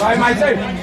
Bye, my two.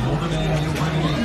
More than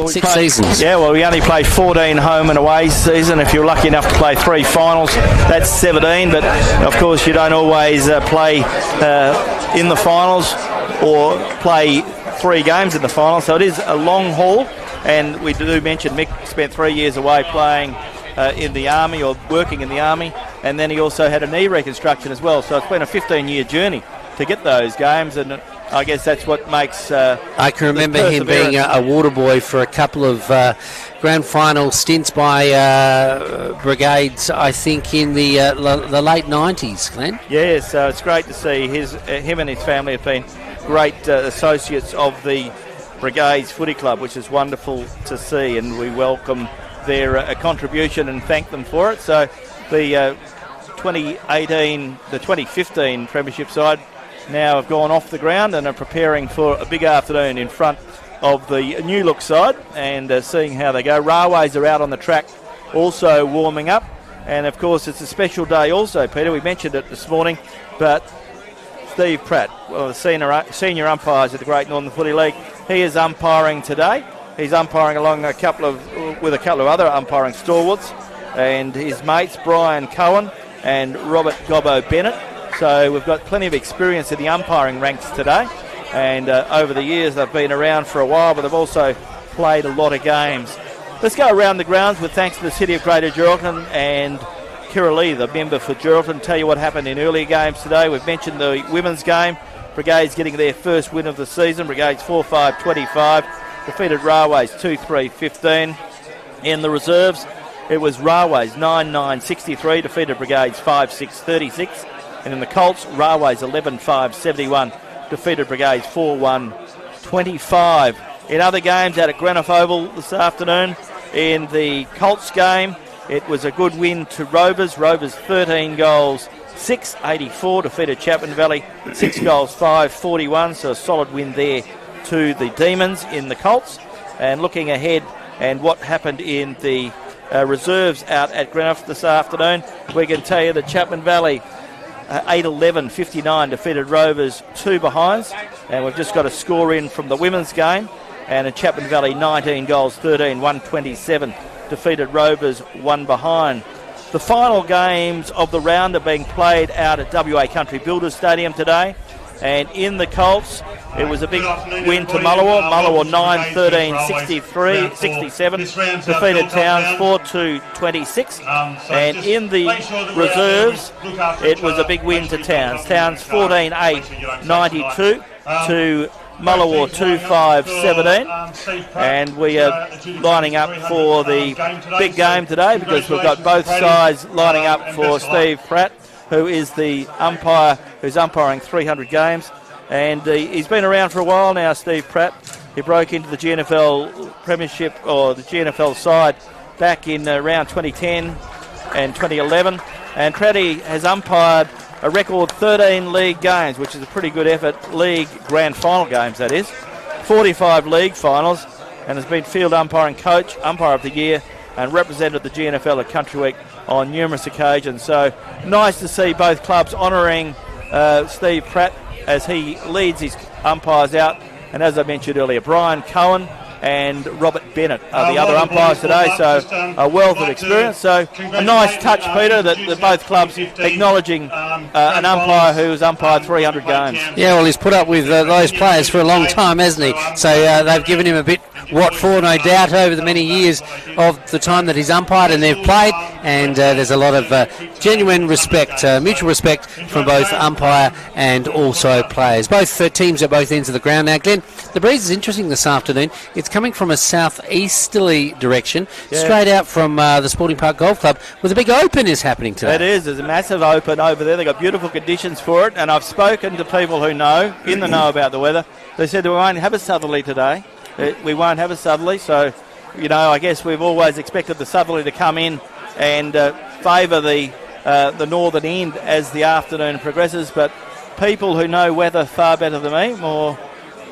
6 seasons. Yeah, well, we only play 14 home and away season. If you're lucky enough to play 3 finals, that's 17. But, of course, you don't always play in the finals or play 3 games in the finals. So it is a long haul. And we do mention Mick spent 3 years away playing in the Army or working in the Army. And then he also had a knee reconstruction as well. So it's been a 15-year journey to get those games. And I guess that's what makes... I can remember him being a water boy for a couple of grand final stints by Brigades, I think, in the late 90s, Glenn. Yeah, so it's great to see him and his family have been great associates of the Brigades Footy Club, which is wonderful to see, and we welcome their contribution and thank them for it. So the 2015 Premiership side now have gone off the ground and are preparing for a big afternoon in front of the New Look side and seeing how they go. Railways are out on the track also warming up, and of course it's a special day also, Peter. We mentioned it this morning, but Steve Pratt, one of the senior umpires at the Great Northern Footy League, he is umpiring today. He's umpiring along with a couple of other umpiring stalwarts and his mates Brian Cohen and Robert Gobbo Bennett. So we've got plenty of experience in the umpiring ranks today, and over the years they've been around for a while, but they've also played a lot of games. Let's go around the grounds with thanks to the City of Greater Geraldton and Kira Lee, the member for Geraldton. Tell you what happened in earlier games today. We've mentioned the women's game. Brigades getting their first win of the season. Brigades 4-5-25. Defeated Railways 2-3-15. In the reserves, it was Railways 9-9-63. Defeated Brigades 5-6-36. And in the Colts, Railways 11-5-71 defeated Brigades 4-1-25. In other games out at Greenough Oval this afternoon, in the Colts game, it was a good win to Rovers. Rovers 13 goals, 6-84 defeated Chapman Valley, 6 goals, 5-41. So a solid win there to the Demons in the Colts. And looking ahead and what happened in the reserves out at Greenough this afternoon, we can tell you that Chapman Valley 8-11-59 defeated Rovers 2 behinds. And we've just got a score in from the women's game. And at Chapman Valley 19 goals, 13, 127 defeated Rovers 1 behind. The final games of the round are being played out at WA Country Builders Stadium today. And in the Colts, it was a big win to Mullawa. Mullawa 9-13-67 defeated Towns 4-26. And in the reserves, it was a big win to Towns. Towns 14-8-92 to Mullawa 2-5-17, and we are lining up for the big game today because we've got both sides lining up for Steve Pratt, who is the umpire who's umpiring 300 games, and he's been around for a while now, Steve Pratt. He broke into the GNFL Premiership, or the GNFL side, back in around 2010 and 2011, and Pratty has umpired a record 13 league games, which is a pretty good effort. League grand final games, that is. 45 league finals, and has been field umpiring coach, umpire of the year, and represented the GNFL at Country Week on numerous occasions. So nice to see both clubs honouring Steve Pratt as he leads his umpires out. And as I mentioned earlier, Brian Cohen and Robert Bennett are the other umpires today, so a wealth of experience. So a nice touch, Peter, that both clubs acknowledging an umpire who's umpired 300 games. Yeah, well, he's put up with those players for a long time, hasn't he? So they've given him a bit what for, no doubt, over the many years of the time that he's umpired and they've played, and there's a lot of genuine respect, mutual respect from both umpire and also players. Both teams at both ends of the ground. Now, Glenn, the breeze is interesting this afternoon. It's coming from a southeasterly direction, straight out from the Sporting Park Golf Club, where the big open is happening today. It is. There's a massive open over there. They've got beautiful conditions for it, and I've spoken to people who know about the weather. They said we won't have a southerly today. We won't have a southerly, so, you know, I guess we've always expected the southerly to come in and favour the northern end as the afternoon progresses, but people who know weather far better than me, more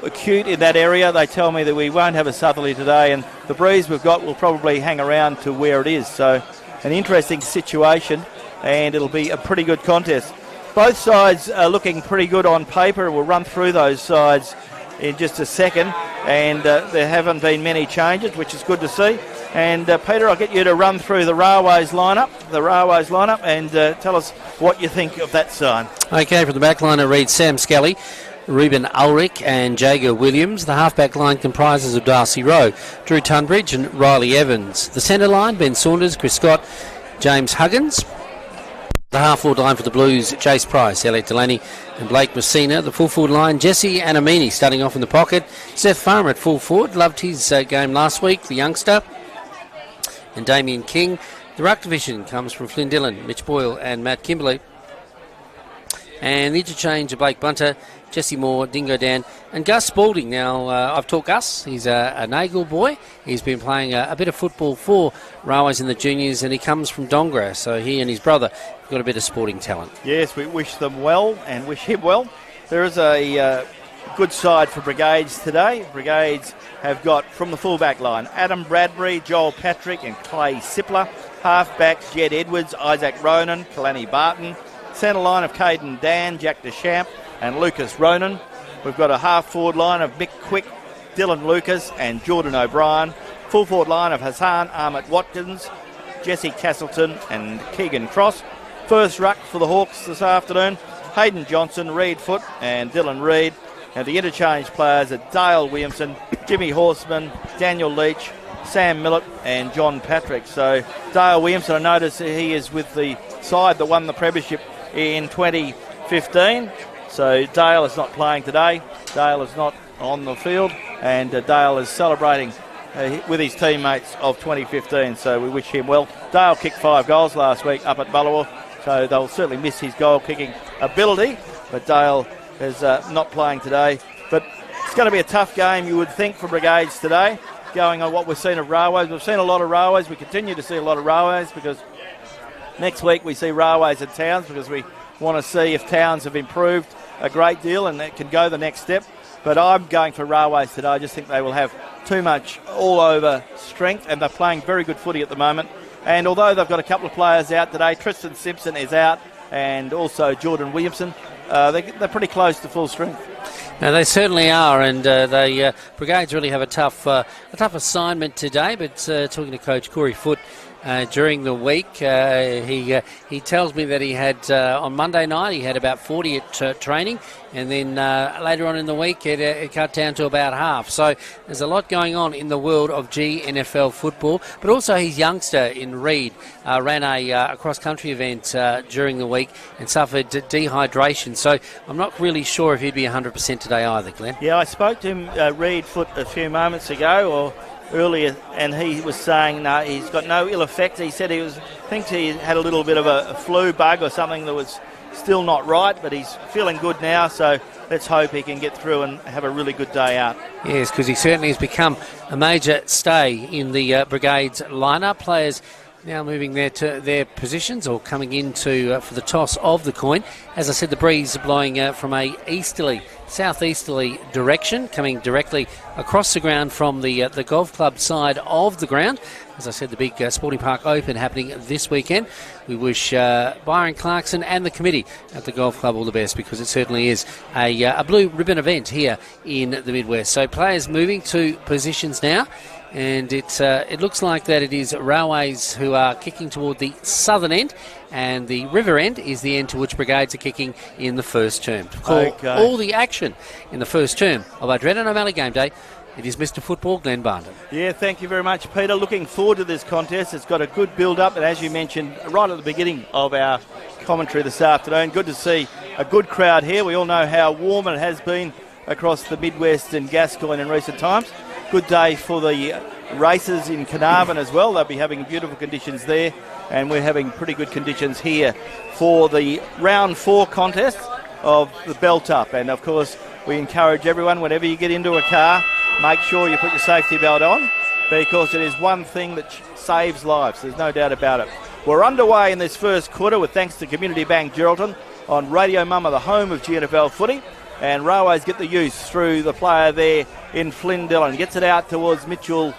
acute in that area, they tell me that we won't have a southerly today, and the breeze we've got will probably hang around to where it is. So an interesting situation, and it'll be a pretty good contest. Both sides are looking pretty good on paper. We'll run through those sides in just a second, and there haven't been many changes, which is good to see. And Peter, I'll get you to run through the Railways lineup, and tell us what you think of that side. Okay, from the back line it reads Sam Skelly, Reuben Ulrich and Jager Williams. The half-back line comprises of Darcy Rowe, Drew Tunbridge and Riley Evans. The centre line, Ben Saunders, Chris Scott, James Huggins. The half-forward line for the Blues, Jace Price, Elliot Delaney and Blake Messina. The full-forward line, Jesse Anamini starting off in the pocket. Seth Farmer at full forward, loved his game last week, the youngster. And Damien King. The ruck division comes from Flynn Dillon, Mitch Boyle and Matt Kimberley. And the interchange of Blake Bunter, Jesse Moore, Dingo Dan and Gus Spalding. Now, I've taught Gus. He's a Nagel boy. He's been playing a bit of football for Railways in the juniors, and he comes from Dongra, so he and his brother have got a bit of sporting talent. Yes, we wish them well and wish him well. There is a good side for Brigades today. Brigades have got, from the full-back line, Adam Bradbury, Joel Patrick and Clay Sipler. Half-backs, Jed Edwards, Isaac Ronan, Kalani Barton. Centre line of Caden Dan, Jack Deschamps and Lucas Ronan. We've got a half-forward line of Mick Quick, Dylan Lucas and Jordan O'Brien. Full-forward line of Hassan Ahmed Watkins, Jesse Castleton and Keegan Cross. First ruck for the Hawks this afternoon, Hayden Johnson, Reed Foote and Dylan Reed. And the interchange players are Dale Williamson, Jimmy Horseman, Daniel Leach, Sam Millett and John Patrick. So Dale Williamson, I notice he is with the side that won the premiership in 2015. So Dale is not playing today. Dale is not on the field, and Dale is celebrating with his teammates of 2015. So we wish him well. Dale kicked 5 goals last week up at Mullawa. so they'll certainly miss his goal-kicking ability. But Dale is not playing today. But it's going to be a tough game, you would think, for Brigades today, going on what we've seen of Railways. We've seen a lot of Railways. We continue to see a lot of Railways because next week we see Railways and Towns, because we want to see if Towns have improved a great deal and that can go the next step. But I'm going for Railways today. I just think they will have too much all-over strength, and they're playing very good footy at the moment. And although they've got a couple of players out today, Tristan Simpson is out, and also Jordan Williamson, they're pretty close to full strength. Now they certainly are, and Brigades really have a tough assignment today. But talking to Coach Corey Foote during the week, he tells me that he had on Monday night he had about 40 at training, and then later on in the week it cut down to about half. So there's a lot going on in the world of GNFL football. But also his youngster in Reed ran a cross-country event during the week and suffered dehydration. So I'm not really sure if he'd be 100% today either, Glenn. Yeah, I spoke to him, Reed Foote, a few moments ago, or earlier, and he was saying no, he's got no ill effects. He said thinks he had a little bit of a flu bug or something that was still not right, but he's feeling good now, so let's hope he can get through and have a really good day out. Yes, because he certainly has become a major stay in the Brigades lineup. Players now moving to their positions or coming into for the toss of the coin. As I said, the breeze blowing from a southeasterly direction, coming directly across the ground from the golf club side of the ground. As I said, the big Sporting Park Open happening this weekend. We wish Byron Clarkson and the committee at the golf club all the best, because it certainly is a blue ribbon event here in the Midwest. So players moving to positions now. And it looks like that it is Railways who are kicking toward the southern end, and the river end is the end to which Brigades are kicking in the first term. All the action in the first term of our Dread and O'Malley game day. It is Mr. Football, Glenn Barndon. Yeah, thank you very much, Peter. Looking forward to this contest. It's got a good build-up, and as you mentioned right at the beginning of our commentary this afternoon, good to see a good crowd here. We all know how warm it has been across the Midwest and Gascoyne in recent times. Good day for the races in Carnarvon as well. They'll be having beautiful conditions there, and we're having pretty good conditions here for the round 4 contest of the belt up. And of course, we encourage everyone, whenever you get into a car, make sure you put your safety belt on, because it is one thing that saves lives. There's no doubt about it. We're underway in this first quarter with thanks to Community Bank Geraldton on Radio Mama, the home of GNFL footy. And Railways get the use through the player there in Flynn Dillon. Gets it out towards Mitchell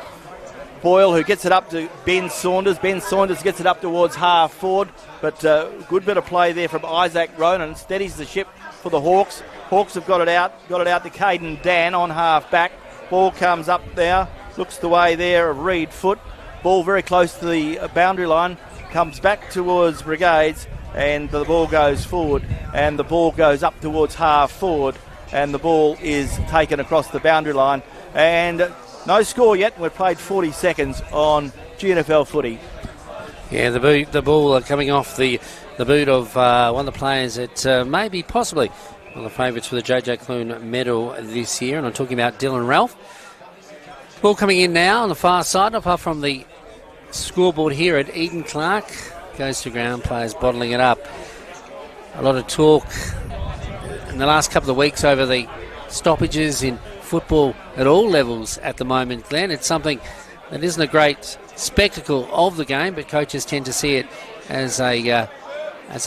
Boyle, who gets it up to Ben Saunders. Ben Saunders gets it up towards half forward. But good bit of play there from Isaac Ronan. Steadies the ship for the Hawks. Hawks have got it out to Caden Dan on half back. Ball comes up now. Looks the way there of Reed Foote. Ball very close to the boundary line. Comes back towards Brigades. And the ball goes forward, and the ball goes up towards half forward, and the ball is taken across the boundary line. And no score yet. We've played 40 seconds on GNFL footy. Yeah, the ball coming off the boot of one of the players that may be possibly one of the favourites for the JJ Clune medal this year, and I'm talking about Dylan Ralph. Ball coming in now on the far side, apart from the scoreboard here at Eden Clark. Goes to ground, players bottling it up. A lot of talk in the last couple of weeks over the stoppages in football at all levels at the moment, Glenn. It's something that isn't a great spectacle of the game, but coaches tend to see it as a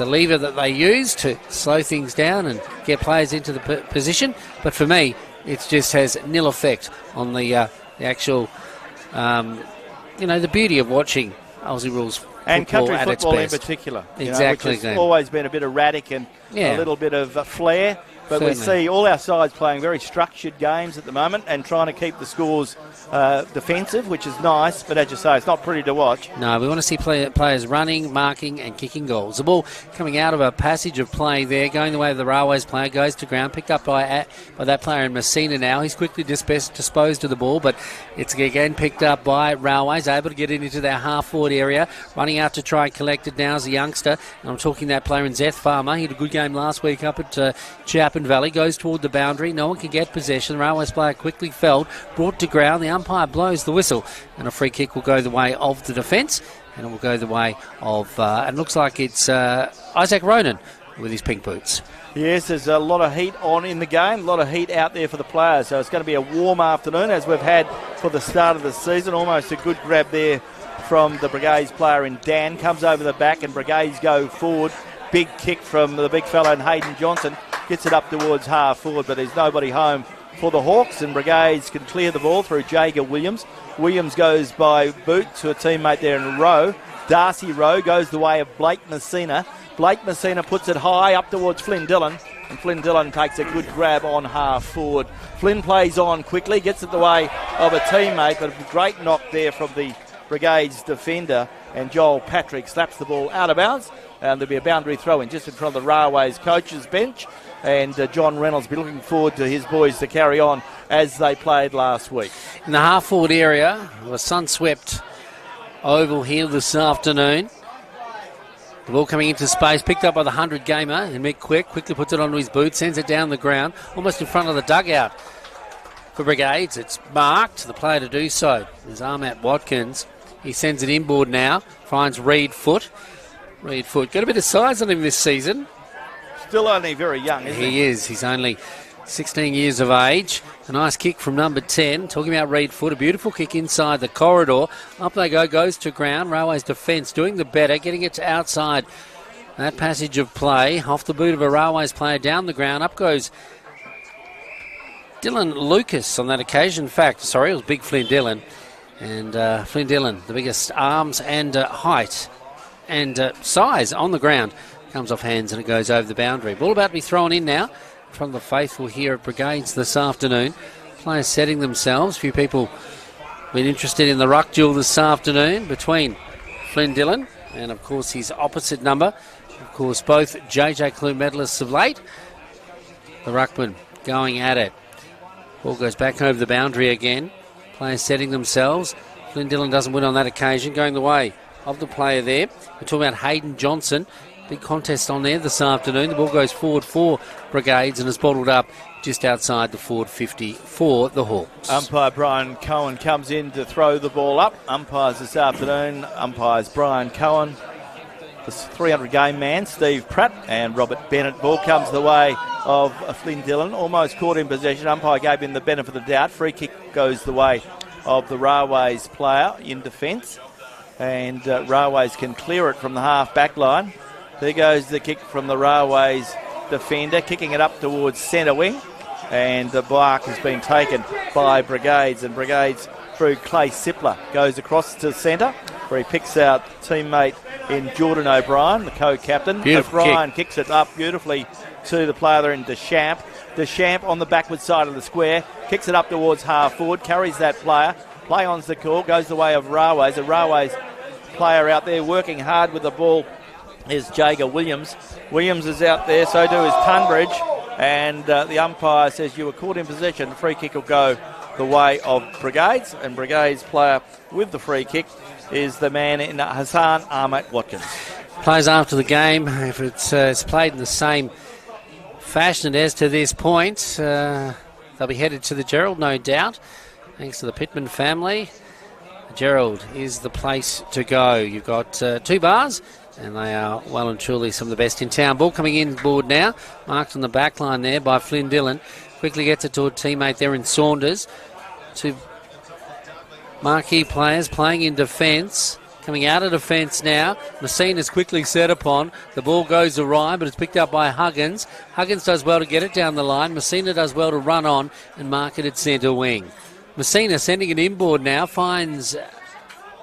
lever that they use to slow things down and get players into the position. But for me, it just has nil effect on the actual, the beauty of watching Aussie rules and country football in best. Particular. Exactly. Which has always been a bit erratic and a little bit of flair. But certainly. We see all our sides playing very structured games at the moment and trying to keep the scores defensive, which is nice. But as you say, it's not pretty to watch. No, we want to see players running, marking and kicking goals. The ball coming out of a passage of play there, going the way of the Railways player, goes to ground, picked up by that player in Messina now. He's quickly disposed of the ball, but it's again picked up by Railways, able to get it into their half-forward area, running out to try and collect it now as a youngster. And I'm talking that player in Zeth Farmer. He had a good game last week up at Chapman Valley, goes toward the boundary. No one can get possession. The Railways player quickly felled, brought to ground. The umpire blows the whistle, and a free kick will go the way of the defence. and it will go the way of, and looks like it's Isaac Ronan with his pink boots. Yes, there's a lot of heat on in the game, a lot of heat out there for the players. So it's going to be a warm afternoon, as we've had for the start of the season. Almost a good grab there from the Brigades player in Dan. Comes over the back and Brigades go forward. Big kick from the big fellow in Hayden Johnson. Gets it up towards half forward, but there's nobody home for the Hawks, and Brigades can clear the ball through Jager Williams. Williams goes by boot to a teammate there in Rowe. Darcy Rowe goes the way of Blake Messina. Blake Messina puts it high up towards Flynn Dillon, and Flynn Dillon takes a good grab on half forward. Flynn plays on quickly, gets it the way of a teammate, but a great knock there from the Brigades defender, and Joel Patrick slaps the ball out of bounds, and there'll be a boundary throw in just in front of the Railways coaches bench, and John Reynolds will be looking forward to his boys to carry on as they played last week. In the half forward area, a sun-swept oval here this afternoon. The ball coming into space, picked up by the 100 gamer, and Mick quickly puts it onto his boot, sends it down the ground, almost in front of the dugout. For Brigades, it's marked, the player to do so is Armat Watkins. He sends it inboard now, finds Reed Foot. Reed Foot got a bit of size on him this season. Still only very young, isn't he? He is. He's only 16 years of age. A nice kick from number 10. Talking about Reed Foot, a beautiful kick inside the corridor. Up they go, goes to ground. Railways defence doing the better, getting it to outside that passage of play. Off the boot of a Railways player, down the ground. Up goes Dylan Lucas on that occasion. In fact, sorry, it was Big Flynn Dillon. And Flynn Dillon, the biggest arms and height and size on the ground, comes off hands and it goes over the boundary. Ball about to be thrown in now from the faithful here at Brigades this afternoon. Players setting themselves. A few people been interested in the ruck duel this afternoon between Flynn Dillon and, of course, his opposite number. Of course, both JJ Clue medalists of late. The ruckman going at it. Ball goes back over the boundary again. Players setting themselves. Flynn Dillon doesn't win on that occasion, going the way of the player there. We're talking about Hayden Johnson. Big contest on there this afternoon. The ball goes forward for Brigades and is bottled up just outside the forward 50 for the Hawks. Umpire Brian Cohen comes in to throw the ball up. Umpires this afternoon, umpires Brian Cohen, the 300 game man, Steve Pratt and Robert Bennett. Ball comes the way of Flynn Dillon, almost caught in possession. Umpire gave him the benefit of the doubt. Free kick goes the way of the Railways player in defence, and Railways can clear it from the half back line. There goes the kick from the Railways defender, kicking it up towards centre wing, and the mark has been taken by Brigades, and Brigades through Clay Sipler goes across to centre, where he picks out teammate in Jordan O'Brien, the co-captain. Beautiful O'Brien kick. kicks it up beautifully to the player there in Deschamps. Deschamps on the backward side of the square, kicks it up towards half forward, carries that player. Play on's the call, goes the way of Railways. A Railways player out there working hard with the ball is Jager Williams. Williams is out there, so too is Tunbridge, and the umpire says you were caught in possession. The free kick will go the way of Brigades, and Brigades player with the free kick is the man in Hassan Ahmed Watkins. Plays after the game. If it's played in the same fashion as to this point, they'll be headed to the Gerald, no doubt, thanks to the Pittman family. Gerald is the place to go. You've got 2 bars, and they are well and truly some of the best in town. Ball coming in board now, marked on the back line there by Flynn Dillon. Quickly gets it to a teammate there in Saunders. 2 marquee players playing in defence. Coming out of defence now. Messina's quickly set upon. The ball goes awry, but it's picked up by Huggins. Huggins does well to get it down the line. Messina does well to run on and mark it at centre wing. Messina sending it inboard now. Finds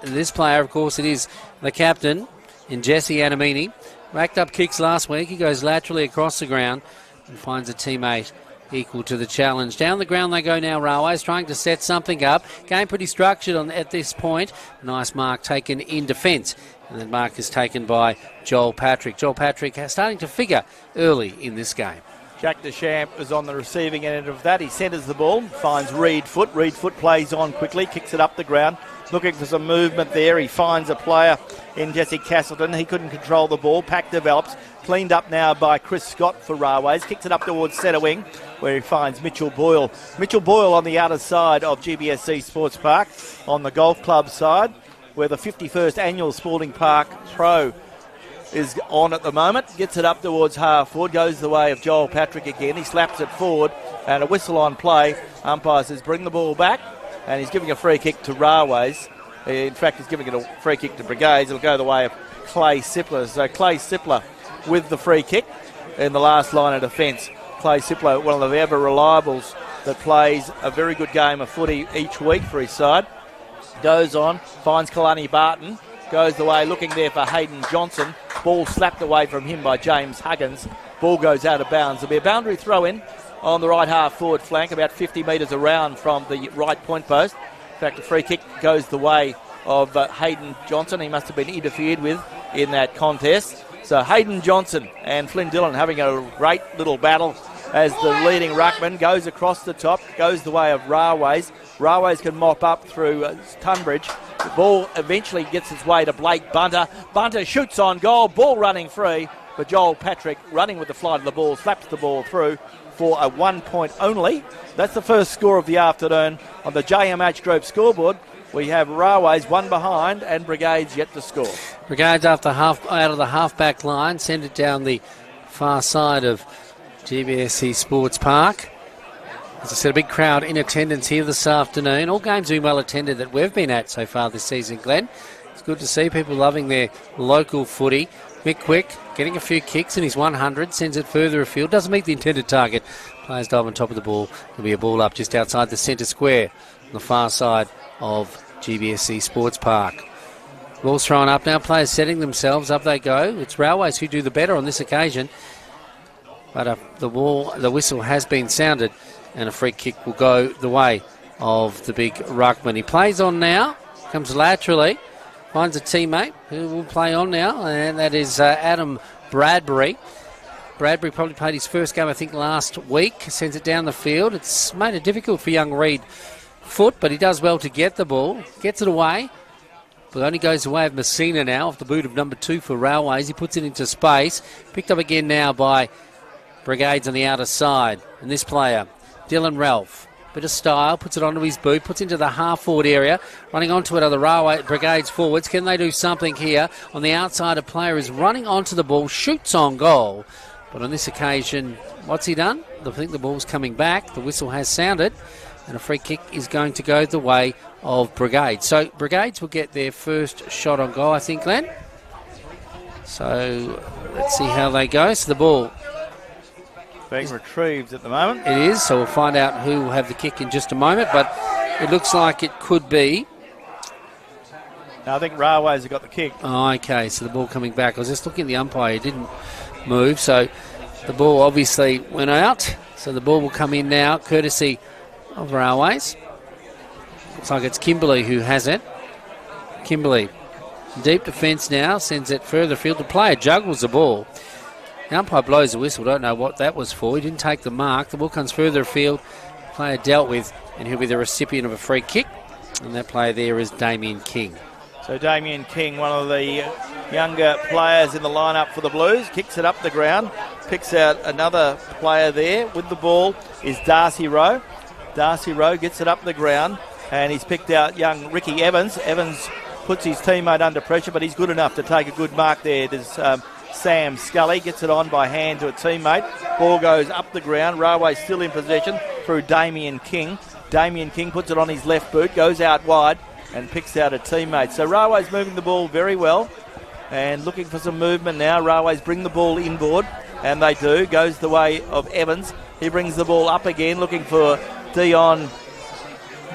this player, of course, it is the captain in Jesse Anamini. Racked up kicks last week. He goes laterally across the ground and finds a teammate equal to the challenge. Down the ground they go now, Railways, trying to set something up. Game pretty structured at this point. Nice mark taken in defence. And that mark is taken by Joel Patrick. Joel Patrick starting to figure early in this game. Jack Deschamps is on the receiving end of that. He centres the ball, finds Reed Foot. Reed Foot plays on quickly, kicks it up the ground. Looking for some movement there. He finds a player in Jesse Castleton. He couldn't control the ball. Pack develops. Cleaned up now by Chris Scott for Railways. Kicks it up towards centre wing, where he finds Mitchell Boyle. Mitchell Boyle on the outer side of GBSC Sports Park on the golf club side. where the 51st Annual Sporting Park Pro is on at the moment. Gets it up towards half forward, goes the way of Joel Patrick again. He slaps it forward, and a whistle on play. Umpire says bring the ball back, and he's giving a free kick to Railways. In fact, he's giving it a free kick to Brigades. It'll go the way of Clay Sippler. So Clay Sippler with the free kick in the last line of defence. Clay Sippler, one of the ever-reliables that plays a very good game of footy each week for his side. Goes on, finds Kalani Barton. Goes the way, looking there for Hayden Johnson. Ball slapped away from him by James Huggins. Ball goes out of bounds. There'll be a boundary throw-in on the right half forward flank, about 50 metres around from the right point post. In fact, the free kick goes the way of Hayden Johnson. He must have been interfered with in that contest. So Hayden Johnson and Flynn Dillon having a great little battle as the leading ruckman goes across the top, goes the way of Railways. Railways can mop up through Tunbridge. The ball eventually gets its way to Blake Bunter. Bunter shoots on goal, ball running free, but Joel Patrick running with the flight of the ball, slaps the ball through for a 1 point only. That's the first score of the afternoon on the JMH Group scoreboard. We have Railways one behind and Brigades yet to score. Brigades out of the half-back line, send it down the far side of GBSC Sports Park. As I said, a big crowd in attendance here this afternoon. All games being well attended that we've been at so far this season, Glenn. It's good to see people loving their local footy. Mick Quick getting a few kicks in his 100, sends it further afield, doesn't meet the intended target. Players dive on top of the ball. There'll be a ball up just outside the centre square on the far side of GBSC Sports Park. Ball's thrown up now, players setting themselves, up they go. It's Railways who do the better on this occasion. But the whistle has been sounded, and a free kick will go the way of the big ruckman. He plays on now, comes laterally, finds a teammate who will play on now, and that is Adam Bradbury. Bradbury probably played his first game, I think, last week. Sends it down the field. It's made it difficult for young Reid Foot, but he does well to get the ball. Gets it away, but only goes the way of Messina now, off the boot of number 2 for Railways. He puts it into space. Picked up again now by Brigades on the outer side. And this player, Dylan Ralph, bit of style, puts it onto his boot, puts into the half-forward area, running onto it are the Railway Brigades forwards. Can they do something here? On the outside, a player is running onto the ball, shoots on goal. But on this occasion, what's he done? I think the ball's coming back. The whistle has sounded, and a free kick is going to go the way of Brigades. So Brigades will get their first shot on goal, I think, Glenn. So let's see how they go. So the ball being retrieved at the moment. It is, so we'll find out who will have the kick in just a moment, but it looks like it could be. Now I think Railways have got the kick. Oh, okay, so the ball coming back. I was just looking at the umpire, he didn't move, so the ball obviously went out. So the ball will come in now, courtesy of Railways. Looks like it's Kimberley who has it. Kimberley, deep defence now, sends it further field. The player juggles the ball. The umpire blows the whistle, don't know what that was for. He didn't take the mark. The ball comes further afield. The player dealt with, and he'll be the recipient of a free kick. And that player there is Damien King. So Damien King, one of the younger players in the lineup for the Blues, kicks it up the ground, picks out another player there. With the ball is Darcy Rowe. Darcy Rowe gets it up the ground, and he's picked out young Ricky Evans. Evans puts his teammate under pressure, but he's good enough to take a good mark there. There's Sam Scully, gets it on by hand to a teammate. Ball goes up the ground. Railway still in possession through Damien King. Damien King puts it on his left boot, goes out wide and picks out a teammate. So Railway's moving the ball very well and looking for some movement now. Railways bring the ball inboard, and they do. Goes the way of Evans. He brings the ball up again, looking for Dion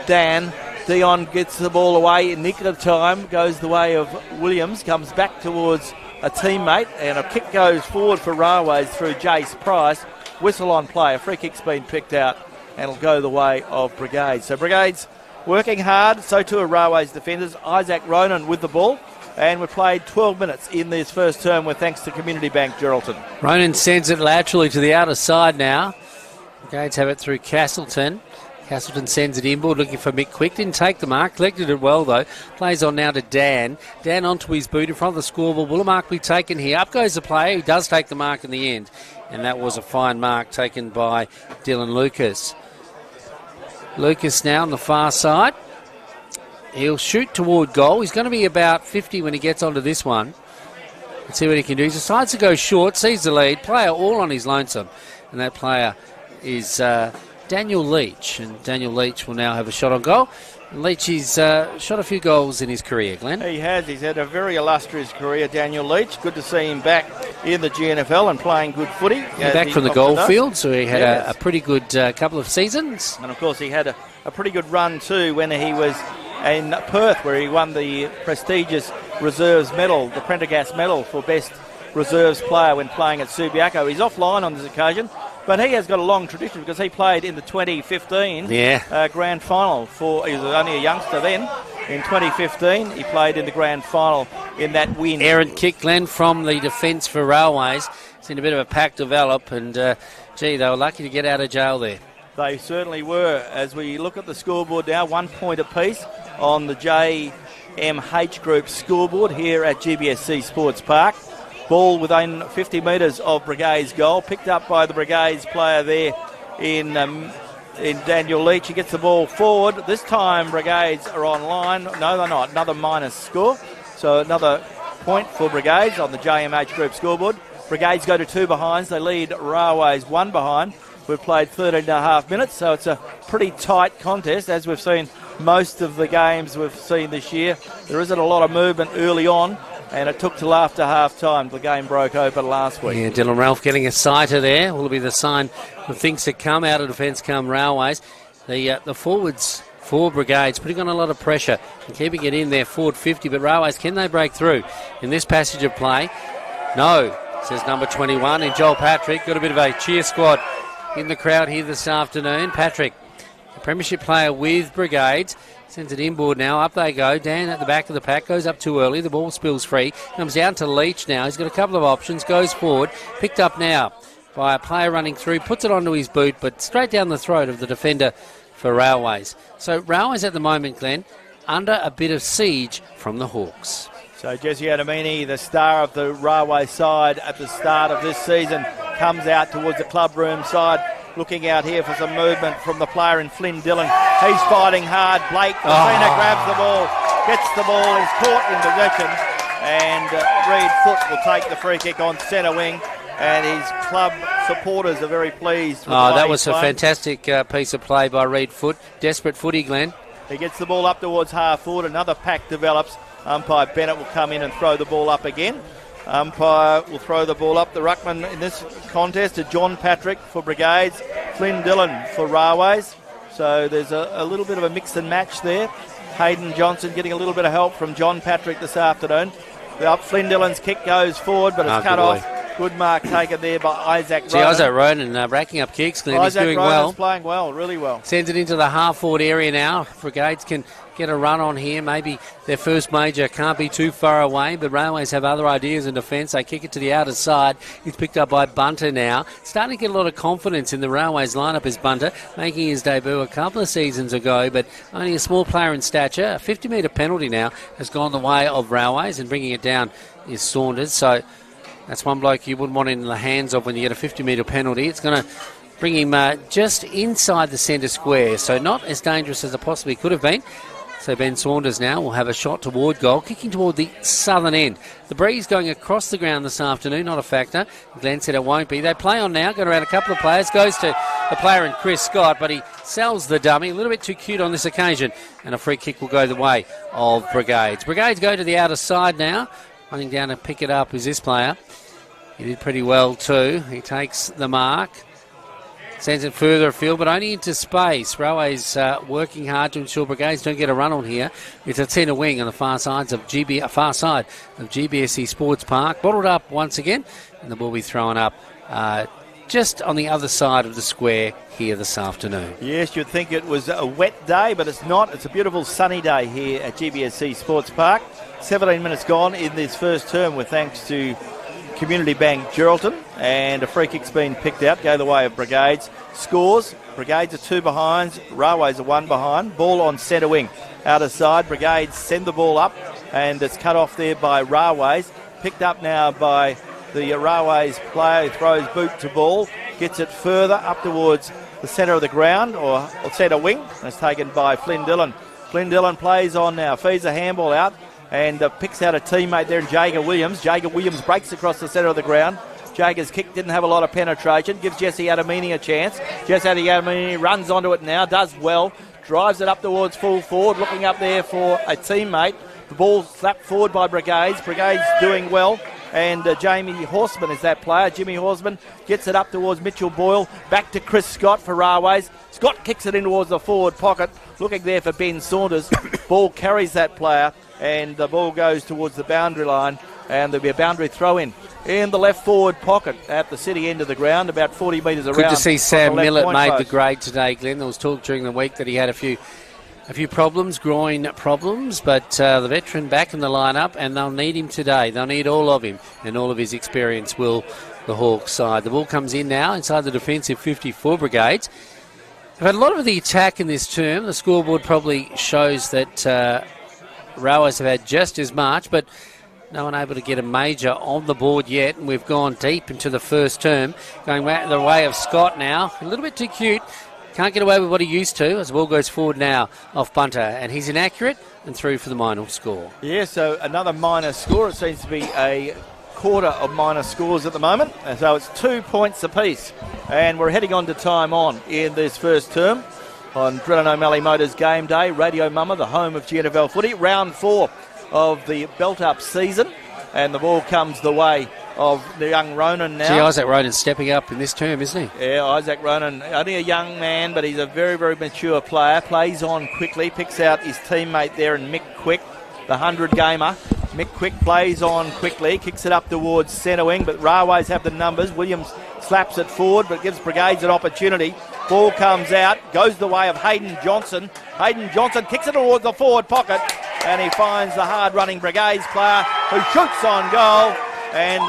Dan. Dion gets the ball away in nick of time. Goes the way of Williams. Comes back towards a teammate, and a kick goes forward for Railways through Jace Price. Whistle on play. A free kick's been picked out, and it'll go the way of Brigades. So Brigades working hard, so too are Railways defenders. Isaac Ronan with the ball, and we've played 12 minutes in this first term with thanks to Community Bank Geraldton. Ronan sends it laterally to the outer side now. Brigades have it through Castleton. Castleton sends it inboard, looking for Mick Quick. Didn't take the mark, collected it well though. Plays on now to Dan. Dan onto his boot in front of the scoreboard. Will a mark be taken here? Up goes the player. He does take the mark in the end. And that was a fine mark taken by Dylan Lucas. Lucas now on the far side. he'll shoot toward goal. He's going to be about 50 when he gets onto this one. Let's see what he can do. He decides to go short, sees the lead, player all on his lonesome. And that player is Daniel Leach. And Daniel Leach will now have a shot on goal. And Leach has shot a few goals in his career, Glenn. He has. He's had a very illustrious career, Daniel Leach. Good to see him back in the GNFL and playing good footy. Back from the goldfield, so he had a pretty good couple of seasons. And, of course, he had a pretty good run too when he was in Perth, where he won the prestigious Reserves Medal, the Prendergast Medal for Best Reserves Player when playing at Subiaco. He's offline on this occasion, but he has got a long tradition because he played in the 2015 Grand Final. He was only a youngster then. In 2015, he played in the Grand Final in that win. Errant kick, Glenn, from the defence for Railways. Seen a bit of a pack develop, and they were lucky to get out of jail there. They certainly were. As we look at the scoreboard now, 1 point apiece on the JMH Group scoreboard here at GBSC Sports Park. Ball within 50 metres of Brigades goal, picked up by the Brigades player there in Daniel Leach. He gets the ball forward. This time Brigades are online. No, they're not. Another minus score. So another point for Brigades on the JMH Group scoreboard. Brigades go to 2 behinds. They lead Railways 1 behind. We've played 13.5 minutes, so it's a pretty tight contest, as we've seen most of the games we've seen this year. There isn't a lot of movement early on, and it took till after half-time. The game broke open last week. Yeah, Dylan Ralph getting a sighter there. Will be the sign of things to come. Out of defence come Railways. The forwards for Brigades putting on a lot of pressure and keeping it in there forward 50, but Railways, can they break through in this passage of play? No, says number 21 in Joel Patrick. Got a bit of a cheer squad in the crowd here this afternoon. Patrick, a premiership player with Brigades, sends it inboard now. Up they go. Dan at the back of the pack goes up too early. The ball spills free. Comes down to Leach now. He's got a couple of options. Goes forward. Picked up now by a player running through. Puts it onto his boot, but straight down the throat of the defender for Railways. So Railways at the moment, Glenn, under a bit of siege from the Hawks. So Jesse Adamini, the star of the Railway side at the start of this season, comes out towards the club room side, looking out here for some movement from the player in Flynn Dillon. He's fighting hard. Blake Messina grabs the ball, gets the ball, is caught in possession, and Reed Foote will take the free kick on centre wing, and his club supporters are very pleased with that was a fantastic piece of play by Reed Foote. Desperate footy, Glenn. He gets the ball up towards half forward. Another pack develops. Umpire Bennett will come in and throw the ball up again. Umpire will throw the ball up. The ruckman in this contest is John Patrick for Brigades, Flynn Dillon for Railways. So there's a little bit of a mix and match there. Hayden Johnson getting a little bit of help from John Patrick this afternoon. Flynn Dillon's kick goes forward, but it's cut off. Good mark taken there by Isaac Ronan. Isaac Ronan racking up kicks, Glenn. He's doing well. He's playing well, really well. Sends it into the half-forward area now. Brigades can get a run on here. Maybe their first major can't be too far away, but Railways have other ideas in defence. They kick it to the outer side. He's picked up by Bunter now. Starting to get a lot of confidence in the Railways lineup is Bunter, making his debut a couple of seasons ago, but only a small player in stature. A 50-metre penalty now has gone the way of Railways, and bringing it down is Saunders. So that's one bloke you wouldn't want in the hands of when you get a 50-metre penalty. It's going to bring him just inside the centre square, so not as dangerous as it possibly could have been. So Ben Saunders now will have a shot toward goal, kicking toward the southern end. The breeze going across the ground this afternoon, not a factor. Glenn said it won't be. They play on now, got around a couple of players, goes to the player in Chris Scott, but he sells the dummy, a little bit too cute on this occasion, and a free kick will go the way of Brigades. Brigades go to the outer side now. Running down to pick it up is this player. He did pretty well too. He takes the mark. Sends it further afield, but only into space. Railways working hard to ensure Brigades don't get a run on here. It's a centre wing on the far side of GBSC Sports Park. Bottled up once again, and the ball will be thrown up just on the other side of the square here this afternoon. Yes, you'd think it was a wet day, but it's not. It's a beautiful sunny day here at GBSC Sports Park. 17 minutes gone in this first term, with thanks to Community Bank Geraldton, and a free kick's been picked out, go the way of Brigades. Scores, Brigades are 2 behind, Railways are 1 behind. Ball on centre wing, outer side. Brigades send the ball up, and it's cut off there by Railways. Picked up now by the Railways player who throws boot to ball, gets it further up towards the centre of the ground, or centre wing, and it's taken by Flynn Dillon. Flynn Dillon plays on now, feeds a handball out and picks out a teammate there in Jager Williams. Jager Williams breaks across the centre of the ground. Jager's kick didn't have a lot of penetration, gives Jesse Adamini a chance. Jesse Adamini runs onto it now, does well, drives it up towards full forward, looking up there for a teammate. The ball slapped forward by Brigades. Brigades doing well. And Jamie Horseman is that player. Jimmy Horseman gets it up towards Mitchell Boyle. Back to Chris Scott for Railways. Scott kicks it in towards the forward pocket. Looking there for Ben Saunders. Ball carries that player. And the ball goes towards the boundary line. And there'll be a boundary throw in the left forward pocket at the city end of the ground, about 40 metres around. Good to see Sam Millett made post. the grade today, Glenn. There was talk during the week that he had a few problems, groin problems, but the veteran back in the lineup, and they'll need him today. They'll need all of him, and all of his experience will the Hawks side. The ball comes in now inside the defensive 54 Brigades. They've had a lot of the attack in this term. The scoreboard probably shows that Railways have had just as much, but no one able to get a major on the board yet, and we've gone deep into the first term. Going back the way of Scott now, a little bit too cute. Can't get away with what he used to as the ball goes forward now off punter, and he's inaccurate and through for the minor score. Yeah, so another minor score. It seems to be a quarter of minor scores at the moment, and so it's 2 points apiece. And we're heading on to time on in this first term on Drilling O'Malley Motors Game Day, Radio Mumma, the home of GNFL footy. Round 4 of the belt-up season, and the ball comes the way of the young Ronan now. See, Isaac Ronan's stepping up in this term, isn't he? Yeah, Isaac Ronan, only a young man, but he's a very, very mature player. Plays on quickly, picks out his teammate there in Mick Quick, the 100-gamer. Mick Quick plays on quickly, kicks it up towards centre wing, but Railways have the numbers. Williams slaps it forward, but gives Brigades an opportunity. Ball comes out, goes the way of Hayden Johnson. Hayden Johnson kicks it towards the forward pocket, and he finds the hard-running Brigades player who shoots on goal, and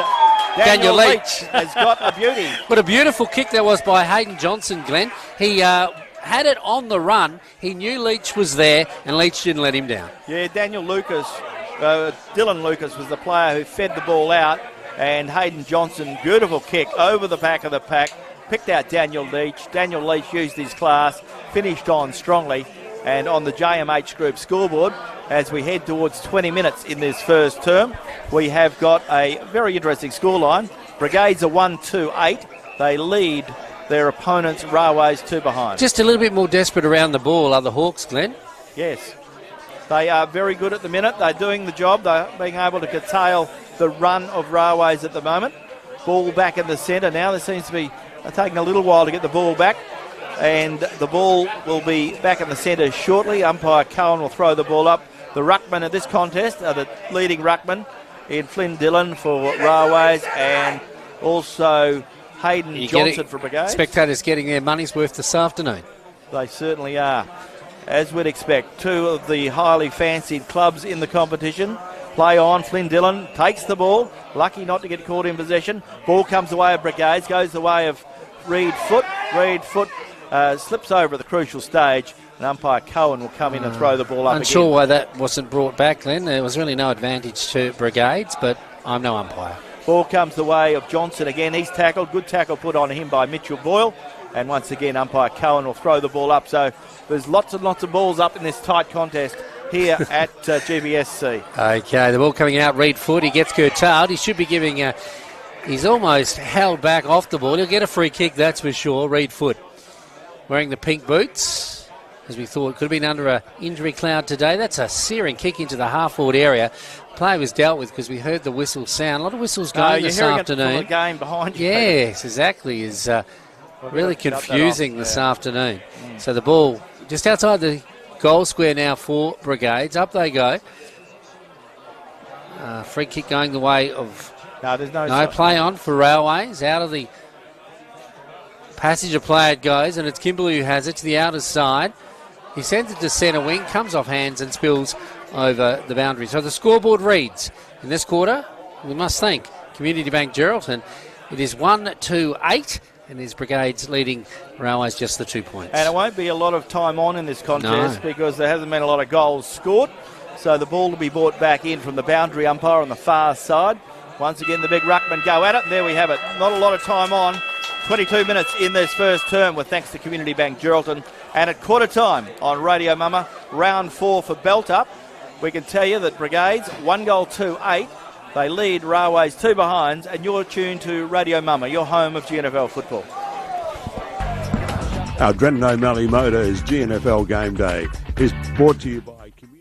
Daniel Leach has got a beauty. What a beautiful kick that was by Hayden Johnson, Glenn. He had it on the run. He knew Leach was there, and Leach didn't let him down. Yeah, Dylan Lucas was the player who fed the ball out, and Hayden Johnson, beautiful kick over the back of the pack, picked out Daniel Leach. Daniel Leach used his class, finished on strongly, and on the JMH Group scoreboard, as we head towards 20 minutes in this first term, we have got a very interesting scoreline. Brigades are 1-2-8. They lead their opponents, Railways, 2 behind. Just a little bit more desperate around the ball are the Hawks, Glenn. Yes. They are very good at the minute. They're doing the job. They're being able to curtail the run of Railways at the moment. Ball back in the centre now. There seems to be taking a little while to get the ball back. And the ball will be back in the centre shortly. Umpire Cohen will throw the ball up. The ruckman of this contest are the leading ruckman in Flynn Dillon for Railways, and also Hayden Johnson for Brigades. Spectators getting their money's worth this afternoon. They certainly are. As we'd expect, 2 of the highly fancied clubs in the competition. Play on, Flynn Dillon takes the ball, lucky not to get caught in possession. Ball comes the way of Brigades, goes the way of Reed Foot. Reed Foot slips over at the crucial stage, and umpire Cohen will come in and throw the ball up again. Unsure why that wasn't brought back, Glenn. There was really no advantage to Brigades, but I'm no umpire. Ball comes the way of Johnson again. He's tackled. Good tackle put on him by Mitchell Boyle. And once again, umpire Cohen will throw the ball up. So there's lots and lots of balls up in this tight contest here at GBSC. Okay, the ball coming out. Reed Foot, he gets curtailed. He should be giving he's almost held back off the ball. He'll get a free kick, that's for sure. Reed Foot wearing the pink boots, as we thought could have been under an injury cloud today. That's a searing kick into the half-forward area. Play was dealt with because we heard the whistle sound. A lot of whistles going this afternoon. The game behind you. Yes, exactly. Is really confusing this afternoon. So the ball just outside the goal square now for Brigades. Up they go. Free kick going the way of... No, there's no play on for Railways. Out of the passage of play it goes, and it's Kimberley who has it to the outer side. He sends it to centre wing, comes off hands and spills over the boundary. So the scoreboard reads, in this quarter, we must thank Community Bank Geraldton. It is 1-2-8, and his Brigades leading Railways just the 2 points. And it won't be a lot of time on in this contest because there hasn't been a lot of goals scored. So the ball will be brought back in from the boundary umpire on the far side. Once again, the big ruckmen go at it, and there we have it. Not a lot of time on. 22 minutes in this first term with thanks to Community Bank Geraldton. And at quarter time on Radio Mama, round 4 for belt up. We can tell you that Brigades, 1 goal 2-8. They lead Railways 2 behinds, and you're tuned to Radio Mama, your home of GNFL football. Our Drenton O'Malley Motors GNFL Game Day is brought to you by Community.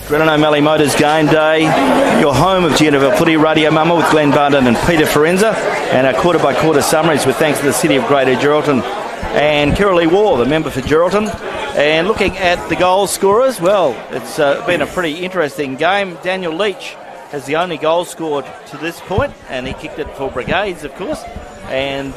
Drenton O'Malley Motors Game Day, your home of GNFL Footy, Radio Mama with Glenn Barton and Peter Forenza, and our quarter-by-quarter summaries with thanks to the City of Greater Geraldton and Kira Lee War, the member for Geraldton. And looking at the goal scorers, well, it's been a pretty interesting game. Daniel Leach has the only goal scored to this point, and he kicked it for Brigades, of course. And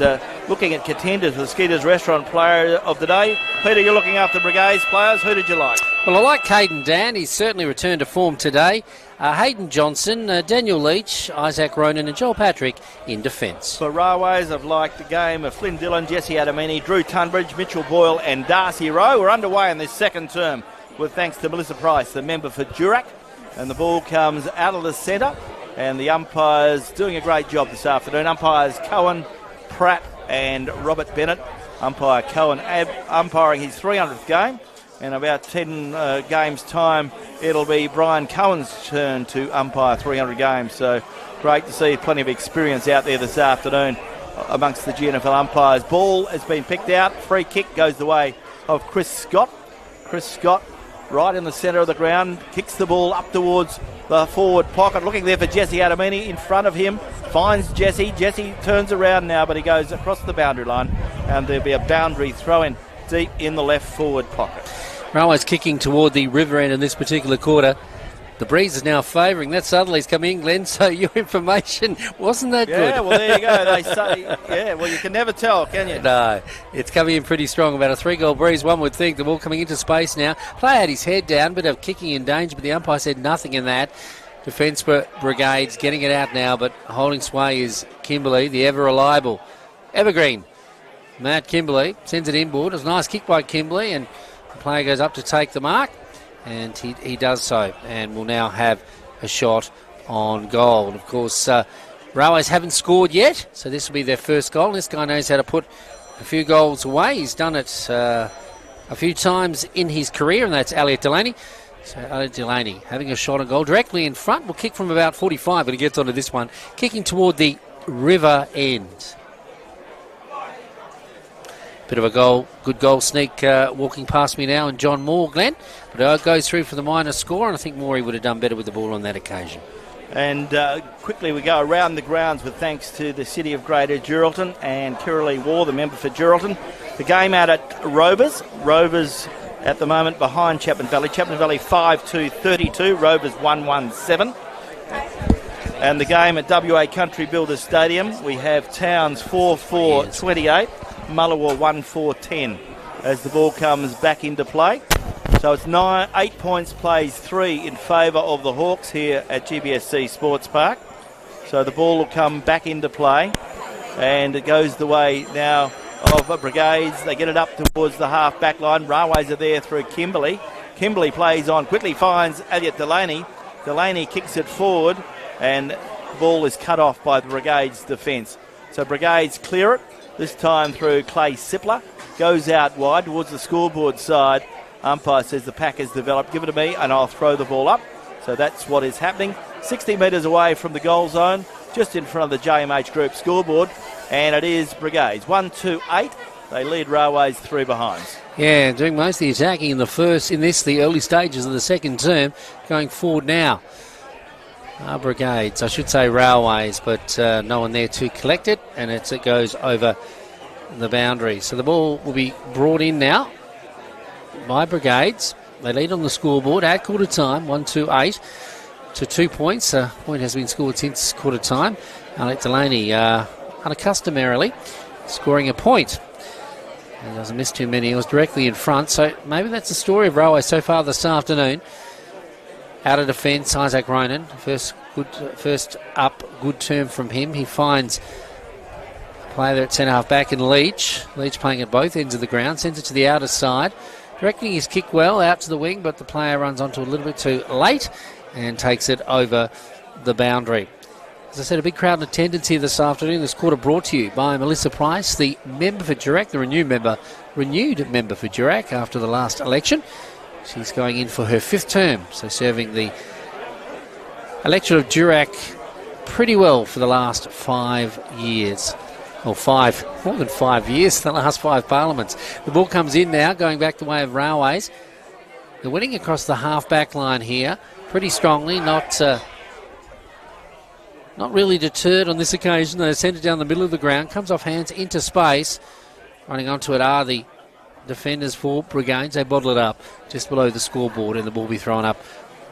looking at contenders for the Skeeters Restaurant Player of the Day, Peter, you're looking after Brigades players. Who did you like? Well, I like Caden Dan. He's certainly returned to form today. Hayden Johnson, Daniel Leach, Isaac Ronan and Joel Patrick in defence. For Railways, I've liked the game of Flynn Dillon, Jesse Adamini, Drew Tunbridge, Mitchell Boyle and Darcy Rowe. We're underway in this second term with thanks to Melissa Price, the member for Durack. And the ball comes out of the centre, and the umpires doing a great job this afternoon. Umpires Cohen, Pratt and Robert Bennett. Umpire Cohen umpiring his 300th game. In about 10 games' time, it'll be Brian Cohen's turn to umpire 300 games. So great to see plenty of experience out there this afternoon amongst the GNFL umpires. Ball has been picked out. Free kick goes the way of Chris Scott. Chris Scott right in the centre of the ground, kicks the ball up towards the forward pocket, looking there for Jesse Adamini in front of him, finds Jesse. Jesse turns around now, but he goes across the boundary line, and there'll be a boundary throw-in deep in the left forward pocket. Railways kicking toward the river end in this particular quarter. The breeze is now favouring. That southerly's come in, Glenn, so your information wasn't that good. Yeah, well, there you go. They say, yeah, well, you can never tell, can you? No, it's coming in pretty strong. About a 3-goal breeze, one would think. The ball coming into space now. Player had his head down, bit of kicking in danger, but the umpire said nothing in that. Defence for Brigades getting it out now, but holding sway is Kimberley, the ever-reliable Evergreen. Matt Kimberley sends it inboard. It was a nice kick by Kimberley, and the player goes up to take the mark. And he does so, and will now have a shot on goal. And of course, Railways haven't scored yet, so this will be their first goal. This guy knows how to put a few goals away. He's done it a few times in his career, and that's Elliot Delaney. So Elliot Delaney having a shot on goal directly in front. Will kick from about 45, but he gets onto this one, kicking toward the river end. Bit of a good goal sneak walking past me now, and John Moore, Glenn. But it goes through for the minor score, and I think Morey would have done better with the ball on that occasion. And quickly we go around the grounds with thanks to the City of Greater Geraldton and Kiralee War, the member for Geraldton. The game out at Rovers. Rovers at the moment behind Chapman Valley. Chapman Valley 5-2-32. Rovers 1-1-7. And the game at WA Country Builders Stadium, we have Towns 4-4-28. Mullawa 1-4-10 as the ball comes back into play. So it's 8 points plays 3 in favour of the Hawks here at GBSC Sports Park. So the ball will come back into play, and it goes the way now of Brigades. They get it up towards the half back line. Railways are there through Kimberley. Kimberley plays on, quickly finds Elliot Delaney. Delaney kicks it forward, and the ball is cut off by the Brigades defence. So Brigades clear it, this time through Clay Sipler. Goes out wide towards the scoreboard side. Umpire says the pack has developed. Give it to me and I'll throw the ball up. So that's what is happening. 60 metres away from the goal zone, just in front of the JMH Group scoreboard. And it is Brigades 1-2-8. They lead Railways 3 behinds. Yeah, doing most of the attacking in the early stages of the second term. Going forward now. Brigades, I should say Railways, but no one there to collect it, and it goes over the boundary. So the ball will be brought in now by Brigades. They lead on the scoreboard at quarter time, 1-2-8 to 2 points. A point has been scored since quarter time. Alec Delaney, unaccustomarily, scoring a point. He doesn't miss too many. He was directly in front, so maybe that's the story of Railway so far this afternoon. Out of defence, Isaac Ronan. First up, good term from him. He finds a player there at centre half back in Leach. Leach playing at both ends of the ground. Sends it to the outer side. Directing his kick well out to the wing, but the player runs onto a little bit too late and takes it over the boundary. As I said, a big crowd in attendance here this afternoon. This quarter brought to you by Melissa Price, the member for Durack, the renewed member for Durack after the last election. She's going in for her 5th term, so serving the electorate of Durack pretty well for the last 5 years. Or more than 5 years, the last 5 parliaments. The ball comes in now, going back the way of Railways. They're winning across the half-back line here, pretty strongly, not really deterred on this occasion. They send it down the middle of the ground, comes off hands into space. Running onto it are the defenders for Brigades. They bottle it up just below the scoreboard, and the ball will be thrown up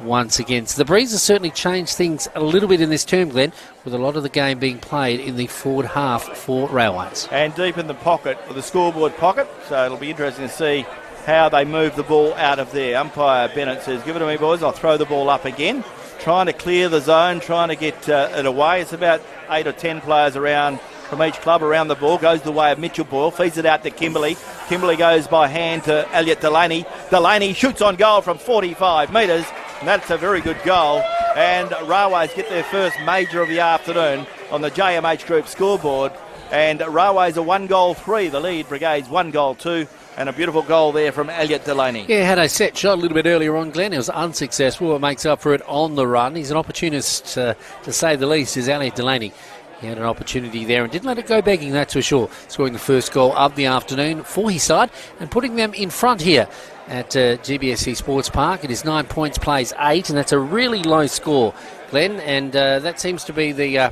once again. So the Breeze has certainly changed things a little bit in this term, Glenn, with a lot of the game being played in the forward half for Railways. And deep in the pocket, the scoreboard pocket, so it'll be interesting to see how they move the ball out of there. Umpire Bennett says, give it to me, boys, I'll throw the ball up again. Trying to clear the zone, trying to get it away. It's about 8 or 10 players around from each club around the ball. Goes the way of Mitchell Boyle, feeds it out to Kimberley. Kimberley goes by hand to Elliot Delaney. Delaney shoots on goal from 45 metres. And that's a very good goal. And Railways get their first major of the afternoon on the JMH Group scoreboard. And Railways are 1-3, the lead. Brigades 1-2. And a beautiful goal there from Elliot Delaney. Yeah, had a set shot a little bit earlier on, Glenn. It was unsuccessful. It makes up for it on the run. He's an opportunist, to say the least, is Elliot Delaney. He had an opportunity there and didn't let it go begging, that's for sure. Scoring the first goal of the afternoon for his side and putting them in front here at GBSC Sports Park. It is 9 points, plays 8, and that's a really low score, Glenn. And that seems to be the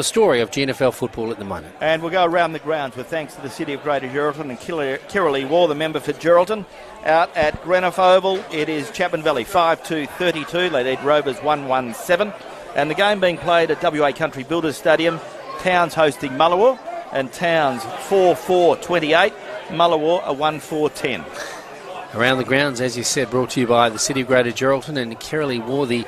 story of GNFL football at the moment. And we'll go around the grounds with thanks to the City of Greater Geraldton and Kirralee War, the member for Geraldton. Out at Greenough Oval, it is Chapman Valley 5-2-32. They lead Rovers 1-1-7. And the game being played at WA Country Builders Stadium. Towns hosting Mullawa, and Towns 4-4-28. Mullawa a 1-4-10. Around the grounds, as you said, brought to you by the City of Greater Geraldton and Kirralee War, the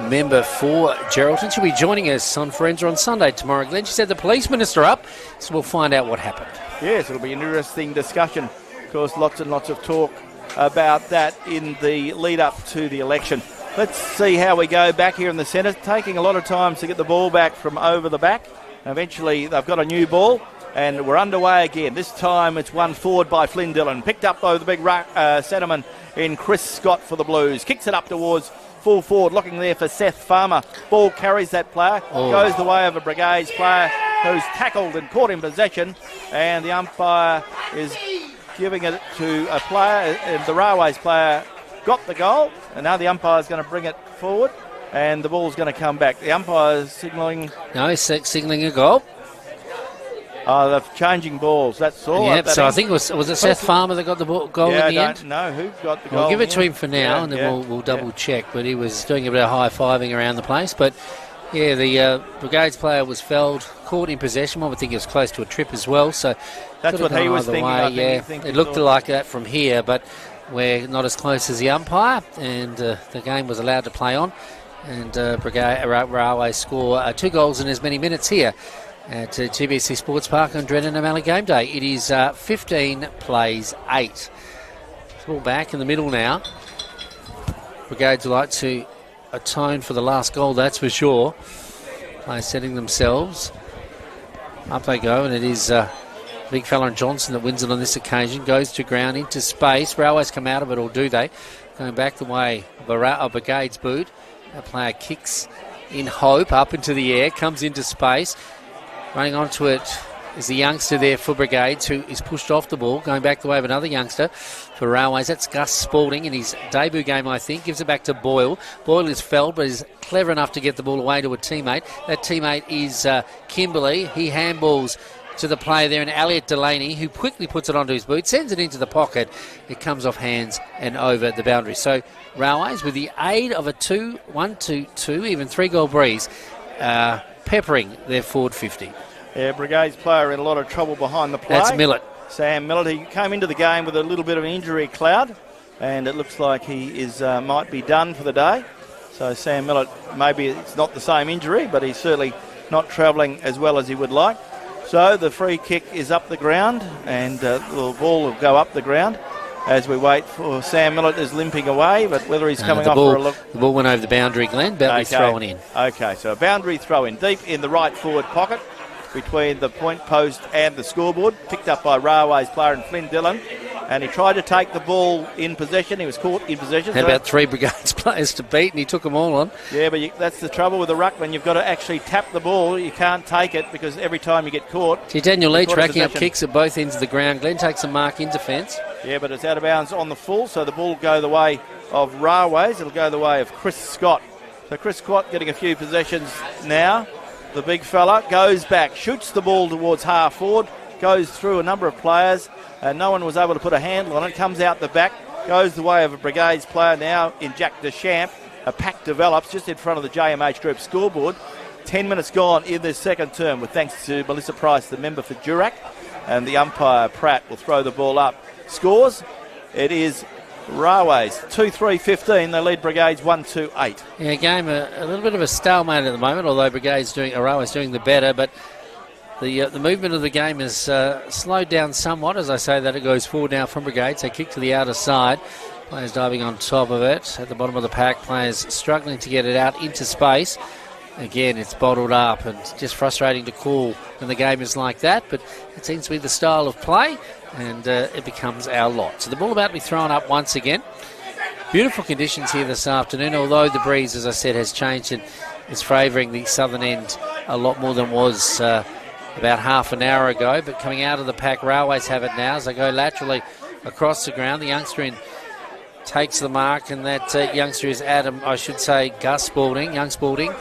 member for Geraldton. She'll be joining us on Forenza on Sunday tomorrow, Glenn. She said the police minister up, so we'll find out what happened. Yes, it'll be an interesting discussion. Of course, lots and lots of talk about that in the lead up to the election. Let's see how we go back here in the centre. Taking a lot of time to get the ball back from over the back. Eventually, they've got a new ball. And we're underway again. This time it's won forward by Flynn Dillon. Picked up by the big centreman in Chris Scott for the Blues. Kicks it up towards full forward, looking there for Seth Farmer. Ball carries that player. Goes the way of a Brigades player who's tackled and caught in possession. And the umpire is giving it to a player. And the Railways player got the goal. And now the umpire is going to bring it forward. And the ball's going to come back. The umpire is signalling... No, he's signalling a goal. Oh, they're changing balls, that's all. Yep, so I think it was it Seth Farmer that got the goal in the end? Yeah, I don't know who got the goal. We'll give it to him for now, and then we'll double check. But he was doing a bit of high-fiving around the place. But, yeah, the Brigades player was felled, caught in possession. I would think it was close to a trip as well. So that's what he was thinking. It looked like that from here, but we're not as close as the umpire, and the game was allowed to play on. And Railways score 2 goals in as many minutes here at GBSC Sports Park on Drennan O'Malley game day. It is 15 plays 8. It's all back in the middle now. Brigades would like to atone for the last goal, that's for sure. Players setting themselves. Up they go, and it is big fella and Johnson that wins it on this occasion. Goes to ground, into space. Railways come out of it, or do they? Going back the way of a Brigades boot. That player kicks in hope up into the air, comes into space. Running onto it is the youngster there for Brigades, who is pushed off the ball, going back the way of another youngster for Railways. That's Gus Spalding in his debut game, I think. Gives it back to Boyle. Boyle is felled, but is clever enough to get the ball away to a teammate. That teammate is Kimberley. He handballs to the player there, and Elliot Delaney, who quickly puts it onto his boot, sends it into the pocket. It comes off hands and over the boundary. So Railways, with the aid of a 1-2-2, even 3-goal breeze, peppering their forward 50. Yeah, Brigades player in a lot of trouble behind the play. That's Millett. Sam Millett. He came into the game with a little bit of an injury cloud, and it looks like he is might be done for the day. So Sam Millett, maybe it's not the same injury, but he's certainly not travelling as well as he would like. So the free kick is up the ground, and the ball will go up the ground as we wait for Sam Millett is limping away, but whether he's coming off for a look... The ball went over the boundary, Glenn. Boundary thrown in. Okay, so a boundary throw in deep in the right forward pocket between the point post and the scoreboard, picked up by Railways player and Flynn Dillon, and he tried to take the ball in possession. He was caught in possession. Had about 3 Brigades players to beat, and he took them all on. Yeah, but that's the trouble with the ruckman. You've got to actually tap the ball. You can't take it because every time you get caught... See, Daniel Leach racking up kicks at both ends of the ground. Glenn takes a mark in defence. Yeah, but it's out of bounds on the full, so the ball will go the way of Railways. It'll go the way of Chris Scott. So Chris Scott getting a few possessions now. The big fella goes back, shoots the ball towards half forward, goes through a number of players, and no one was able to put a handle on it. Comes out the back, goes the way of a Brigades player now in Jack Deschamps. A pack develops just in front of the JMH Group scoreboard. 10 minutes gone in this second term, with thanks to Melissa Price, the member for Durack, and the umpire Pratt will throw the ball up. Scores, it is Railways 2-3-15. They lead Brigades 1-2-8. Yeah, game a little bit of a stalemate at the moment, although Railways doing the better, but the movement of the game has slowed down somewhat. As I say that, it goes forward now from Brigades. They kick to the outer side. Players diving on top of it. At the bottom of the pack, players struggling to get it out into space. Again, it's bottled up and just frustrating to call when the game is like that, but it seems to be the style of play, and it becomes our lot. So the ball about to be thrown up once again. Beautiful conditions here this afternoon, although the breeze, as I said, has changed and is favouring the southern end a lot more than was about half an hour ago. But coming out of the pack, Railways have it now as they go laterally across the ground. The youngster in takes the mark, and that youngster is Gus Spalding. Young Spalding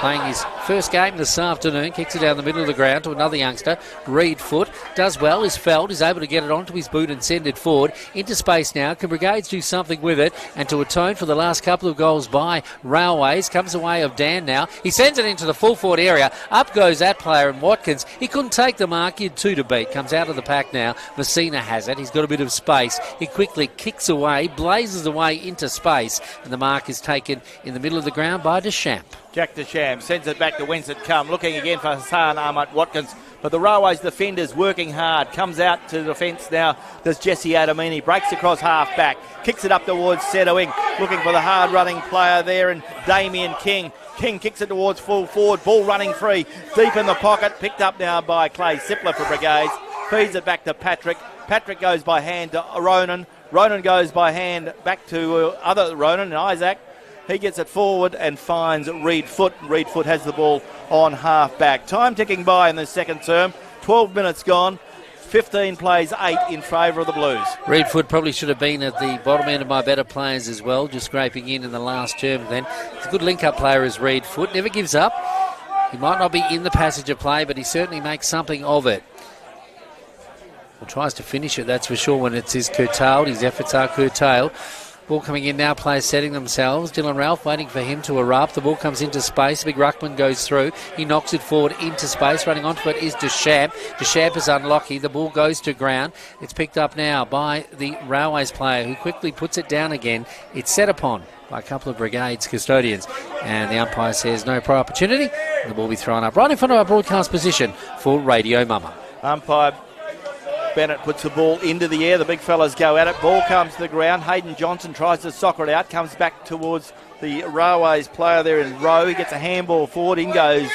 playing his first game this afternoon, kicks it down the middle of the ground to another youngster, Reed Foot, does well, is felled, is able to get it onto his boot and send it forward into space now. Can Brigades do something with it? And to atone for the last couple of goals by Railways, comes the way of Dan now. He sends it into the full forward area. Up goes that player, and Watkins, he couldn't take the mark, he had 2 to beat. Comes out of the pack now. Messina has it. He's got a bit of space. He quickly kicks away, blazes away into space, and the mark is taken in the middle of the ground by Deschamps. Jack Deschamps sends it back to whence it come, looking again for Hassan Ahmad Watkins, but the Railways defenders working hard. Comes out to the defence now, does Jesse Adamini, breaks across half back, kicks it up towards centre wing, looking for the hard running player there, and Damien King. King kicks it towards full forward, ball running free, deep in the pocket, picked up now by Clay Sippler for Brigades, feeds it back to Patrick. Patrick goes by hand to Ronan. Ronan goes by hand back to other Ronan and Isaac. He gets it forward and finds Reed Foot. Reed Foot has the ball on half back. Time ticking by in the second term. 12 minutes gone. 15 plays 8 in favour of the Blues. Reed Foot probably should have been at the bottom end of my better players as well, just scraping in the last term then. He's a good link-up player as Reed Foot. Never gives up. He might not be in the passage of play, but he certainly makes something of it. Well, tries to finish it, that's for sure, when it is curtailed. His efforts are curtailed. Ball coming in now, players setting themselves. Dylan Ralph waiting for him to erupt. The ball comes into space. Big Ruckman goes through. He knocks it forward into space. Running onto it is Deschamps. Deschamps is unlucky. The ball goes to ground. It's picked up now by the Railways player, who quickly puts it down again. It's set upon by a couple of Brigades custodians. And the umpire says no prior opportunity. And the ball will be thrown up right in front of our broadcast position for Radio Mama. Umpire Bennett puts the ball into the air. The big fellas go at it. Ball comes to the ground. Hayden Johnson tries to soccer it out. Comes back towards the Railways player there in row. He gets a handball forward. In goes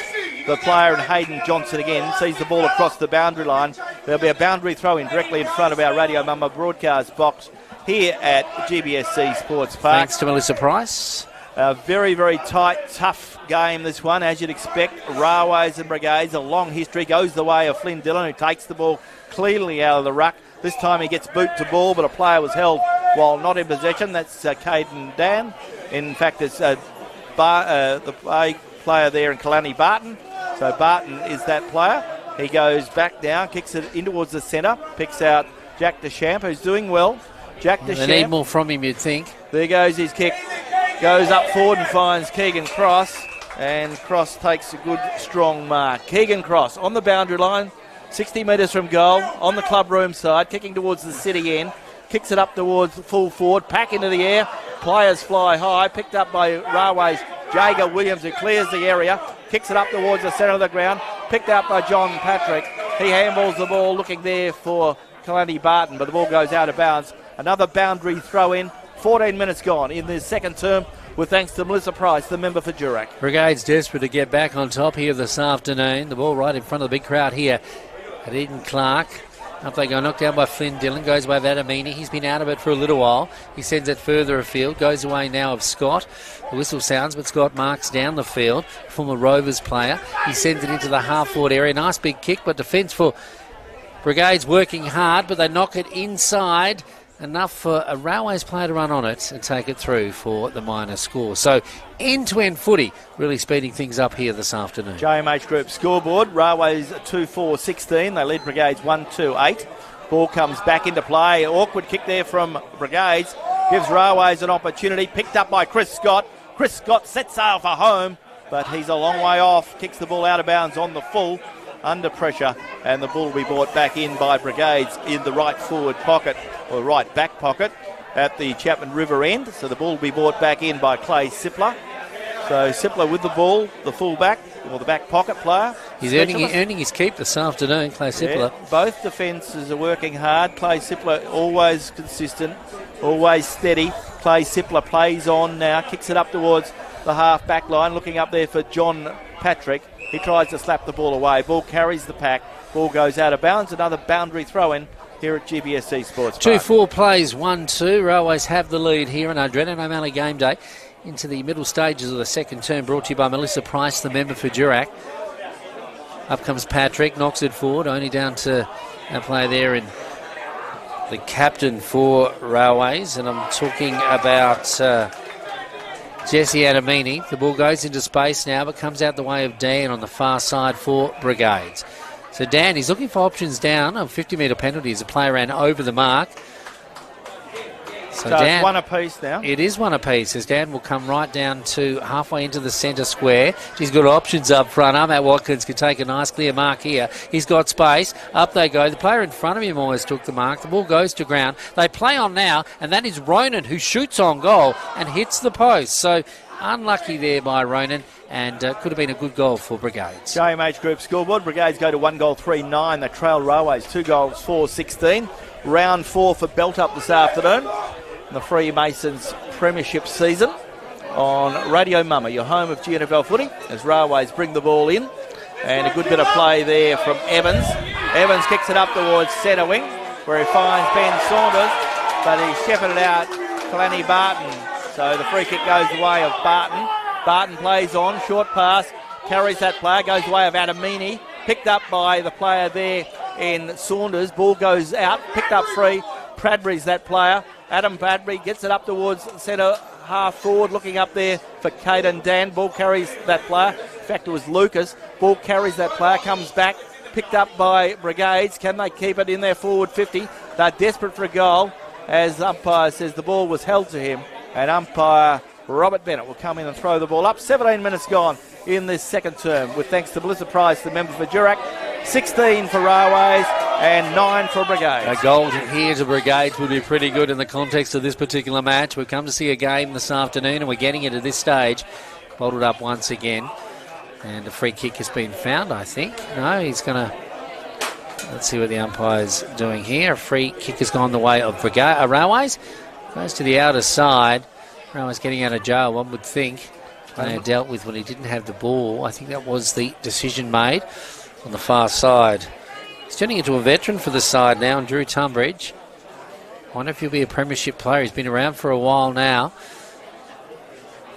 the player, and Hayden Johnson again sees the ball across the boundary line. There'll be a boundary throw in directly in front of our Radio Mama broadcast box here at GBSC Sports Park. Thanks to Melissa Price. A very, very tight, tough game, this one, as you'd expect. Railways and Brigades, a long history, goes the way of Flynn Dillon, who takes the ball cleanly out of the ruck. This time he gets boot to ball, but a player was held while not in possession. That's Caden Dan. In fact, it's the player there in Kalani Barton. So Barton is that player. He goes back down, kicks it in towards the centre, picks out Jack Deschamps, who's doing well. Jack Deschamps. They need more from him, you'd think. There goes his kick. Goes up forward and finds Keegan Cross, and Cross takes a good, strong mark. Keegan Cross on the boundary line, 60 metres from goal, on the clubroom side, kicking towards the city end, kicks it up towards full forward, pack into the air, players fly high, picked up by Railways, Jager Williams, who clears the area, kicks it up towards the centre of the ground, picked up by John Patrick. He handballs the ball, looking there for Kalani Barton, but the ball goes out of bounds. Another boundary throw in. 14 minutes gone in the second term, with thanks to Melissa Price, the member for Durack. Brigades desperate to get back on top here this afternoon. The ball right in front of the big crowd here at Eden Clark. Up they go, knocked down by Flynn Dillon, goes by Vadamini. He's been out of it for a little while. He sends it further afield, goes away now of Scott. The whistle sounds, but Scott marks down the field. Former Rovers player. He sends it into the half-forward area. Nice big kick, but defence for Brigades working hard, but they knock it inside enough for a Railways player to run on it and take it through for the minor score. So end-to-end footy really speeding things up here this afternoon. JMH Group scoreboard, Railways 2-4-16. They lead Brigades 1-2-8. Ball comes back into play. Awkward kick there from Brigades. Gives Railways an opportunity. Picked up by Chris Scott. Chris Scott sets sail for home, but he's a long way off. Kicks the ball out of bounds on the full. Under pressure, and the ball will be brought back in by Brigades in the right forward pocket, or right back pocket at the Chapman River end. So the ball will be brought back in by Clay Sippler. So Sippler with the ball, the full back, or the back pocket player. He's earning his keep this afternoon, Clay Sippler. Yeah, both defences are working hard. Clay Sippler always consistent, always steady. Clay Sippler plays on now, kicks it up towards the half back line, looking up there for John Patrick. He tries to slap the ball away. Ball carries the pack. Ball goes out of bounds. Another boundary throw-in here at GBSC Sports Park. 2-4 plays 1-2. Railways have the lead here on Adrenaline O'Malley Game Day. Into the middle stages of the second term, brought to you by Melissa Price, the member for Durack. Up comes Patrick, knocks it forward, only down to a play there in the captain for Railways. And I'm talking about Jesse Adamini. The ball goes into space now, but comes out the way of Dan on the far side for Brigades. So Dan, he's looking for options down. A 50-metre penalty as a player ran over the mark. So Dan, it's one apiece now. It is one apiece, as Dan will come right down to halfway into the centre square. He's got options up front. Matt Watkins can take a nice clear mark here. He's got space. Up they go. The player in front of him almost took the mark. The ball goes to ground. They play on now, and that is Ronan, who shoots on goal and hits the post. So unlucky there by Ronan, and could have been a good goal for Brigades. JMH Group scoreboard. Brigades go to 1 goal 3-9. They trail Railways 2 goals 4-16. Round 4 for belt up this afternoon. The Freemasons Premiership season on Radio Mama, your home of GNFL footy, as Railways bring the ball in. And a good bit of play there from Evans. Evans kicks it up towards centre wing, where he finds Ben Saunders, but he's shepherded out Kalani Barton. So the free kick goes the way of Barton. Barton plays on, short pass, carries that player, goes the way of Adamini. Picked up by the player there in Saunders. Ball goes out, picked up free. Bradbury's that player. Adam Bradbury gets it up towards centre half forward, looking up there for Caden Dan. Ball carries that player. In fact, it was Lucas. Ball carries that player, comes back, picked up by Brigades. Can they keep it in their forward 50? They're desperate for a goal, as umpire says the ball was held to him, and umpire Robert Bennett will come in and throw the ball up. 17 minutes gone in this second term, with thanks to Melissa Price, the member for Durack. 16 for Railways and 9 for Brigades. A goal here to Brigades would be pretty good in the context of this particular match. We've come to see a game this afternoon, and we're getting it at this stage. Bottled up once again. And a free kick has been found, I think. No, he's going to... Let's see what the umpire's doing here. A free kick has gone the way of Railways. Goes to the outer side. Railways getting out of jail, one would think. Player dealt with when he didn't have the ball. I think that was the decision made on the far side. He's turning into a veteran for the side now, and Drew Tunbridge. I wonder if he'll be a premiership player. He's been around for a while now.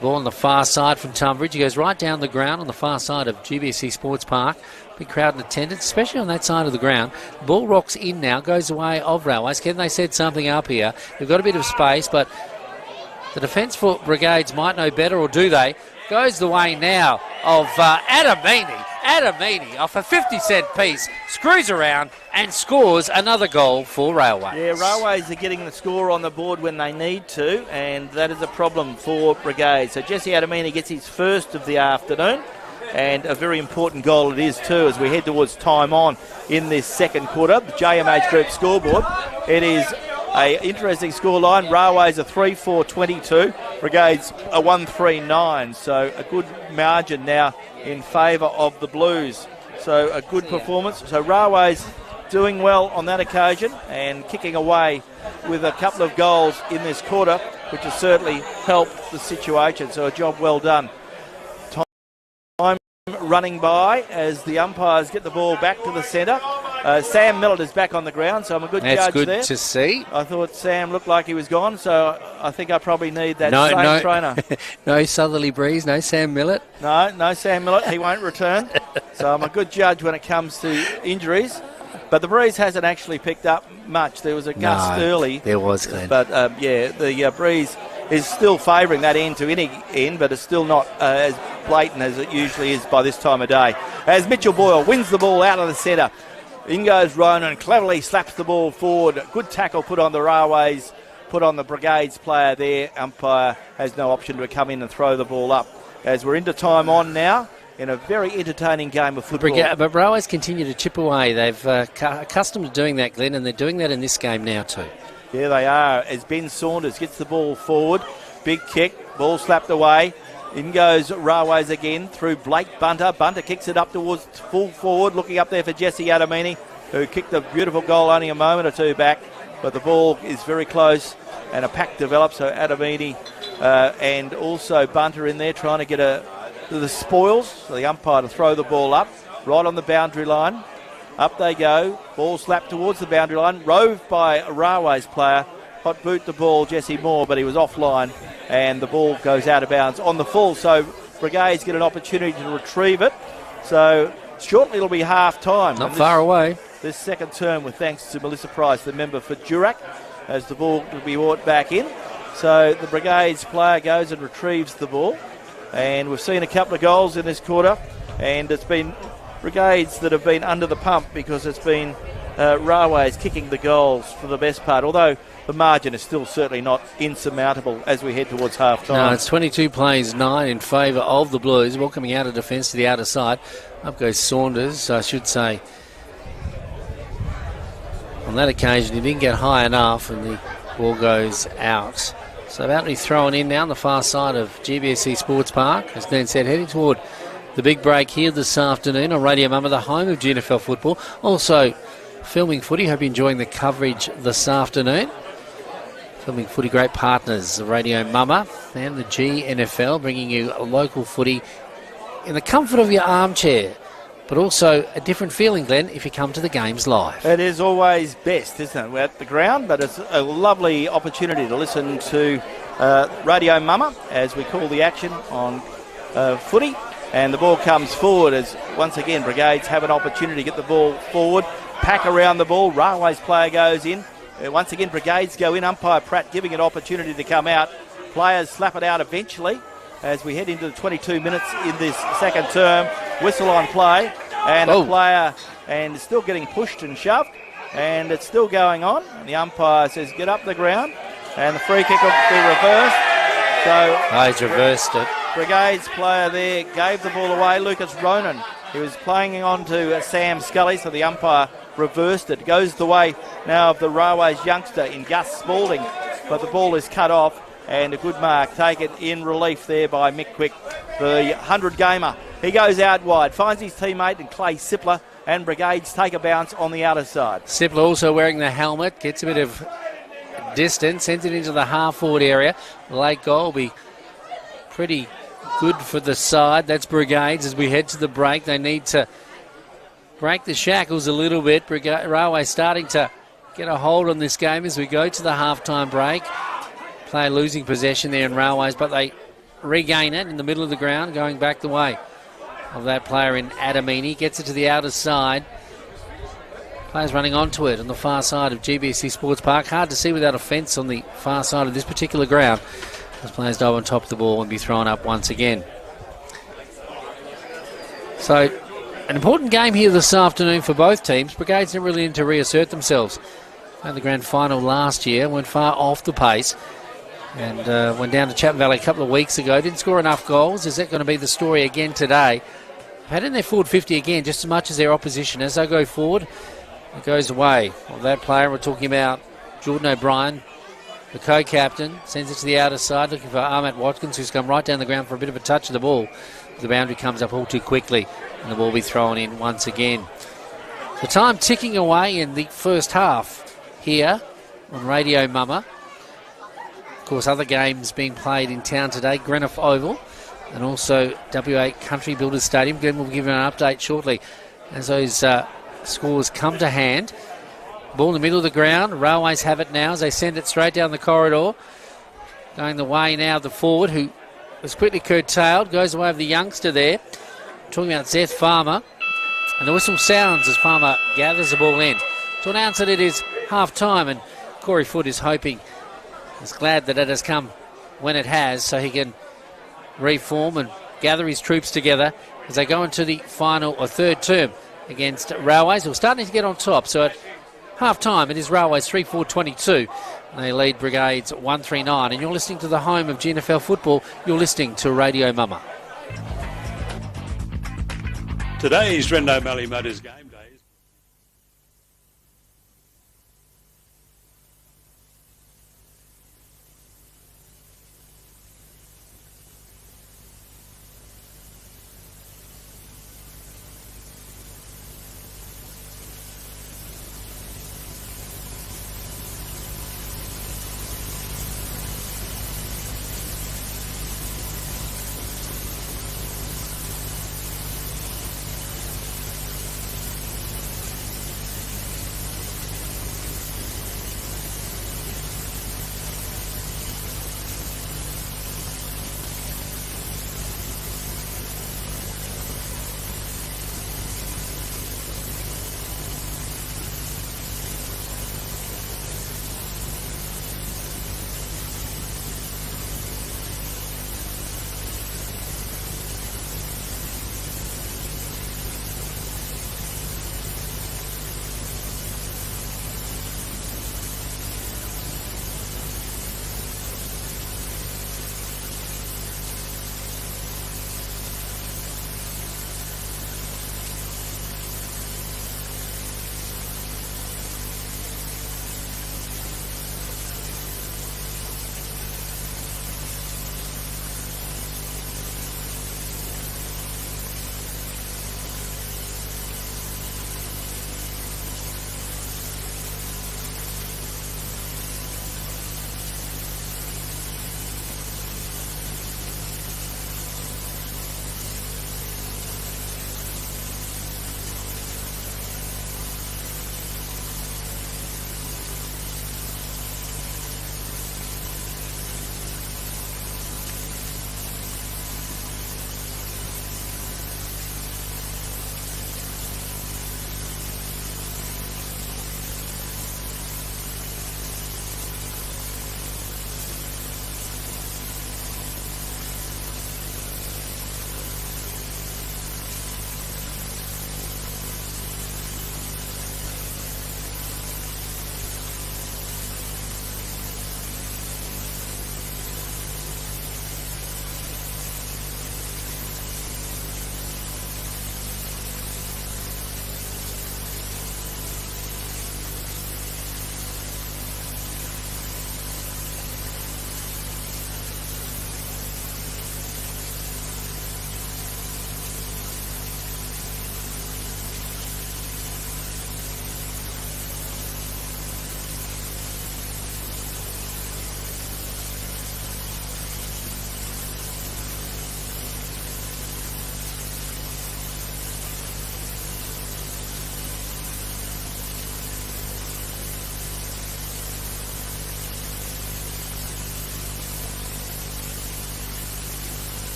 Ball on the far side from Tunbridge. He goes right down the ground on the far side of GBSC Sports Park. Big crowd in attendance, especially on that side of the ground. Ball rocks in now, goes away of Railways. Can they set something up here? They've got a bit of space, but the defence for Brigades might know better, or do they? Goes the way now of Adamini. Adamini off a 50-cent piece, screws around and scores another goal for Railways. Yeah, Railways are getting the score on the board when they need to, and that is a problem for Brigades. So Jesse Adamini gets his first of the afternoon, and a very important goal it is too as we head towards time on in this second quarter. The JMH Group scoreboard. It is an interesting scoreline. Railways are 3-4-22. Brigades are 1-3-9. So a good margin now in favour of the Blues. So a good performance. So Railways doing well on that occasion and kicking away with a couple of goals in this quarter, which has certainly helped the situation. So a job well done. Time running by as the umpires get the ball back to the centre. Sam Millett is back on the ground, so I'm a good judge there. That's good to see. I thought Sam looked like he was gone, so I think I probably need that same trainer. No southerly breeze, no Sam Millett. No Sam Millett. He won't return. So I'm a good judge when it comes to injuries. But the breeze hasn't actually picked up much. There was a gust early. There was, Glenn. But, the breeze is still favouring that end to any end, but it's still not as blatant as it usually is by this time of day. As Mitchell Boyle wins the ball out of the centre, in goes Ronan, cleverly slaps the ball forward. Good tackle put on the Railways, put on the Brigades player there. Umpire has no option to come in and throw the ball up. As we're into time on now, in a very entertaining game of football. But Railways continue to chip away. They've accustomed to doing that, Glenn, and they're doing that in this game now too. Yeah, they are. As Ben Saunders gets the ball forward, big kick, ball slapped away. In goes Railways again through Blake Bunter. Bunter kicks it up towards full forward, looking up there for Jesse Adamini, who kicked a beautiful goal only a moment or two back. But the ball is very close, and a pack develops. So Adamini and also Bunter in there trying to get the spoils. So the umpire to throw the ball up, right on the boundary line. Up they go. Ball slapped towards the boundary line. Roved by a Railways player. Hot boot the ball, Jesse Moore, but he was offline. And the ball goes out of bounds on the full. So Brigades get an opportunity to retrieve it. So shortly it'll be half time. Not far away. This second term with thanks to Melissa Price, the member for Durack, as the ball will be brought back in. So the Brigades player goes and retrieves the ball. And we've seen a couple of goals in this quarter. And it's been Brigades that have been under the pump because it's been Railways kicking the goals for the best part. Although the margin is still certainly not insurmountable as we head towards half-time. No, it's 22 plays, 9 in favour of the Blues. Ball coming out of defence to the outer side. Up goes Saunders, I should say. On that occasion, he didn't get high enough and the ball goes out. So about to be thrown in now on the far side of GBSC Sports Park. As Glenn said, heading toward the big break here this afternoon on Radio Mama, the home of GNFL football. Also filming footy. Hope you're enjoying the coverage this afternoon. Filming footy, great partners of Radio Mama and the GNFL, bringing you local footy in the comfort of your armchair. But also a different feeling, Glenn, if you come to the games live. It is always best, isn't it? We're at the ground, but it's a lovely opportunity to listen to Radio Mama as we call the action on footy. And the ball comes forward as, once again, Brigades have an opportunity to get the ball forward. Pack around the ball. Railways player goes in. Once again, Brigades go in. Umpire Pratt giving an opportunity to come out. Players slap it out eventually as we head into the 22 minutes in this second term. Whistle on play. And a player and still getting pushed and shoved. And it's still going on. And the umpire says, get up the ground. And the free kick will be reversed. So he's reversed it. Brigades player there gave the ball away. Lucas Ronan, he was playing on to Sam Scully, so the umpire reversed it. Goes the way now of the Railways youngster in Gus Spalding, but the ball is cut off and a good mark taken in relief there by Mick Quick, the 100-gamer. He goes out wide, finds his teammate in Clay Sippler, and Brigades take a bounce on the outer side. Sippler also wearing the helmet, gets a bit of distance, sends it into the half-forward area. Late goal will be pretty good for the side. That's Brigades as we head to the break. They need to break the shackles a little bit. Railway starting to get a hold on this game as we go to the half-time break. Player losing possession there in Railways, but they regain it in the middle of the ground, going back the way of that player in Adamini. Gets it to the outer side. Players running onto it on the far side of GBSC Sports Park. Hard to see without a fence on the far side of this particular ground. As players dive on top of the ball and be thrown up once again. So, an important game here this afternoon for both teams. Brigades never really need to reassert themselves. Had the grand final last year, went far off the pace, and went down to Chatham Valley a couple of weeks ago. Didn't score enough goals. Is that going to be the story again today? Had in their forward 50 again, just as much as their opposition. As they go forward, it goes away. Well, that player we're talking about, Jordan O'Brien, the co-captain, sends it to the outer side, looking for Ahmed Watkins, who's come right down the ground for a bit of a touch of the ball. The boundary comes up all too quickly, and the ball will be thrown in once again. The time ticking away in the first half here on Radio Mama. Of course, other games being played in town today, Greenock Oval, and also WA Country Builders Stadium. Glenn will give you an update shortly as those scores come to hand. Ball in the middle of the ground. Railways have it now as they send it straight down the corridor. Going the way now of the forward, who was quickly curtailed. Goes away of the youngster there. Talking about Zeth Farmer. And the whistle sounds as Palmer gathers the ball in to announce that it is half-time, and Corey Foote is hoping, is glad that it has come when it has, so he can reform and gather his troops together as they go into the final or third term against Railways, who are starting to get on top. So at half-time, it is Railways 3-4-22. They lead Brigades 1-3-9, and you're listening to the home of GNFL football. You're listening to Radio Mama. Today's Rendo Valley Motors game day.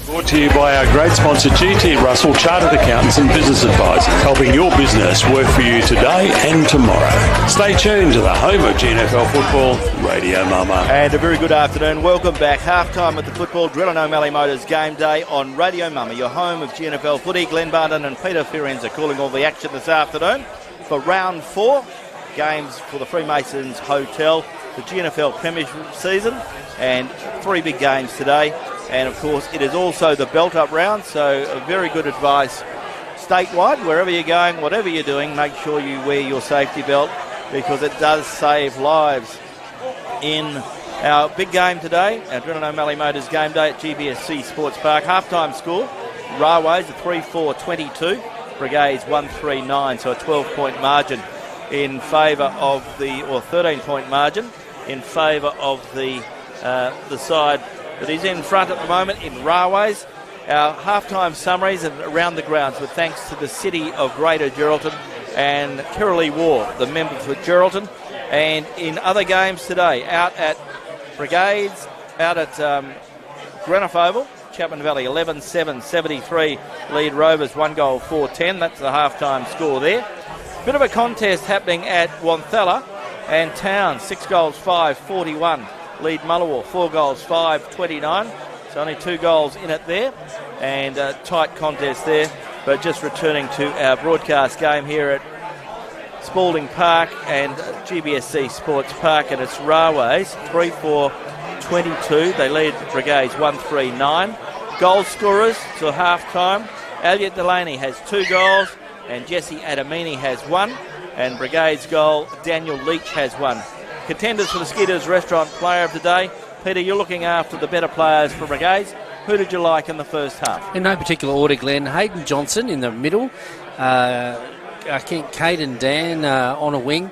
Brought to you by our great sponsor GT Russell Chartered Accountants and Business Advisors, helping your business work for you today and tomorrow. Stay tuned to the home of GNFL football, Radio Mama. And a very good afternoon. Welcome back. Half-time at the football. Drill and O'Malley Motors game day on Radio Mama, your home of GNFL footy. Glenn Barton and Peter Fiorenza calling all the action this afternoon for round 4. Games for the Freemasons Hotel, the GNFL Premiership season, and 3 big games today. And of course it is also the belt-up round, so very good advice statewide. Wherever you're going, whatever you're doing, make sure you wear your safety belt, because it does save lives. In our big game today, our Drill and O'Malley Motors game day at GBSC Sports Park, half-time score, Railways a 3-4-22, Brigades 1-3-9, so a 12-point margin in favour of the, or 13-point margin in favour of the side that is in front at the moment in Railways. Our halftime summaries and around the grounds with thanks to the City of Greater Geraldton and Kirralee War, the member for Geraldton. And in other games today, out at Brigades, out at Greenock Oval, Chapman Valley 11-7-73 lead Rovers 1-4-10. That's the halftime score there. Bit of a contest happening at Wanthella and Towns, 6-5-41. Lead Mullawar, 4-5-29. So only 2 goals in it there, and a tight contest there. But just returning to our broadcast game here at Spalding Park and GBSC Sports Park, and it's Railways 3-4-22. They lead Brigades 1-3-9. Goal scorers to half time. Elliot Delaney has 2 goals, and Jesse Adamini has 1. And Brigades goal, Daniel Leach has 1. Contenders for the Skidders Restaurant Player of the Day. Peter, you're looking after the better players for Brigades. Who did you like in the first half? In no particular order, Glenn. Hayden Johnson in the middle. I think Caden Dan on a wing,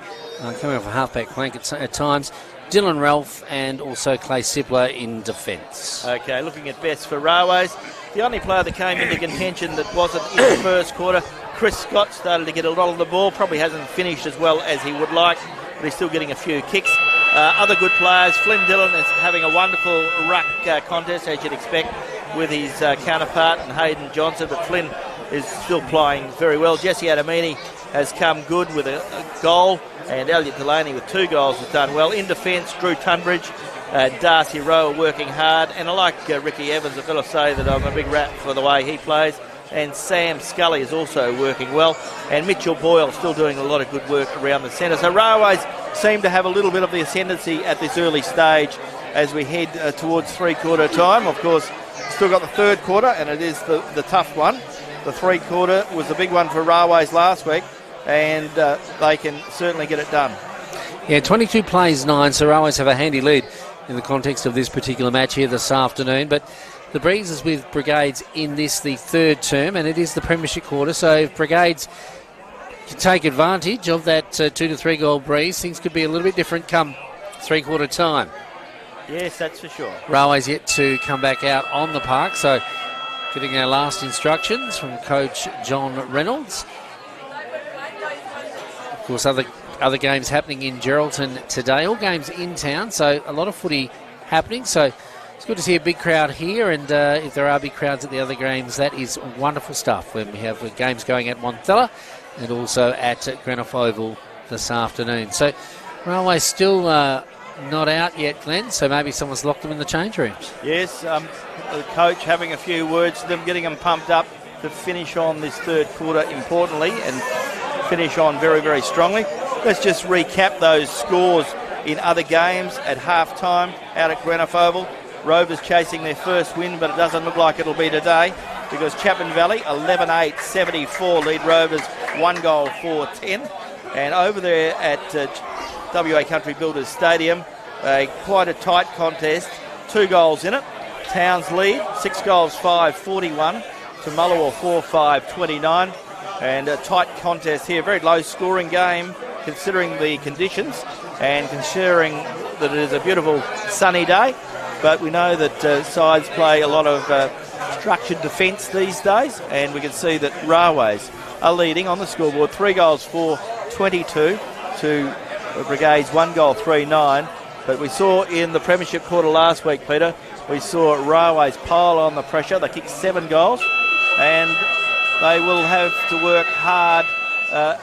coming off a half-back flank at times. Dylan Ralph and also Clay Sipler in defence. Okay, looking at best for Railways. The only player that came into contention that wasn't in the first quarter, Chris Scott, started to get a lot of the ball. Probably hasn't finished as well as he would like, but he's still getting a few kicks. Other good players, Flynn Dillon is having a wonderful ruck contest, as you'd expect, with his counterpart and Hayden Johnson, but Flynn is still playing very well. Jesse Adamini has come good with a goal, and Elliot Delaney with 2 goals has done well. In defence, Drew Tunbridge and Darcy Rowe are working hard, and I like Ricky Evans. I've got to say that I'm a big rat for the way he plays. And Sam Scully is also working well, and Mitchell Boyle still doing a lot of good work around the centre. So Railways seem to have a little bit of the ascendancy at this early stage as we head towards 3-quarter time. Of course, still got the 3rd quarter, and it is the tough one. The 3-quarter was the big one for Railways last week, and they can certainly get it done. Yeah, 22 plays 9, so Railways have a handy lead in the context of this particular match here this afternoon. But the breeze is with Brigades in this, the 3rd term, and it is the Premiership quarter. So if Brigades can take advantage of that 2 to 3 goal breeze, things could be a little bit different come 3-quarter time. Yes, that's for sure. Railways yet to come back out on the park, so getting our last instructions from Coach John Reynolds. Of course, other games happening in Geraldton today, all games in town, so a lot of footy happening. So it's good to see a big crowd here, and if there are big crowds at the other games, that is wonderful stuff when we have games going at Wanthella and also at Greenock Oval this afternoon. So Railway still not out yet, Glenn, so maybe someone's locked them in the change rooms. Yes, the coach having a few words to them, getting them pumped up to finish on this 3rd quarter importantly and finish on very, very strongly. Let's just recap those scores in other games at half-time out at Greenock Oval. Rovers chasing their first win, but it doesn't look like it'll be today because Chapman Valley 11-8-74 lead Rovers 1-4-10. And over there at WA Country Builders Stadium, quite a tight contest, 2 goals in it. Towns lead 6-5-41 to Mullawar 4-5-29. And a tight contest here, very low scoring game considering the conditions and considering that it is a beautiful sunny day. But we know that sides play a lot of structured defence these days, and we can see that Railways are leading on the scoreboard 3-4-22 to Brigades 1-3-9. But we saw in the Premiership quarter last week, Peter, We saw Railways pile on the pressure. They kicked 7 goals, and they will have to work hard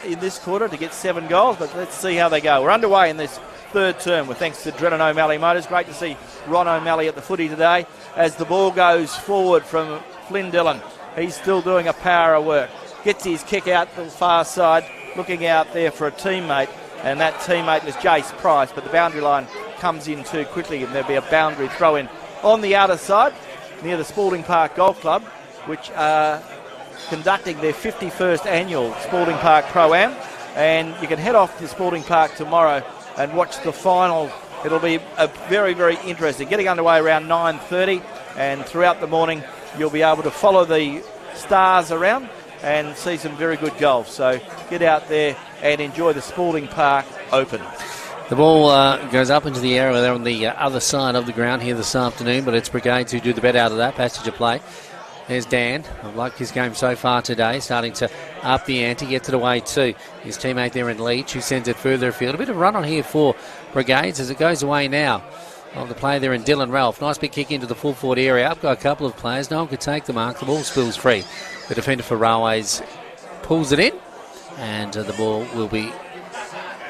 in this quarter to get 7 goals, but let's see how they go. We're underway in this third term with thanks to Drennan O'Malley Motors. Great to see Ron O'Malley at the footy today as the ball goes forward from Flynn Dillon. He's still doing a power of work. Gets his kick out to the far side, looking out there for a teammate, and that teammate was Jace Price, but the boundary line comes in too quickly, and there'll be a boundary throw in on the outer side near the Spalding Park Golf Club, which are conducting their 51st annual Spalding Park Pro-Am, and you can head off to Spalding Park tomorrow and watch the final. It'll be a very, very interesting. Getting underway around 9:30, and throughout the morning you'll be able to follow the stars around and see some very good golf. So get out there and enjoy the Spalding Park Open. The ball goes up into the air. They're on the other side of the ground here this afternoon, but it's Brigades who do the bet out of that passage of play. There's Dan. I've liked his game so far today, starting to up the ante, gets it away to his teammate there in Leach, who sends it further afield. A bit of run on here for Brigades as it goes away now. Of the play there in Dylan Ralph. Nice big kick into the full forward area. Up got a couple of players. No one could take the mark. The ball spills free. The defender for Railways pulls it in, and the ball will be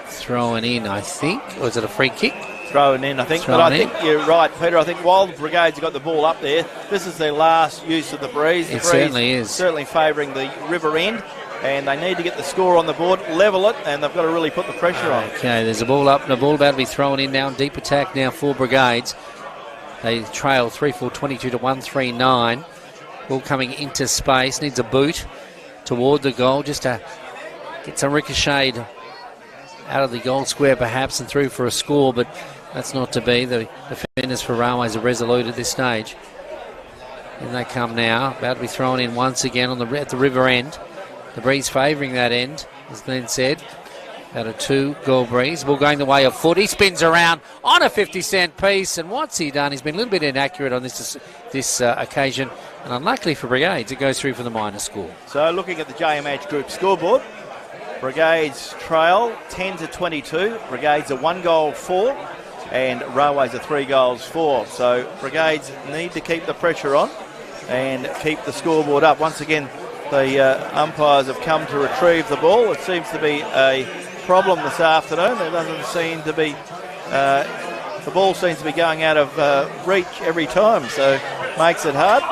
thrown in, I think. Or is it a free kick? Thrown in, I think. But I think you're right, Peter. I think while the Brigades have got the ball up there, this is their last use of the breeze. It certainly is. Certainly favouring the river end, and they need to get the score on the board, level it, and they've got to really put the pressure on. Okay, there's a ball up and a ball about to be thrown in now. Deep attack now for Brigades. They trail 3-4-22 to 1-3-9. Ball coming into space. Needs a boot toward the goal just to get some ricocheted out of the goal square perhaps and through for a score, but that's not to be. The defenders for Railways are resolute at this stage. And they come now. About to be thrown in once again at the river end. The breeze favouring that end, as Glenn said. About a 2-goal breeze. Ball going the way of Foot. He spins around on a 50-cent piece. And what's he done? He's been a little bit inaccurate on this occasion. And unluckily for Brigades, it goes through for the minor score. So looking at the JMH Group scoreboard, Brigades trail 10-22. Brigades are 1 goal 4. And Railways are 3 goals 4. So Brigades need to keep the pressure on and keep the scoreboard up. Once again, the umpires have come to retrieve the ball. It seems to be a problem this afternoon. There doesn't seem to be... the ball seems to be going out of reach every time, so makes it hard.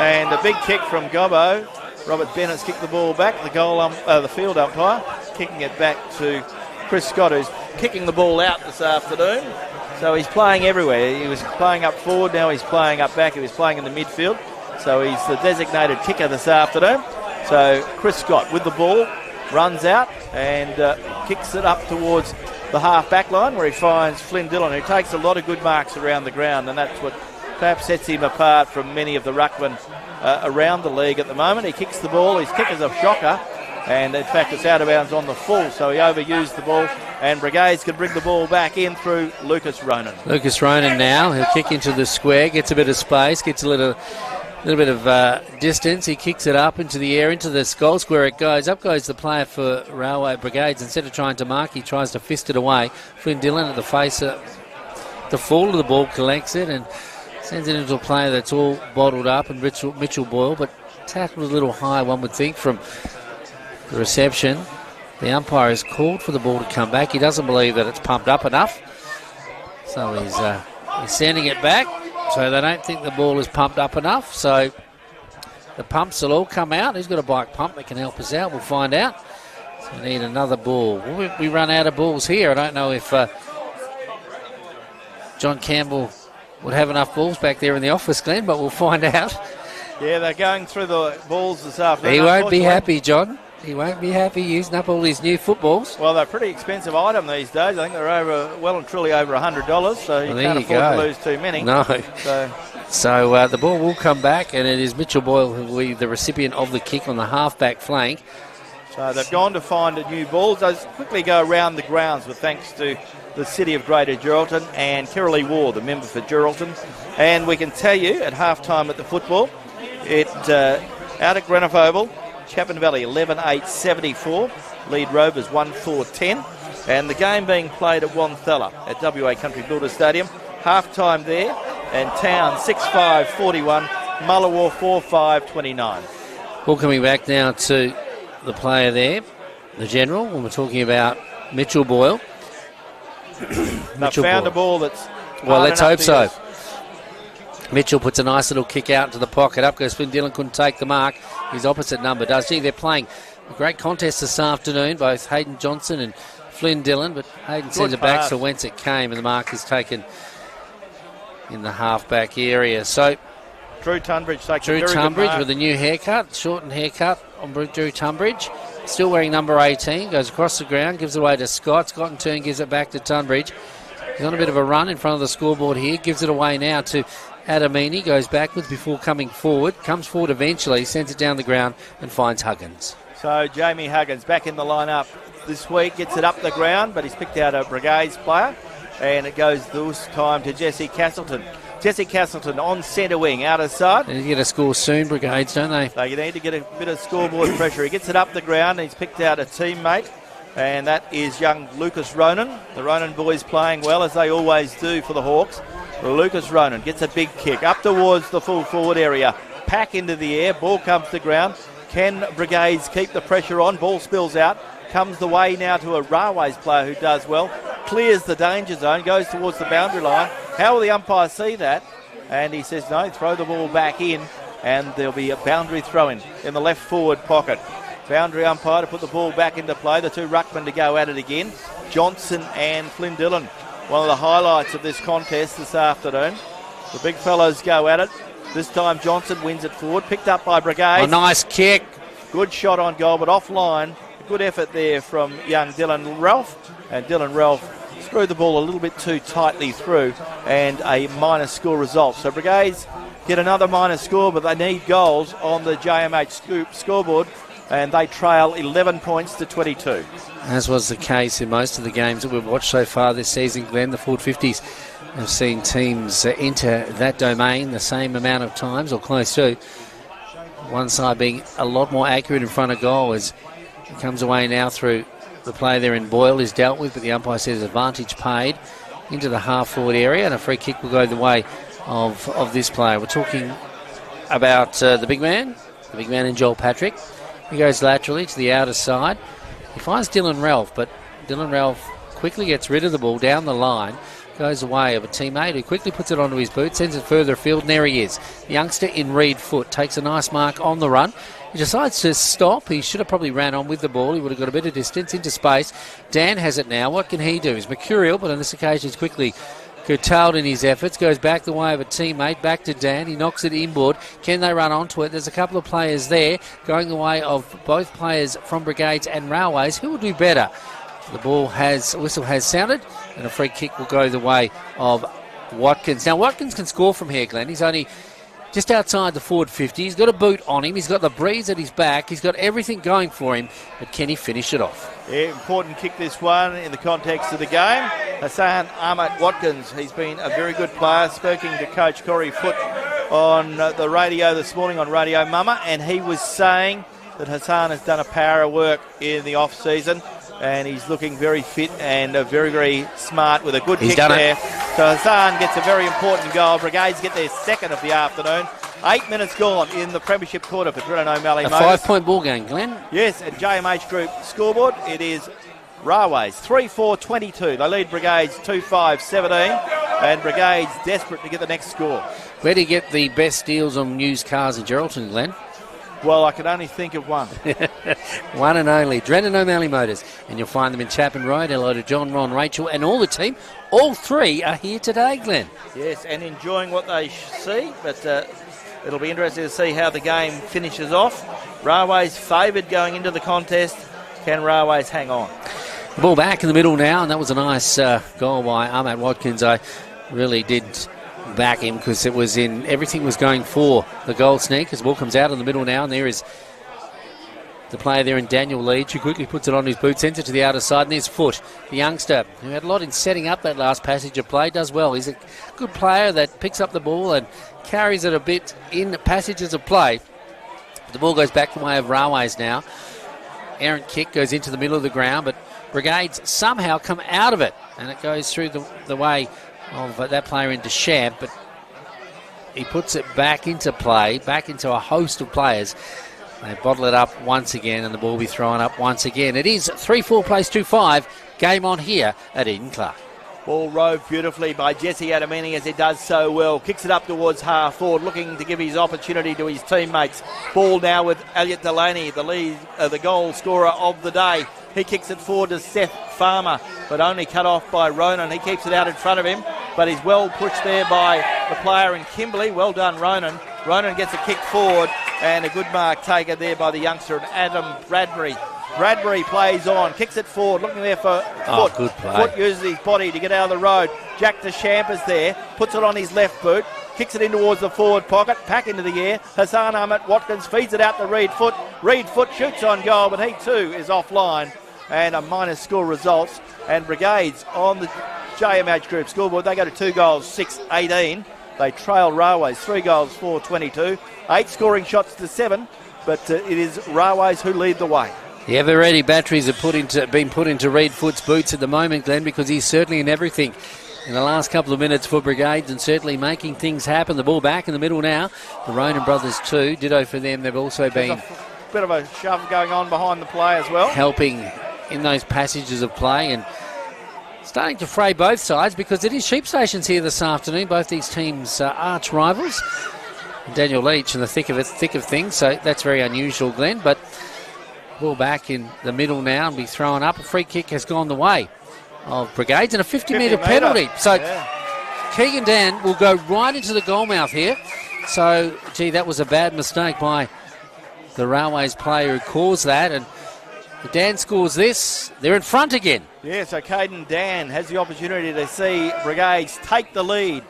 And a big kick from Gobbo. Robert Bennett's kicked the ball back. The field umpire kicking it back to Chris Scott, who's kicking the ball out this afternoon. So he's playing everywhere. He was playing up forward, now he's playing up back. He was playing in the midfield. So he's the designated kicker this afternoon. So Chris Scott with the ball runs out and kicks it up towards the half-back line where he finds Flynn Dillon, who takes a lot of good marks around the ground, and that's what perhaps sets him apart from many of the ruckmen around the league at the moment. He kicks the ball. His kick is a shocker, and in fact it's out of bounds on the full, so he overused the ball, and Brigades can bring the ball back in through Lucas Ronan. Lucas Ronan now, he'll kick into the square, gets a bit of space, gets a little bit of distance. He kicks it up into the air, into the goal square it goes. Up goes the player for Railway Brigades. Instead of trying to mark, he tries to fist it away. Flynn Dillon at the face, the fall of the ball, collects it and sends it into a player that's all bottled up, and Mitchell Boyle, but tackled a little high, one would think, from the reception. The umpire has called for the ball to come back. He doesn't believe that it's pumped up enough, so he's sending it back. So they don't think the ball is pumped up enough. So the pumps will all come out. Who's got a bike pump that can help us out? We'll find out. So we need another ball. We run out of balls here. I don't know if John Campbell would have enough balls back there in the office, Glenn, but we'll find out. Yeah, they're going through the balls this afternoon. He won't be happy, John. He won't be happy using up all these new footballs. Well, they're a pretty expensive item these days. I think they're well and truly over $100, so you can't afford to lose too many. No. So the ball will come back, and it is Mitchell Boyle who will be the recipient of the kick on the half-back flank. So they've gone to find a new ball. They'll quickly go around the grounds with thanks to the City of Greater Geraldton and Kiralee Ward, the member for Geraldton. And we can tell you at half-time at the football, out at Greenock Oval, Chapman Valley 11-8-74, lead Rovers 1-4-10, and the game being played at Wanthella at WA Country Builder Stadium. Half-time there, And Town 6-5-41. Mullawar 4-5-29. Well, coming back now to the player there, the general, when we're talking about Mitchell Boyle. Mitchell found a ball that's... Well, let's hope so. Mitchell puts a nice little kick out into the pocket. Up goes Flynn Dillon, couldn't take the mark. His opposite number does. Gee, they're playing a great contest this afternoon, both Hayden Johnson and Flynn Dillon, but Hayden sends it back to whence it came, and the mark is taken in the half-back area. So Drew Tunbridge takes Drew a very Tunbridge good mark. with a new haircut, shortened haircut on Drew Tunbridge. Still wearing number 18, goes across the ground, gives it away to Scott. Scott in turn gives it back to Tunbridge. He's on a bit of a run in front of the scoreboard here, gives it away now to Adamini, goes backwards before coming forward, comes forward eventually, sends it down the ground and finds Huggins. So Jamie Huggins back in the lineup this week, gets it up the ground, but he's picked out a Brigades player, and it goes this time to Jesse Castleton. Jesse Castleton on centre wing, outer side. They get a score soon, Brigades, don't they? They need to get a bit of scoreboard pressure. He gets it up the ground, and he's picked out a teammate, and that is young Lucas Ronan. The Ronan boys playing well, as they always do for the Hawks. Lucas Ronan gets a big kick up towards the full forward area. Pack into the air, ball comes to ground. Can Brigades keep the pressure on? Ball spills out. Comes the way now to a Railways player who does well. Clears the danger zone, goes towards the boundary line. How will the umpire see that? And he says, no, throw the ball back in, and there'll be a boundary throw-in in the left forward pocket. Boundary umpire to put the ball back into play. The two ruckmen to go at it again. Johnson and Flynn Dillon. One of the highlights of this contest this afternoon. The big fellows go at it. This time Johnson wins it forward. Picked up by Brigades. A nice kick. Good shot on goal, but offline. Good effort there from young Dylan Ralph. And Dylan Ralph screwed the ball a little bit too tightly through, and a minus score result. So Brigades get another minus score, but they need goals on the JMH scoreboard, and they trail 11 points to 22. As was the case in most of the games that we've watched so far this season, Glenn, the Ford 50s have seen teams enter that domain the same amount of times or close to. One side being a lot more accurate in front of goal as it comes away now through the play there in Boyle is dealt with, but the umpire says advantage paid into the half-forward area, and a free kick will go the way of this player. We're talking about the big man in Joel Patrick. He goes laterally to the outer side. He finds Dylan Ralph, but Dylan Ralph quickly gets rid of the ball down the line, goes away of a teammate who quickly puts it onto his boot, sends it further afield, and there he is. The youngster in reed foot takes a nice mark on the run. He decides to stop. He should have probably ran on with the ball. He would have got a bit of distance into space. Dan has it now. What can he do? He's mercurial, but on this occasion he's quickly curtailed in his efforts. Goes back the way of a teammate. Back to Dan. He knocks it inboard. Can they run onto it? There's a couple of players there going the way of both players from Brigades and Railways. Who will do better? The whistle has sounded, and a free kick will go the way of Watkins. Now, Watkins can score from here, Glenn. He's only just outside the forward 50. He's got a boot on him. He's got the breeze at his back. He's got everything going for him. But can he finish it off? Yeah, important kick this one in the context of the game. Hassan Ahmad Watkins, he's been a very good player. Speaking to Coach Corey Foote on the radio this morning on Radio Mama, and he was saying that Hassan has done a power of work in the off-season, and he's looking very fit and very, very smart with a good kick there. So Hassan gets a very important goal. Brigades get their second of the afternoon. 8 minutes gone in the Premiership quarter for Drennan O'Malley Motors. A 5-point ball game, Glenn. Yes, at JMH Group scoreboard, it is Railways 3-4-22. They lead Brigades 2-5-17, and Brigades desperate to get the next score. Where do you get the best deals on used cars in Geraldton, Glenn? Well, I can only think of one. One and only, Drennan O'Malley Motors. And you'll find them in Chapman Road. Hello to John, Ron, Rachel and all the team. All three are here today, Glenn. Yes, and enjoying what they see, but it'll be interesting to see how the game finishes off. Railways favoured going into the contest. Can Railways hang on? The ball back in the middle now, and that was a nice goal by Ahmad Watkins. I really did back him because it was in everything was going for the goal sneak. As the ball comes out in the middle now, and there is the player there in Daniel Leach, who quickly puts it on his boot, sends it to the outer side, and there's Foote, the youngster, who had a lot in setting up that last passage of play, does well. He's a good player that picks up the ball and carries it a bit in passages of play. The ball goes back the way of Railways now. Errant kick goes into the middle of the ground, but Brigades somehow come out of it, and it goes through the way of that player into Shab, but he puts it back into play, back into a host of players. They bottle it up once again, and the ball will be thrown up once again. It is 3-4 plays 2-5. Game on here at Eden Clark. Ball roved beautifully by Jesse Adamini as he does so well. Kicks it up towards half forward, looking to give his opportunity to his teammates. Ball now with Elliot Delaney, the goal scorer of the day. He kicks it forward to Seth Farmer, but only cut off by Ronan. He keeps it out in front of him, but he's well pushed there by the player in Kimberley. Well done, Ronan. Ronan gets a kick forward, and a good mark taken there by the youngster, Adam Bradbury. Bradbury plays on, kicks it forward, looking there for Foot. Good play. Foot uses his body to get out of the road. Jack DeChamp is there, puts it on his left boot, kicks it in towards the forward pocket, back into the air. Hassan Ahmed Watkins feeds it out to Reed Foot. Reed Foot shoots on goal, but he too is offline. And a minus score results. And Brigades on the JMH Group scoreboard, they go to 2 goals, 6-18. They trail Railways, 3 goals, 4-22. 8 scoring shots to 7, but it is Railways who lead the way. The ever-ready batteries have been put into Reed Foot's boots at the moment, Glenn, because he's certainly in everything in the last couple of minutes for Brigades and certainly making things happen. The ball back in the middle now. The Ronan brothers too. Ditto for them. They've also been a bit of a shove going on behind the play as well. Helping in those passages of play and starting to fray both sides because it is sheep stations here this afternoon. Both these teams are arch rivals. Daniel Leach in the thick of things, so that's very unusual, Glenn. But ball back in the middle now and be thrown up. A free kick has gone the way of Brigades and a 50-metre penalty. So Keegan Dan will go right into the goal mouth here. So, that was a bad mistake by the Railways player who caused that. And if Dan scores this, they're in front again. Yeah, so Caden Dan has the opportunity to see Brigades take the lead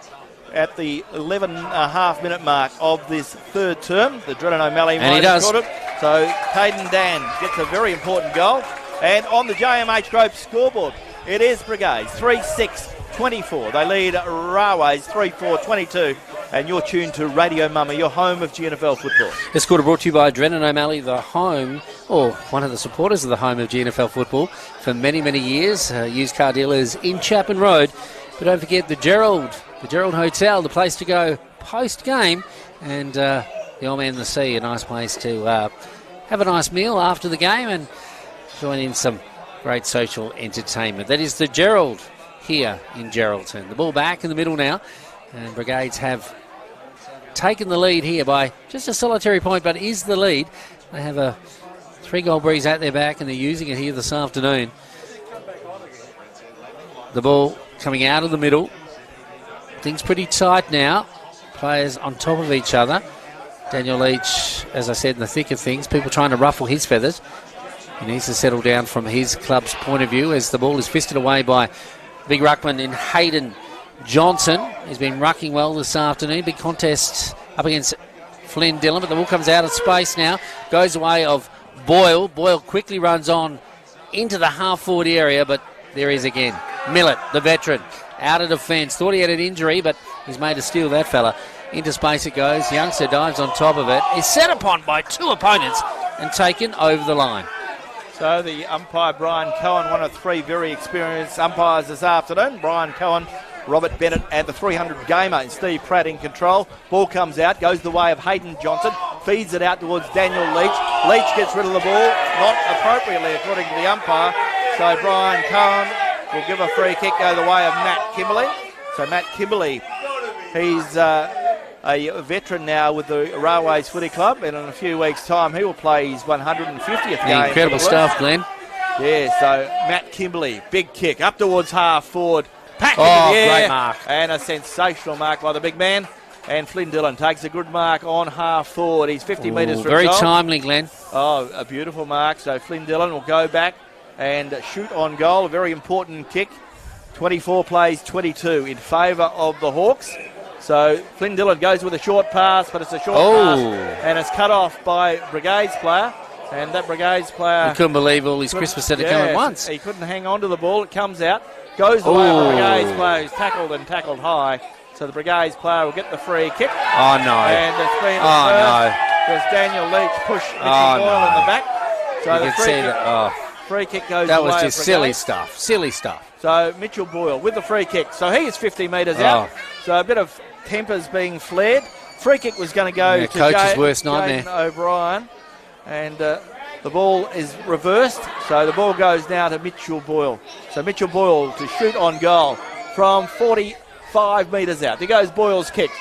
at the 11.5-minute mark of this third term. The Drennan O'Malley and he does. Scored it. So Caden Dan gets a very important goal. And on the JMH Group scoreboard, it is Brigades 3-6-24. They lead Railways 3-4-22. And you're tuned to Radio Mummy, your home of GNFL football. This quarter brought to you by Drennan O'Malley, the home, or one of the supporters of the home of GNFL football for many, many years. Used car dealers in Chapman Road. But don't forget the Gerald Hotel, the place to go post-game. And the Old Man in the Sea, a nice place to have a nice meal after the game and join in some great social entertainment. That is the Gerald here in Geraldton. The ball back in the middle now. And Brigades have taken the lead here by just a solitary point, but is the lead. They have a 3-goal breeze at their back, and they're using it here this afternoon. The ball coming out of the middle. Things pretty tight now. Players on top of each other. Daniel Leach, as I said, in the thick of things. People trying to ruffle his feathers. He needs to settle down from his club's point of view as the ball is fisted away by big ruckman in Hayden Johnson. He's been rucking well this afternoon. Big contest up against Flynn Dillon, but the ball comes out of space now. Goes away of Boyle. Boyle quickly runs on into the half-forward area, but there he is again. Millett, the veteran, out of defence. Thought he had an injury, but he's made a steal, that fella. Into space it goes. Youngster dives on top of it. Is set upon by 2 opponents and taken over the line. So the umpire, Brian Cohen, one of 3 very experienced umpires this afternoon. Brian Cohen, Robert Bennett and the 300 gamer and Steve Pratt in control. Ball comes out, goes the way of Hayden Johnson, feeds it out towards Daniel Leach. Leach gets rid of the ball, not appropriately according to the umpire. So Brian Cohen will give a free kick, go the way of Matt Kimberley. So Matt Kimberley, he's a veteran now with the Railways Footy Club, and in a few weeks' time he will play his 150th game. Incredible stuff, Glenn. Yeah, so Matt Kimberley, big kick up towards half forward. Pack into the air, great mark. And a sensational mark by the big man. And Flynn Dillon takes a good mark on half forward. He's 50 metres from very goal. timely, Glenn. Oh, a beautiful mark. So Flynn Dillon will go back and shoot on goal. A very important kick. 24 plays 22 in favour of the Hawks. So Flynn Dillon goes with a short pass, but it's a short pass. And it's cut off by Brigades player. And that Brigades player... He couldn't believe all his Christmas had to come at once. He couldn't hang on to the ball. It comes out. Goes the way of the Brigades player who's tackled high. So the Brigades player will get the free kick. Oh, no. And it's been because Daniel Leach pushed Mitchell Boyle in the back. So the free kick goes the way of That was Brigades. just silly stuff. So Mitchell Boyle with the free kick. So he is 50 metres out. So a bit of tempers being flared. Free kick was going to go to coach's worst nightmare. Jaden O'Brien, and the ball is reversed, so the ball goes now to Mitchell Boyle. So Mitchell Boyle to shoot on goal from 45 metres out. There goes Boyle's kick.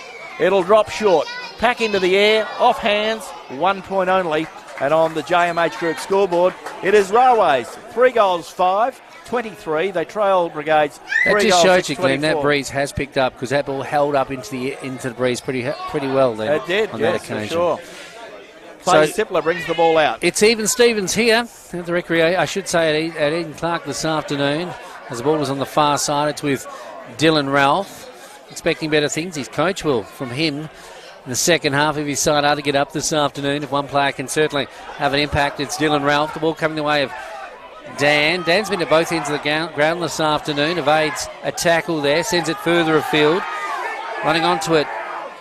It'll drop short. Pack into the air, off hands, 1 point only. And on the JMH Group scoreboard, it is Railways. 3 goals, 5, 23. They trail Brigades. That just shows you, Glenn, that breeze has picked up because that ball held up into the breeze pretty well then. It did, on yes, that occasion. for sure. Clay Sippler brings the ball out. It's Even Stevens here at the recreation, I should say, at Eden Clark this afternoon. As the ball was on the far side, it's with Dylan Ralph. Expecting better things. His coach will, from him, in the second half of his side, are to get up this afternoon. If one player can certainly have an impact, it's Dylan Ralph. The ball coming the way of Dan. Dan's been at both ends of the ground this afternoon. Evades a tackle there, sends it further afield. Running onto it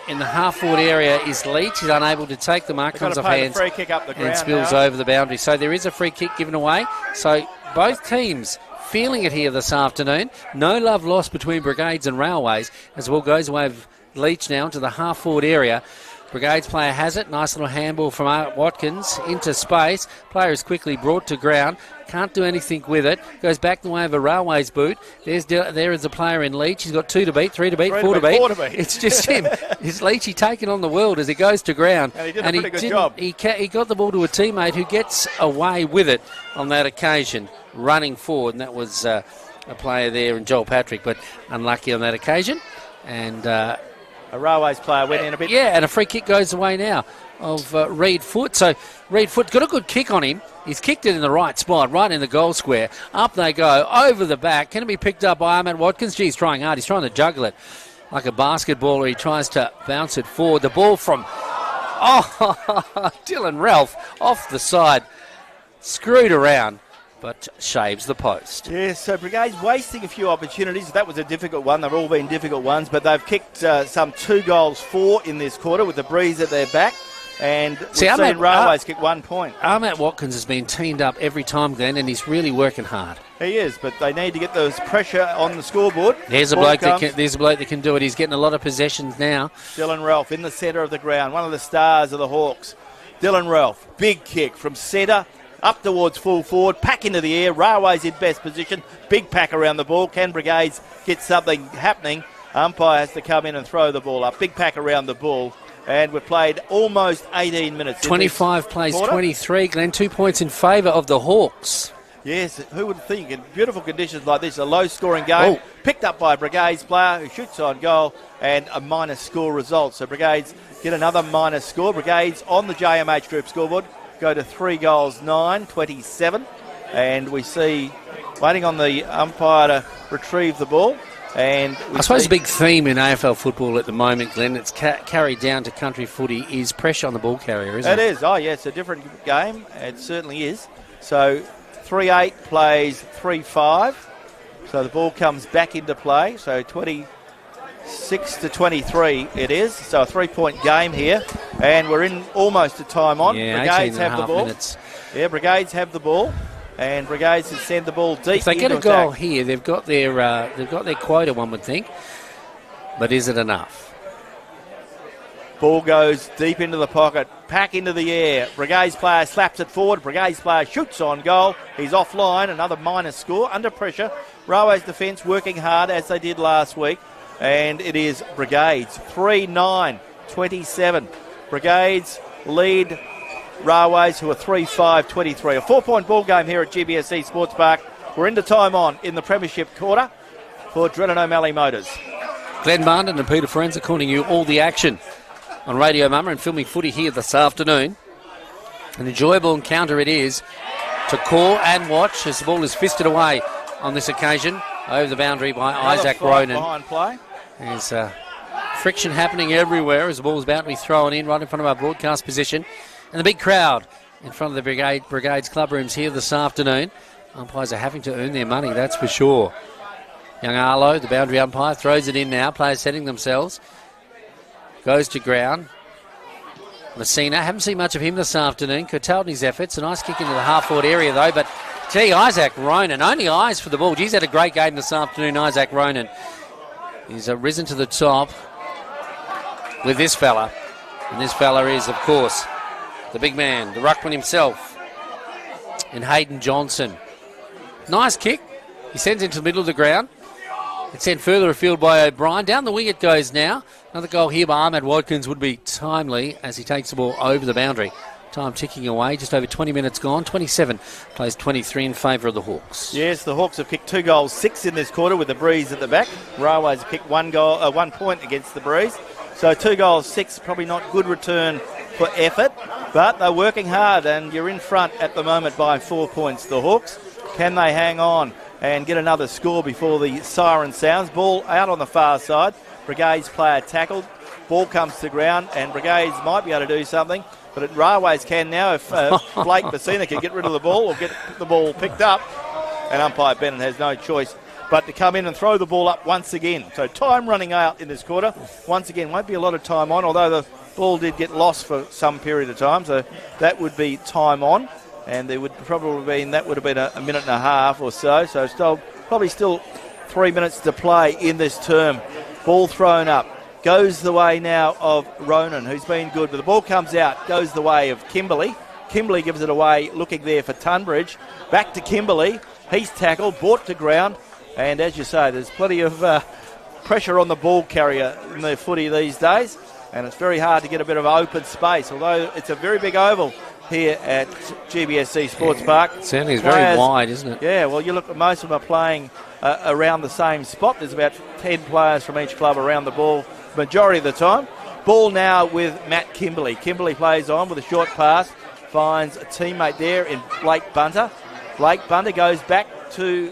in the half-forward area is Leach. He's unable to take the mark, comes off hands free kick up the ground and spills now over the boundary. So there is a free kick given away. So both teams feeling it here this afternoon. No love lost between Brigades and Railways as the ball goes away of Leach now into the half-forward area. Brigades player has it. Nice little handball from Art Watkins into space. Player is quickly brought to ground. Can't do anything with it. Goes back the way of a Railways boot. There is a player in Leach. He's got 2 to beat, 3 to beat, 4 to beat. It's just him. It's Leachy taking on the world as he goes to ground. And he did a pretty good job. He got the ball to a teammate who gets away with it on that occasion, running forward. And that was a player there in Joel Patrick, but unlucky on that occasion. And a Railways player went in a bit. Yeah, and a free kick goes away now of Reed Foote. So Reed Foote got a good kick on him. He's kicked it in the right spot, right in the goal square. Up they go, over the back. Can it be picked up by Ahmed Watkins? Gee, he's trying hard. He's trying to juggle it like a basketballer. He tries to bounce it forward. The ball from Dylan Ralph off the side. Screwed around, but shaves the post. Yeah, so Brigades wasting a few opportunities. That was a difficult one. They've all been difficult ones, but they've kicked some 2 goals, 4 in this quarter with the breeze at their back. And we've seen Railways kick 1 point. Ahmed Watkins has been teamed up every time, Glenn, and he's really working hard. He is, but they need to get those pressure on the scoreboard. There's a bloke that can do it. He's getting a lot of possessions now. Dylan Ralph in the centre of the ground, one of the stars of the Hawks. Dylan Ralph, big kick from centre. Up towards full forward, pack into the air. Railways in best position. Big pack around the ball. Can Brigades get something happening? Umpire has to come in and throw the ball up. Big pack around the ball. And we've played almost 18 minutes. 25 plays 23, Glenn. 2 points in favour of the Hawks. Yes, who would think in beautiful conditions like this, a low-scoring game, picked up by a Brigades player who shoots on goal and a minus score result. So Brigades get another minus score. Brigades on the JMH Group scoreboard go to 3 goals, 9, 27. And we see, waiting on the umpire to retrieve the ball. And I suppose a big theme in AFL football at the moment, Glenn, it's carried down to country footy, is pressure on the ball carrier, isn't it? It is. Oh, yeah, it's a different game. It certainly is. So 3-8 plays 3-5. So the ball comes back into play. So 26 to 23 it is. So a 3-point game here. And we're in almost a time on. Yeah, Brigades have the ball. Minutes. Yeah, Brigades have the ball. And Brigades has sent the ball deep. If they get a goal here, they've got their quota, one would think. But is it enough? Ball goes deep into the pocket, pack into the air. Brigades player slaps it forward. Brigades player shoots on goal. He's offline. Another minus score under pressure. Railways defence working hard as they did last week, and it is Brigades 3-9, 27. Brigades lead Railways, who are 3-5, 23. A 4-point ball game here at GBSE Sports Park. We're into time on in the Premiership quarter for Drennan O'Malley Motors. Glenn Martin and Peter Forenza calling you all the action on Radio Mumma and filming footy here this afternoon. An enjoyable encounter it is to call and watch as the ball is fisted away on this occasion over the boundary by Isaac Ronan. Behind play. There's friction happening everywhere as the ball is about to be thrown in right in front of our broadcast position. And the big crowd in front of the Brigades club rooms here this afternoon. Umpires are having to earn their money, that's for sure. Young Arlo, the boundary umpire, throws it in now. Players setting themselves. Goes to ground. Messina, haven't seen much of him this afternoon. Curtailed his efforts. A nice kick into the half-forward area, though. But, gee, Isaac Ronan, only eyes for the ball. He's had a great game this afternoon, Isaac Ronan. He's risen to the top. with this fella. And this fella is, of course, the big man, the ruckman himself, and Hayden Johnson. Nice kick. He sends it into the middle of the ground. It's sent further afield by O'Brien. Down the wing it goes now. Another goal here by Ahmed Watkins would be timely as he takes the ball over the boundary. Time ticking away, just over 20 minutes gone. 27 plays 23 in favour of the Hawks. Yes, the Hawks have kicked 2 goals, 6 in this quarter with the Breeze at the back. Railways have kicked 1 point against the Breeze. So 2 goals, 6, probably not good return for effort, but they're working hard, and you're in front at the moment by 4 points, the Hawks. Can they hang on and get another score before the siren sounds? Ball out on the far side. Brigades player tackled. Ball comes to ground, and Brigades might be able to do something, but Railways can now if Blake Messina can get rid of the ball or get the ball picked up, and umpire Bennett has no choice but to come in and throw the ball up once again. So time running out in this quarter. Once again, won't be a lot of time on, although the ball did get lost for some period of time, so that would be time on, and there would probably been a minute and a half or so. So probably still 3 minutes to play in this term. Ball thrown up. Goes the way now of Ronan, who's been good. But the ball comes out, goes the way of Kimberley. Kimberley gives it away, looking there for Tunbridge. Back to Kimberley. He's tackled, brought to ground. And as you say, there's plenty of pressure on the ball carrier in the footy these days. And it's very hard to get a bit of open space, although it's a very big oval here at GBSC Sports Park. It certainly is very wide, isn't it? Yeah, well, you look at most of them are playing around the same spot. There's about 10 players from each club around the ball majority of the time. Ball now with Matt Kimberley. Kimberley plays on with a short pass, finds a teammate there in Blake Bunter. Blake Bunter goes back to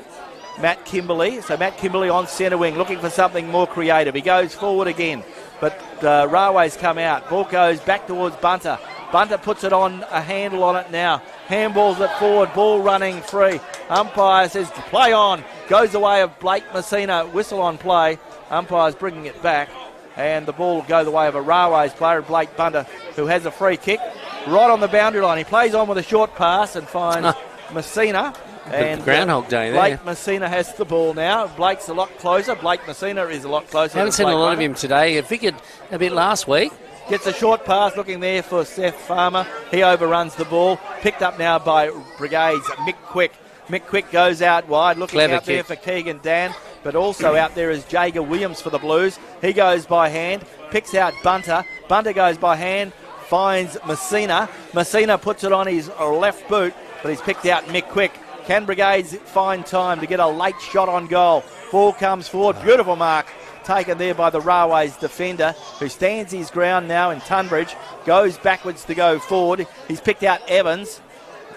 Matt Kimberley. So Matt Kimberley on centre wing, looking for something more creative. He goes forward again, but Railways come out. Ball goes back towards Bunter. Bunter puts it on, a handle on it now. Handballs it forward, ball running free. Umpire says play on. Goes the way of Blake Messina. Whistle on play. Umpire's bringing it back. And the ball will go the way of a Railways player, Blake Bunter, who has a free kick right on the boundary line. He plays on with a short pass and finds Messina. And Groundhog Day there. Blake Messina has the ball now. Blake's a lot closer. Blake Messina is a lot closer. I haven't seen a lot of him today. I figured a bit last week. Gets a short pass looking there for Seth Farmer. He overruns the ball. Picked up now by Brigades. Mick Quick. Mick Quick goes out wide, looking Clever out there kick for Keegan Dan. But also out there is Jager Williams for the Blues. He goes by hand, picks out Bunter. Bunter goes by hand, finds Messina. Messina puts it on his left boot, but he's picked out Mick Quick. Can Brigades find time to get a late shot on goal? Ball comes forward. Beautiful mark taken there by the Railways defender, who stands his ground now in Tunbridge. Goes backwards to go forward. He's picked out Evans.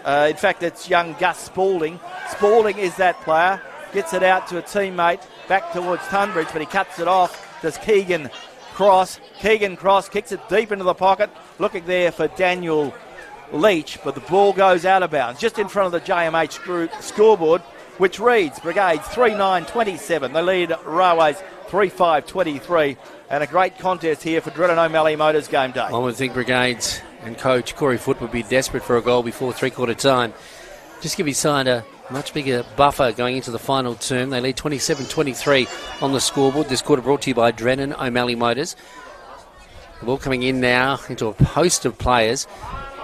In fact, it's young Gus Spalding. Spalding is that player. Gets it out to a teammate back towards Tunbridge, but he cuts it off. Does Keegan Cross. Keegan Cross kicks it deep into the pocket. Looking there for Daniel Leach, but the ball goes out of bounds just in front of the JMH group scoreboard, which reads Brigades 3-9-27. They lead Railways 3-5-23, and a great contest here for Dredden O'Malley Motors game day. I would think Brigades and coach Corey Foote would be desperate for a goal before three-quarter time. Just give his side a much bigger buffer going into the final term. They lead 27-23 on the scoreboard. This quarter brought to you by Dredden O'Malley Motors. The ball coming in now into a host of players.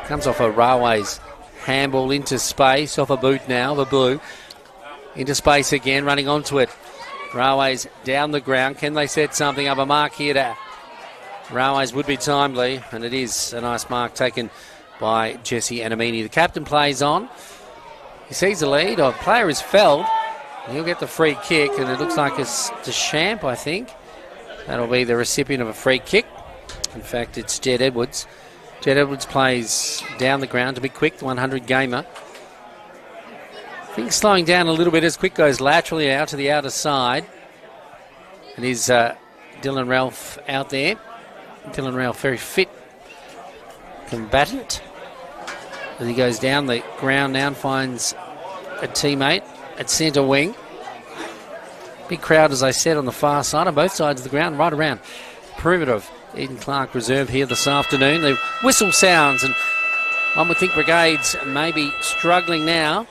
Comes off a Railways handball into space, off a boot now, the Blue. Into space again, running onto it. Railways down the ground. Can they set something up? A mark here to Railways would be timely, and it is a nice mark taken by Jesse Anamini. The captain plays on. He sees the lead. A player is felled. He'll get the free kick, and it looks like it's Deschamps, I think. That'll be the recipient of a free kick. In fact, it's Jed Edwards. Jed Edwards plays down the ground to be Quick, the 100 gamer. Things slowing down a little bit as Quick goes laterally out to the outer side. And is Dylan Ralph out there. Dylan Ralph very fit, combatant. As he goes down the ground now and finds a teammate at centre wing. Big crowd, as I said, on the far side, on both sides of the ground, right around perimeter of Eden Clark Reserve here this afternoon. The whistle sounds, and one would think Brigades may be struggling now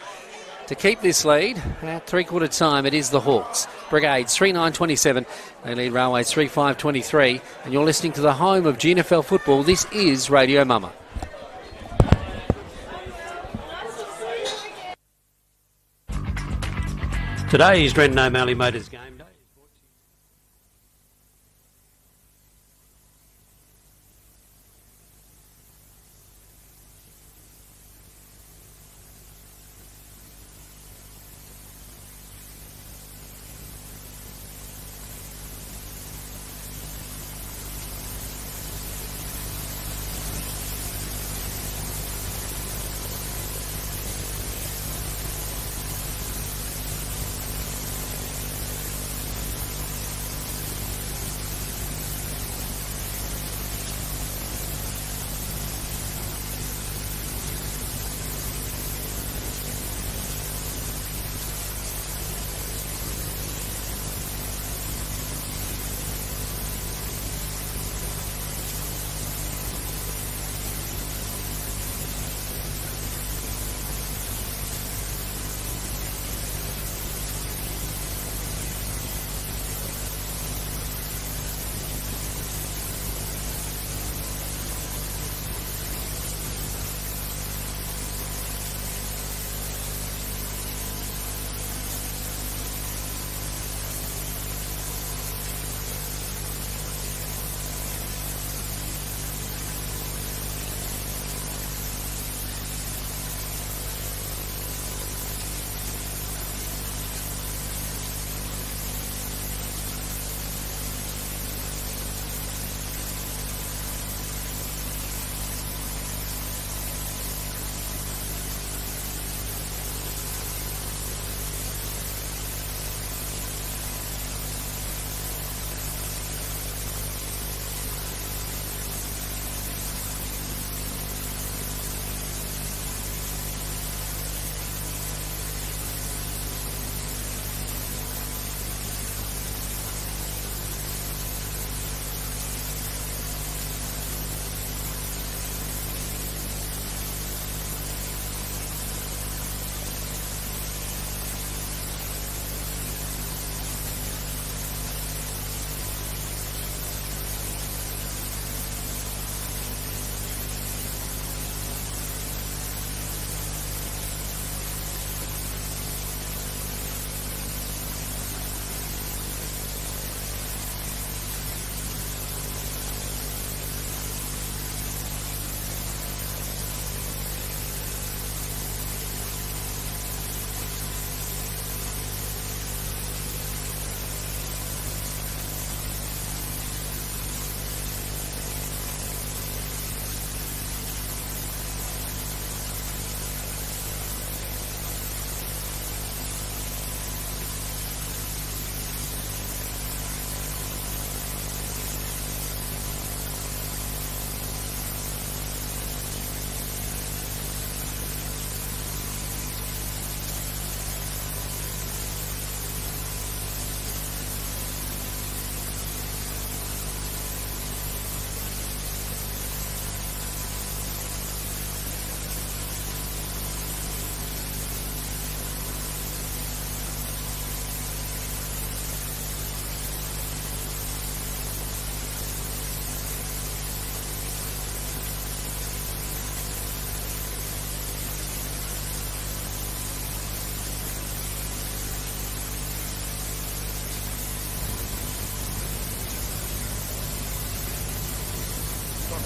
to keep this lead. At three-quarter time, it is the Hawks. Brigades 3-9-27. They lead Railways 3-5-23. And you're listening to the home of GNFL football. This is Radio Mama. Today is Brendan O'Malley Motors Game Day.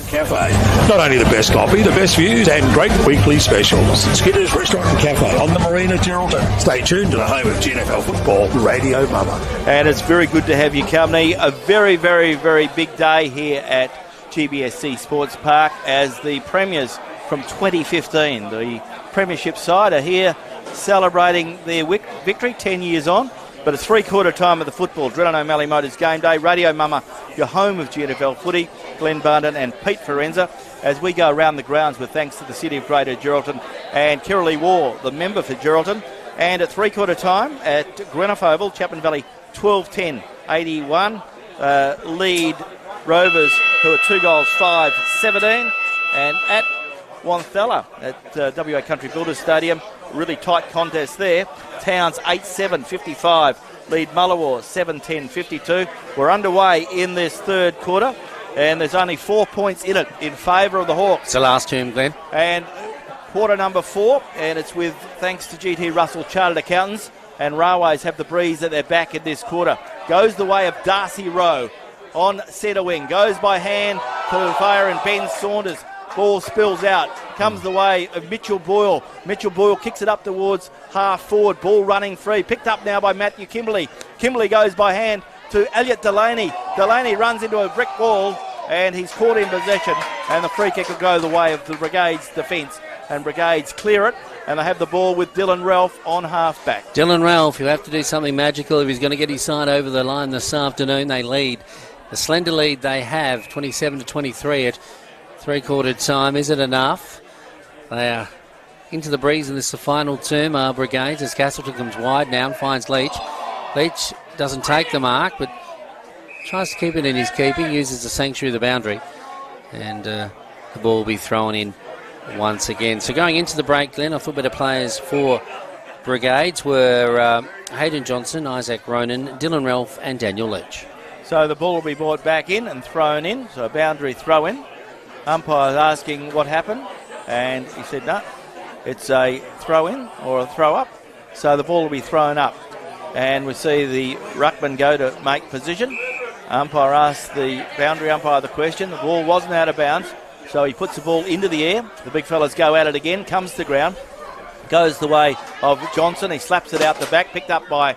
Cafe. Not only the best coffee, the best views and great weekly specials. Skinner's Restaurant and Cafe on the Marina, Geraldton. Stay tuned to the home of GNFL football, Radio Mama. And it's very good to have you company. A very, very, very big day here at GBSC Sports Park as the premiers from 2015, the premiership side, are here celebrating their victory 10 years on. But it's three-quarter time of the football. Brendan O'Malley Motors Game Day. Radio Mama, your home of GNFL footy. Glenn Barnden and Pete Forenza as we go around the grounds with thanks to the City of Greater Geraldton and Kirralie War, the member for Geraldton. And at three-quarter time at Greenough Oval, Chapman Valley 12-10-81. Lead Rovers, who are 2 goals, 5-17. And at Wanthella at WA Country Builders Stadium, really tight contest there. Towns 8-7, 55. Lead Mullawar 7-10, 52. We're underway in this third quarter, and there's only 4 points in it in favour of the Hawks. It's the last term, Glenn. And quarter number 4, and it's with thanks to GT Russell Chartered Accountants, and Railways have the breeze at their back in this quarter. Goes the way of Darcy Rowe on centre wing. Goes by hand to fire and Ben Saunders. Ball spills out. Comes the way of Mitchell Boyle. Mitchell Boyle kicks it up towards half forward. Ball running free. Picked up now by Matthew Kimberley. Kimberley goes by hand to Elliot Delaney. Delaney runs into a brick wall and he's caught in possession. And the free kick will go the way of the Brigades defence. And Brigades clear it. And they have the ball with Dylan Ralph on half-back. Dylan Ralph, he'll have to do something magical if he's going to get his side over the line this afternoon. They lead. The slender lead they have, 27-23 at three-quarter time. Is it enough? They are into the breeze in this the final term. Brigades as Castleton comes wide now and finds Leach. Leach doesn't take the mark, but tries to keep it in his keeping, uses the sanctuary of the boundary, and the ball will be thrown in once again. So going into the break, Glenn, I thought better players for Brigades were Hayden Johnson, Isaac Ronan, Dylan Ralph and Daniel Leach. So the ball will be brought back in and thrown in, so a boundary throw-in. Umpire's asking what happened, and he said no, it's a throw-in or a throw-up, so the ball will be thrown up. And we see the ruckman go to make position. Umpire asks the boundary umpire the question. The ball wasn't out of bounds, so he puts the ball into the air. The big fellas go at it again, comes to ground, goes the way of Johnson. He slaps it out the back, picked up by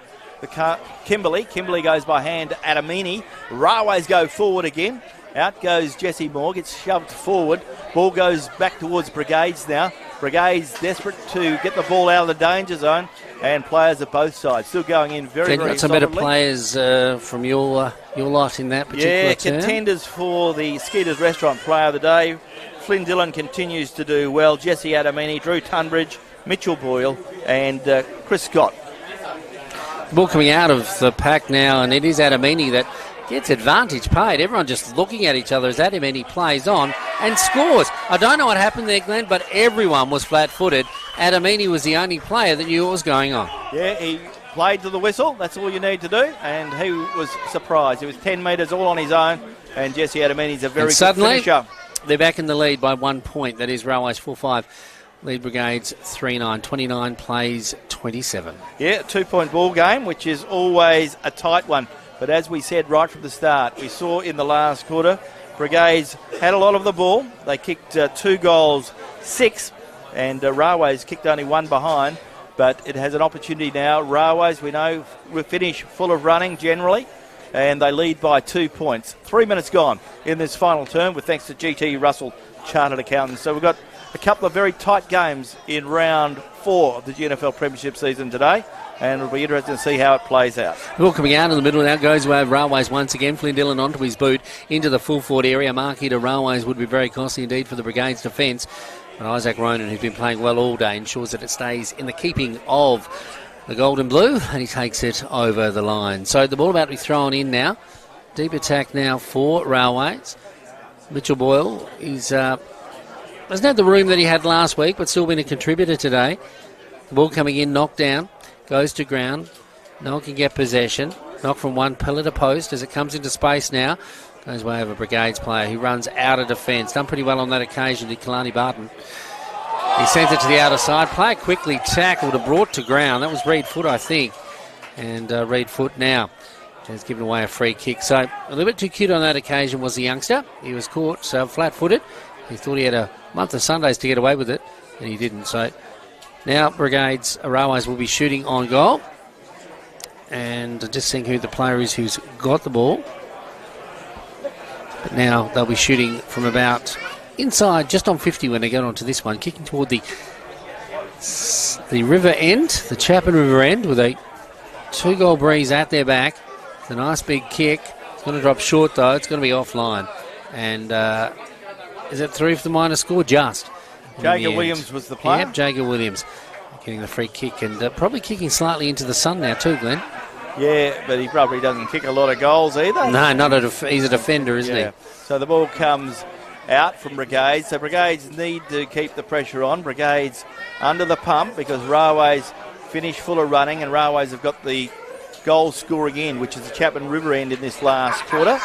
Kimberley. Kimberley goes by hand to Adamini. Railways go forward again. Out goes Jesse Moore, gets shoved forward. Ball goes back towards Brigades now. Brigades desperate to get the ball out of the danger zone, and players at both sides still going in very, very got some solidly. better players from your lot in that particular term. Contenders for the Skeeters Restaurant Player of the Day. Flynn Dillon continues to do well. Jesse Adamini, Drew Tunbridge, Mitchell Boyle, and Chris Scott. The ball coming out of the pack now, and it is Adamini that gets advantage paid. Everyone just looking at each other as Adamini plays on and scores. I don't know what happened there, Glenn, but everyone was flat-footed. Adamini was the only player that knew what was going on. Yeah, he played to the whistle. That's all you need to do. And he was surprised. He was 10 metres all on his own. And Jesse Adamini's a very good finisher. They're back in the lead by 1 point. That is Railways 4-5. Lead Brigades 3-9. 29 plays 27. Yeah, 2-point ball game, which is always a tight one. But as we said right from the start, we saw in the last quarter, Brigades had a lot of the ball. They kicked 2 goals, 6, and Railways kicked only 1 behind. But it has an opportunity now. Railways, we know, will finish full of running generally, and they lead by 2 points. 3 minutes gone in this final term, with thanks to GT Russell Chartered Accountants. So we've got a couple of very tight games in round 4 of the GNFL Premiership season today, and it'll be interesting to see how it plays out. Ball coming out in the middle now, goes away of Railways once again. Flynn Dillon onto his boot into the full forward area. Marquee to Railways would be very costly indeed for the Brigades defence. But Isaac Ronan, who's been playing well all day, ensures that it stays in the keeping of the gold and blue, and he takes it over the line. So the ball about to be thrown in now. Deep attack now for Railways. Mitchell Boyle is doesn't have the room that he had last week, but still been a contributor today. The ball coming in, knocked down, goes to ground. No one can get possession. Knock from one pillar to post as it comes into space now. Goes way over Brigades player who runs out of defence. Done pretty well on that occasion, did Kalani Barton. He sends it to the outer side. Player quickly tackled and brought to ground. That was Reed Foot, I think. And Reed Foot now has given away a free kick. So a little bit too cute on that occasion was the youngster. He was caught flat-footed. He thought he had a month of Sundays to get away with it, and he didn't. So now Brigades, Railways will be shooting on goal. And just seeing who the player is who's got the ball. But now they'll be shooting from about inside, just on 50 when they get onto this one, kicking toward the river end, the Chapman River end, with a 2-goal breeze at their back. It's a nice big kick. It's going to drop short though. It's going to be offline. And is it through for the minor score? Just. Jager Williams was the player. Yep, Jager Williams getting the free kick and probably kicking slightly into the sun now too, Glenn. Yeah, but he probably doesn't kick a lot of goals either. No, he's a defender, isn't he? So the ball comes out from Brigades. So Brigades need to keep the pressure on. Brigades under the pump because Railways finish full of running, and Railways have got the goal scoring end, which is the Chapman River end in this last quarter.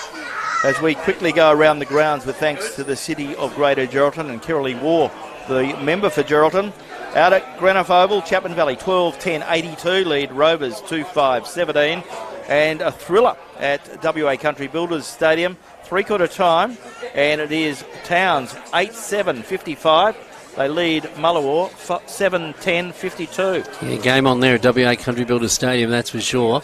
As we quickly go around the grounds with thanks to the City of Greater Geraldton and Kirrily War, the member for Geraldton. Out at Greenough Oval, Chapman Valley 12-10-82 lead Rovers 2-5-17, and a thriller at WA Country Builders Stadium, three-quarter time, and it is Towns 8-7-55. They lead Mullawar 7-10-52. Yeah, game on there at WA Country Builders Stadium, that's for sure.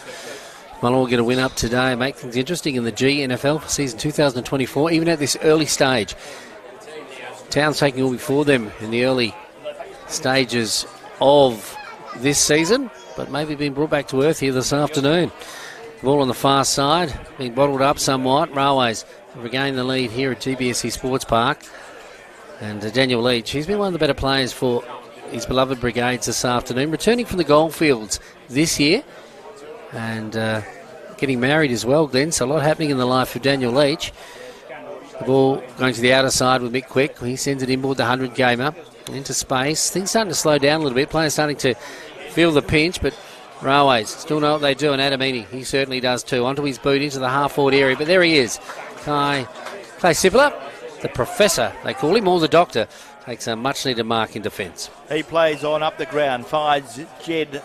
Mullawar get a win up today, make things interesting in the GNFL for season 2024, even at this early stage. Towns taking all before them in the early stages of this season, but maybe being brought back to earth here this afternoon. Ball on the far side, being bottled up somewhat. Railways regain the lead here at GBSC Sports Park. And Daniel Leach, he's been one of the better players for his beloved Brigades this afternoon, returning from the goldfields this year and getting married as well, Glenn. So a lot happening in the life of Daniel Leach. The ball going to the outer side with Mick Quick. He sends it inboard, the 100 gamer into space. Things starting to slow down a little bit. Players starting to feel the pinch, but Railways still know what they do, and Adamini, he certainly does too. Onto his boot into the half-forward area, but there he is. Clay Sippler, the professor, they call him, or the doctor, takes a much-needed mark in defence. He plays on up the ground, finds Jed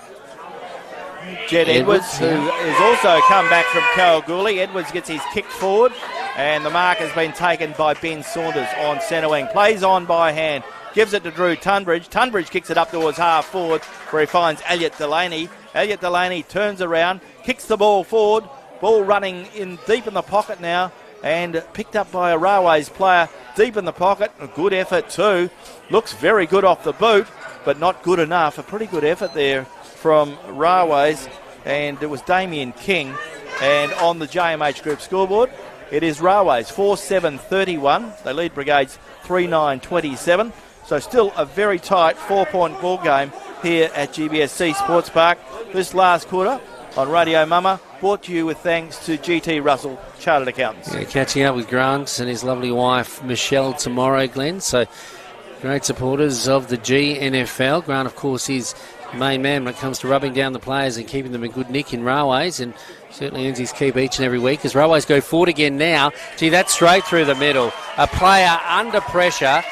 Edwards, who has also come back from Kalgoorlie. Edwards gets his kick forward, and the mark has been taken by Ben Saunders on centre wing. Plays on by hand, gives it to Drew Tunbridge. Tunbridge kicks it up towards half forward, where he finds Elliot Delaney. Elliot Delaney turns around, kicks the ball forward. Ball running in deep in the pocket now, and picked up by a Railways player deep in the pocket. A good effort too. Looks very good off the boot, but not good enough. A pretty good effort there from Railways, and it was Damien King. And on the JMH Group scoreboard, it is Railways 4-7-31. They lead Brigades 3-9-27. So still a very tight 4-point ball game here at GBSC Sports Park. This last quarter on Radio Mama, brought to you with thanks to GT Russell Chartered Accountants. Yeah, catching up with Grant and his lovely wife Michelle tomorrow, Glenn. So great supporters of the GNFL. Grant, of course, is the main man when it comes to rubbing down the players and keeping them in good nick in Railways, and certainly earns his keep each and every week as Railways go forward again now. Gee, that's straight through the middle. A player under pressure.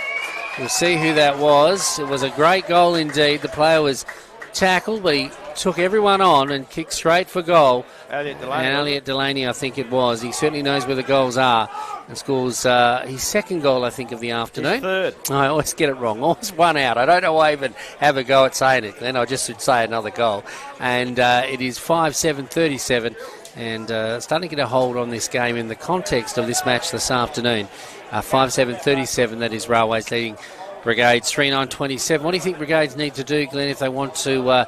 We'll see who that was. It was a great goal indeed. The player was tackled, but he took everyone on and kicked straight for goal. Elliot Delaney, I think it was. He certainly knows where the goals are and scores his second goal, I think, of the afternoon. His third. I always get it wrong. Always one out. I don't know why I even have a go at saying it, Glenn. I just should say another goal. And it is 5-7-37, and starting to get a hold on this game in the context of this match this afternoon. 5-7-37, that is Railways leading Brigades 3-9-27. What do you think Brigades need to do, Glenn, if they want to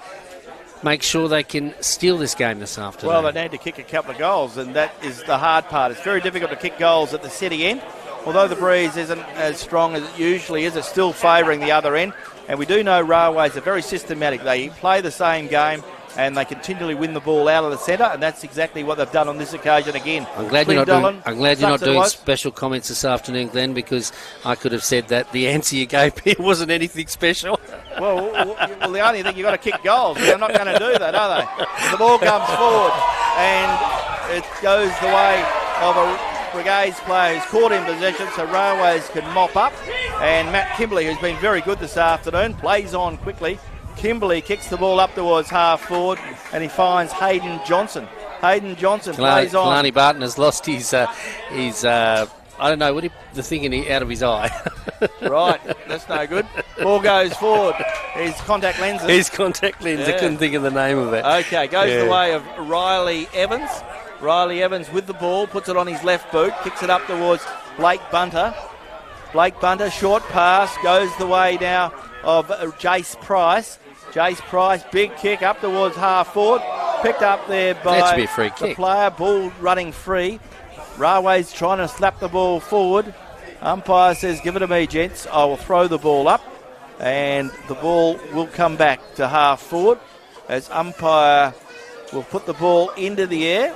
make sure they can steal this game this afternoon? Well, they need to kick a couple of goals, and that is the hard part. It's very difficult to kick goals at the city end. Although the breeze isn't as strong as it usually is, it's still favouring the other end. And we do know Railways are very systematic. They play the same game, and they continually win the ball out of the centre, and that's exactly what they've done on this occasion again. I'm glad you're not doing special comments this afternoon, Glenn, because I could have said that the answer you gave me wasn't anything special. Well, the only thing, you've got to kick goals. They're not going to do that, are they? The ball comes forward, and it goes the way of a Brigades player who's caught in possession, so Railways can mop up. And Matt Kimberley, who's been very good this afternoon, plays on quickly. Kimberley kicks the ball up towards half forward, and he finds Hayden Johnson. Hayden Johnson plays on. Kalani Barton has lost his I don't know, the thing out of his eye. Right, that's no good. Ball goes forward. His contact lenses. I couldn't think of the name of it. Okay, goes the way of Riley Evans. Riley Evans with the ball, puts it on his left boot, kicks it up towards Blake Bunter. Blake Bunter, short pass, goes the way now of Jace Price. Jace Price, big kick up towards half forward. Picked up there by be a free the kick. player. Ball running free. Railways trying to slap the ball forward. Umpire says, give it to me, gents. I will throw the ball up. And the ball will come back to half forward as umpire will put the ball into the air.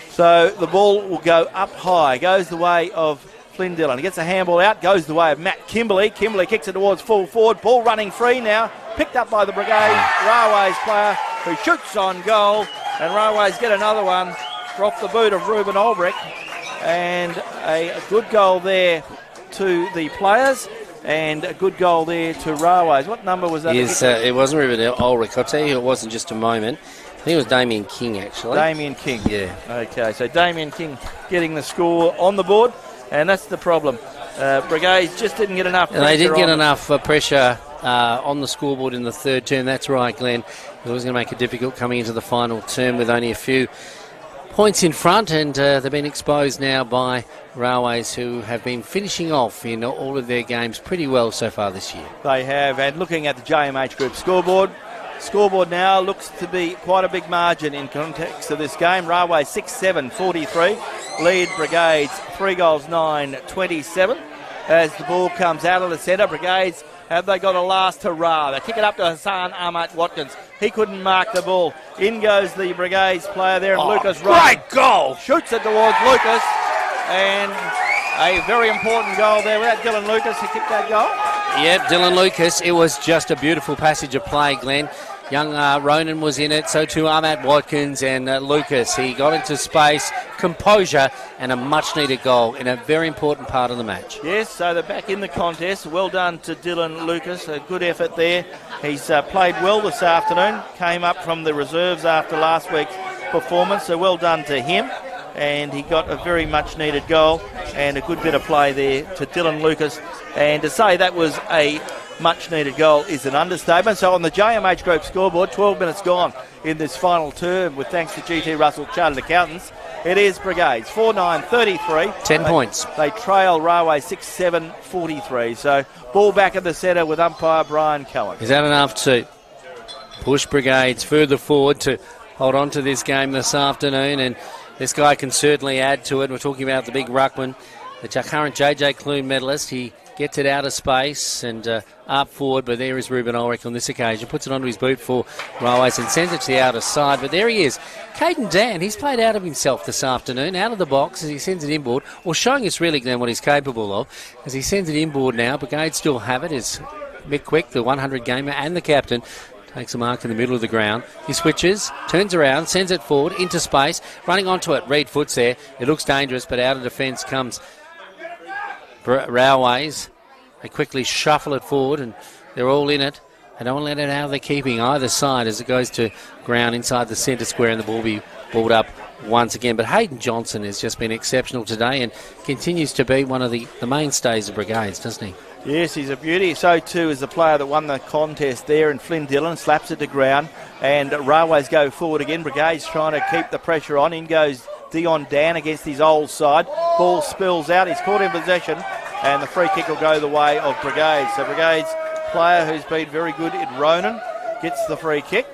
So the ball will go up high. Goes the way of Flynn Dillon. He gets a handball out, goes the way of Matt Kimberley. Kimberley kicks it towards full forward. Ball running free now. Picked up by the Brigade Railways player who shoots on goal. And Railways get another one off the boot of Ruben Ulrich. And a good goal there to the players. And a good goal there to Railways. What number was that? Yes, it wasn't Ruben Ulrich. I'll tell you, it wasn't just a moment. I think it was Damien King, actually. Damien King. Yeah. Okay, so Damien King getting the score on the board, and that's the problem. Brigades just didn't get enough pressure. They didn't get enough pressure on the scoreboard in the third term. That's right, Glenn. It was going to make it difficult coming into the final term with only a few points in front, and they've been exposed now by Railways, who have been finishing off in all of their games pretty well so far this year. They have, and looking at the JMH Group scoreboard now looks to be quite a big margin in context of this game. Railways 6-7-43, lead Brigades 3 goals 9-27. As the ball comes out of the centre, Brigades, have they got a last hurrah? They kick it up to Hassan Ahmad Watkins. He couldn't mark the ball. In goes the Brigades player there, and Lucas Ryan. Great goal! Shoots it towards Lucas, and a very important goal there. Without Dylan Lucas, he kicked that goal. Yep, Dylan Lucas. It was just a beautiful passage of play, Glenn. Young Ronan was in it, so too Ahmad Watkins and Lucas. He got into space, composure, and a much-needed goal in a very important part of the match. Yes, so they're back in the contest. Well done to Dylan Lucas. A good effort there. He's played well this afternoon. Came up from the reserves after last week's performance, so well done to him. And he got a very much-needed goal and a good bit of play there to Dylan Lucas. And to say that was a much-needed goal is an understatement. So on the JMH Group scoreboard, 12 minutes gone in this final term with thanks to GT Russell Chartered Accountants. It is Brigades 4-9-33. 10 points. They trail Railway 6-7-43. So ball back at the centre with umpire Brian Cohen. Is that enough to push Brigades further forward to hold on to this game this afternoon? And this guy can certainly add to it. We're talking about the big ruckman, the current JJ Clune medalist. He gets it out of space and up forward, but there is Ruben Ulrich on this occasion. Puts it onto his boot for Railways and sends it to the outer side. But there he is. Caden Dan, he's played out of himself this afternoon, out of the box as he sends it inboard, or showing us really, Glenn, what he's capable of. As he sends it inboard now, Brigade still have it. It's Mick Quick, the 100 gamer and the captain, takes a mark in the middle of the ground. He switches, turns around, sends it forward into space, running onto it. Reed Foot's there. It looks dangerous, but out of defence comes Railways. They quickly shuffle it forward, and they're all in it. They don't let it out of their keeping either side as it goes to ground inside the centre square, and the ball be balled up once again. But Hayden Johnson has just been exceptional today and continues to be one of the mainstays of Brigades, doesn't he? Yes, he's a beauty. So too is the player that won the contest there, and Flynn Dillon slaps it to ground, and Railways go forward again. Brigades trying to keep the pressure on. In goes Dion Dan against his old side. Ball spills out. He's caught in possession, and the free kick will go the way of Brigades. So Brigades player who's been very good in Ronan gets the free kick,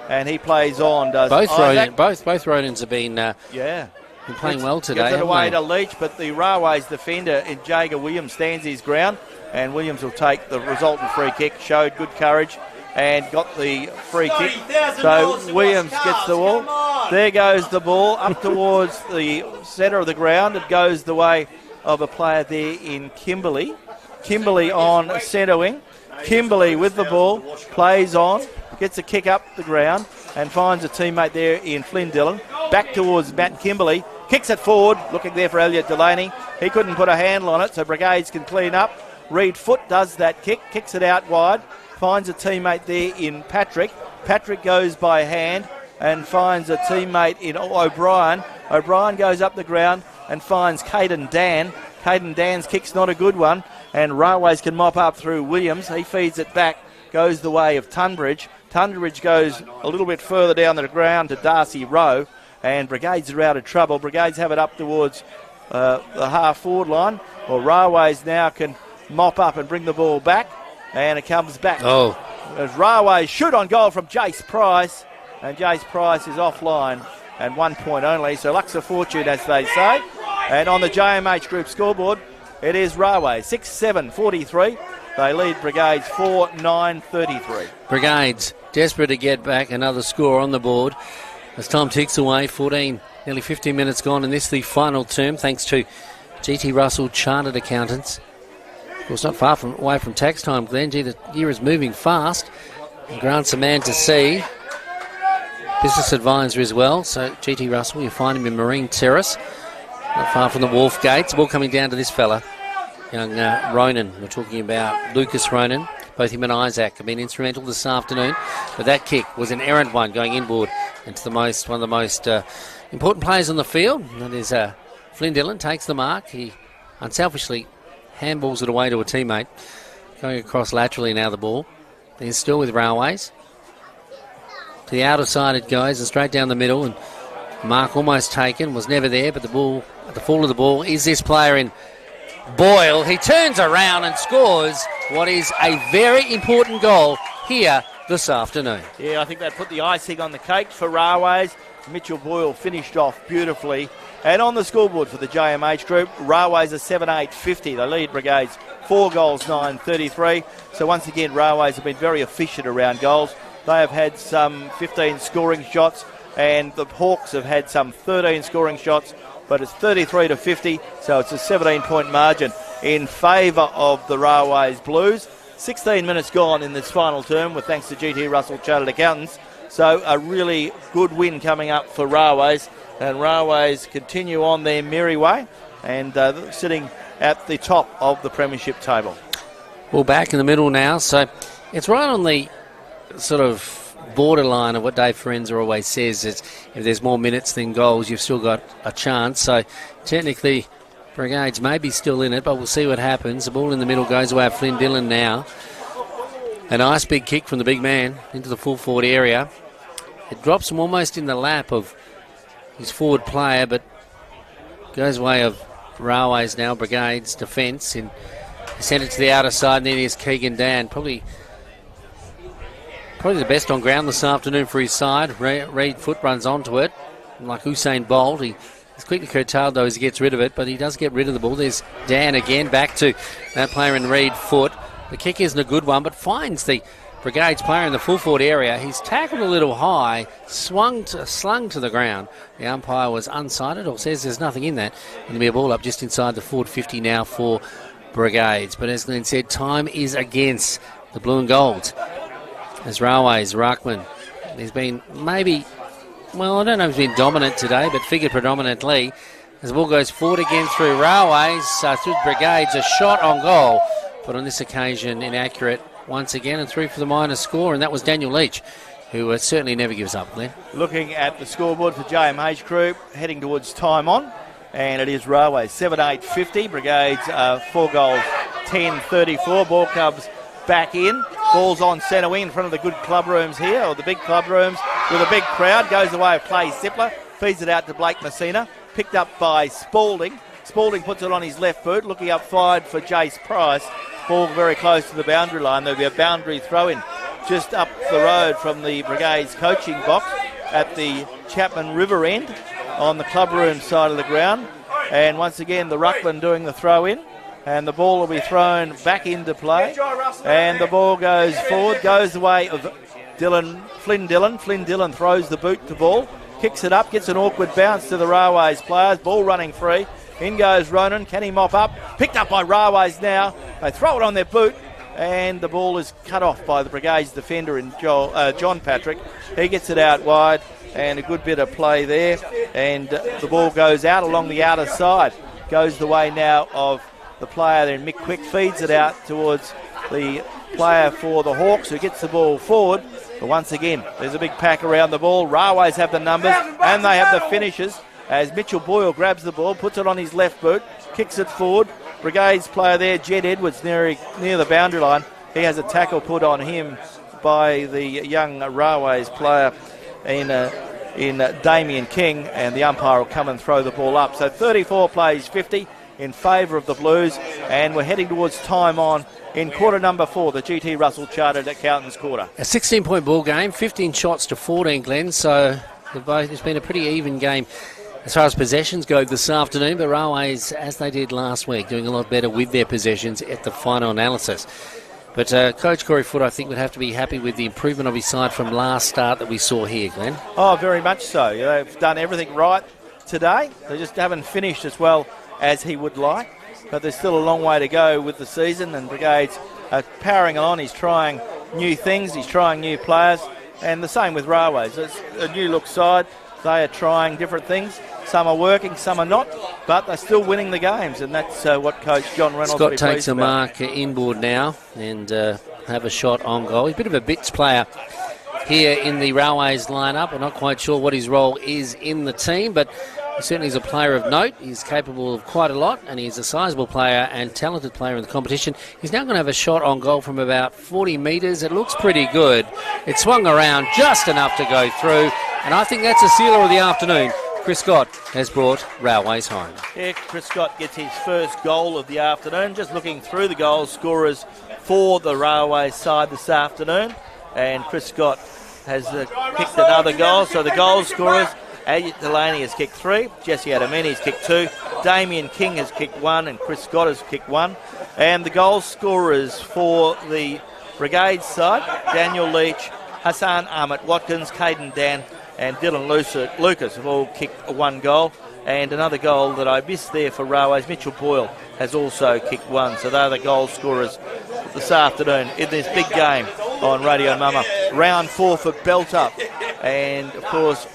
and he plays on. Does both Isaac. both Ronans have been been playing well today. Gives it away to Leach, but the Railways defender in Jager Williams stands his ground, and Williams will take the resultant free kick. Showed good courage and got the free kick. So Williams gets the ball. There goes the ball up towards the centre of the ground. It goes the way of a player there in Kimberley. Kimberley on centre wing. Kimberley with the ball, plays on, gets a kick up the ground and finds a teammate there in Flynn Dillon. Back towards Matt Kimberley, kicks it forward, looking there for Elliot Delaney. He couldn't put a handle on it, so Brigades can clean up. Reed Foot does that kick, kicks it out wide, finds a teammate there in Patrick. Patrick goes by hand and finds a teammate in O'Brien. O'Brien goes up the ground and finds Caden Dan. Caden Dan's kick's not a good one, and Railways can mop up through Williams. He feeds it back, goes the way of Tunbridge. Tunbridge goes a little bit further down the ground to Darcy Rowe, and Brigades are out of trouble. Brigades have it up towards the half-forward line. Well, Railways now can mop up and bring the ball back, and it comes back. As Railways shoot on goal from Jace Price, and Jace Price is offline, and 1 point only, so luck's a fortune, as they say. And on the JMH Group scoreboard, it is Railway 6-7-43. They lead Brigades 4-9-33. Brigades desperate to get back another score on the board as time ticks away. 14, nearly 15 minutes gone in this, the final term, thanks to GT Russell Chartered Accountants. Of course, not far away from tax time, Glenn. Gee, the year is moving fast. And Grant's a man to see. Business advisor as well. So GT Russell, you find him in Marine Terrace, not far from the Wharf Gates. Ball coming down to this fella, young Ronan. We're talking about Lucas Ronan. Both him and Isaac have been instrumental this afternoon. But that kick was an errant one going inboard into one of the most important players on the field. That is Flynn Dillon takes the mark. He unselfishly handballs it away to a teammate. Going across laterally now the ball. Then still with Railways. To the outer side it goes and straight down the middle. And mark almost taken. Was never there, but the ball, at the fall of the ball, is this player in Boyle. He turns around and scores what is a very important goal here this afternoon. Yeah, I think that put the icing on the cake for Railways. Mitchell Boyle finished off beautifully. And on the scoreboard for the JMH group, Railways are 7-8-50. They lead Brigades 4 goals, 9-33. So once again, Railways have been very efficient around goals. They have had some 15 scoring shots, and the Hawks have had some 13 scoring shots. But it's 33-50, so it's a 17-point margin in favour of the Railways Blues. 16 minutes gone in this final term, with thanks to GT Russell Chartered Accountants. So a really good win coming up for Railways, and Railways continue on their merry way and sitting at the top of the premiership table. Well, back in the middle now, so it's right on the sort of borderline of what Dave Ferenza always says, is if there's more minutes than goals, you've still got a chance. So technically Brigades may be still in it, but we'll see what happens. The ball in the middle goes away. Flynn Dillon now. A nice big kick from the big man into the full forward area. It drops him almost in the lap of his forward player, but goes away of Railways now. Brigades defence, and sent it to the outer side, and then here's Keegan Dan. Probably the best on ground this afternoon for his side. Reed Foot runs onto it, like Usain Bolt. He's quickly curtailed though as he gets rid of it, but he does get rid of the ball. There's Dan again, back to that player in Reed Foot. The kick isn't a good one, but finds the Brigades player in the full forward area. He's tackled a little high, slung to the ground. The umpire was unsighted, or says there's nothing in that. And there'll be a ball up just inside the forward 50 now for Brigades. But as Glenn said, time is against the blue and gold. As Railways, Ruckman, he's been maybe, well, I don't know if he's been dominant today, but figured predominantly. As the ball goes forward again through Railways, through Brigades, a shot on goal, but on this occasion inaccurate once again, and through for the minus score, and that was Daniel Leach, who certainly never gives up, Glenn. Looking at the scoreboard for JMH Group, heading towards time on, and it is Railways 7-8-50, Brigades 4 goals, 10-34, ball comes back in. Ball's on centre wing in front of the good club rooms here, or the big club rooms, with a big crowd. Goes away of Clay Zippler, feeds it out to Blake Messina, picked up by Spalding. Spalding puts it on his left boot, looking upfield for Jace Price. Ball very close to the boundary line. There'll be a boundary throw-in just up the road from the Brigades coaching box at the Chapman River end on the club room side of the ground. And once again, the Ruckman doing the throw-in. And the ball will be thrown back into play. And the ball goes forward, goes the way of Flynn Dillon. Flynn Dillon throws the boot to ball, kicks it up, gets an awkward bounce to the Railways players. Ball running free. In goes Ronan. Can he mop up? Picked up by Railways now. They throw it on their boot. And the ball is cut off by the Brigades defender in John Patrick. He gets it out wide. And a good bit of play there. And the ball goes out along the outer side. Goes the way now of the player there, Mick Quick, feeds it out towards the player for the Hawks, who gets the ball forward. But once again, there's a big pack around the ball. Railways have the numbers and they have the finishes as Mitchell Boyle grabs the ball, puts it on his left boot, kicks it forward. Brigades player there, Jed Edwards, near the boundary line. He has a tackle put on him by the young Railways player in Damien King, and the umpire will come and throw the ball up. So 34 plays 50 in favour of the Blues, and we're heading towards time on in quarter number 4, the GT Russell Chartered Accountants quarter. A 16-point ball game, 15 shots to 14, Glenn, so it's been a pretty even game as far as possessions go this afternoon, but Railways, as they did last week, doing a lot better with their possessions at the final analysis. But Coach Corey Foote, I think, would have to be happy with the improvement of his side from last start that we saw here, Glenn. Oh, very much so. They've done everything right today. They just haven't finished as well as he would like. But there's still a long way to go with the season, and Brigades are powering on. He's trying new things, he's trying new players, and the same with Railways. It's a new look side. They are trying different things. Some are working, some are not, but they're still winning the games, and that's what Coach John Reynolds Scott will be takes pleased a about. mark inboard now and have a shot on goal. He's a bit of a bits player here in the Railways lineup. I'm not quite sure what his role is in the team, but he certainly is a player of note. He's capable of quite a lot, and he's a sizable player and talented player in the competition. He's now going to have a shot on goal from about 40 metres. It looks pretty good. It swung around just enough to go through, and I think that's a sealer of the afternoon. Chris Scott has brought Railways home. Yeah, Chris Scott gets his first goal of the afternoon. Just looking through the goal scorers for the Railways side this afternoon, and Chris Scott has kicked another goal. So the goal scorers, Elliot Delaney has kicked 3, Jesse Adamini has kicked 2, Damien King has kicked 1, and Chris Scott has kicked 1. And the goal scorers for the Brigades side, Daniel Leach, Hassan Ahmed Watkins, Caden Dan and Dylan Lucas have all kicked 1 goal. And another goal that I missed there for Railways, Mitchell Boyle has also kicked 1. So they're the goal scorers this afternoon in this big game on Radio Mama. Round 4 for Belt Up. And, of course,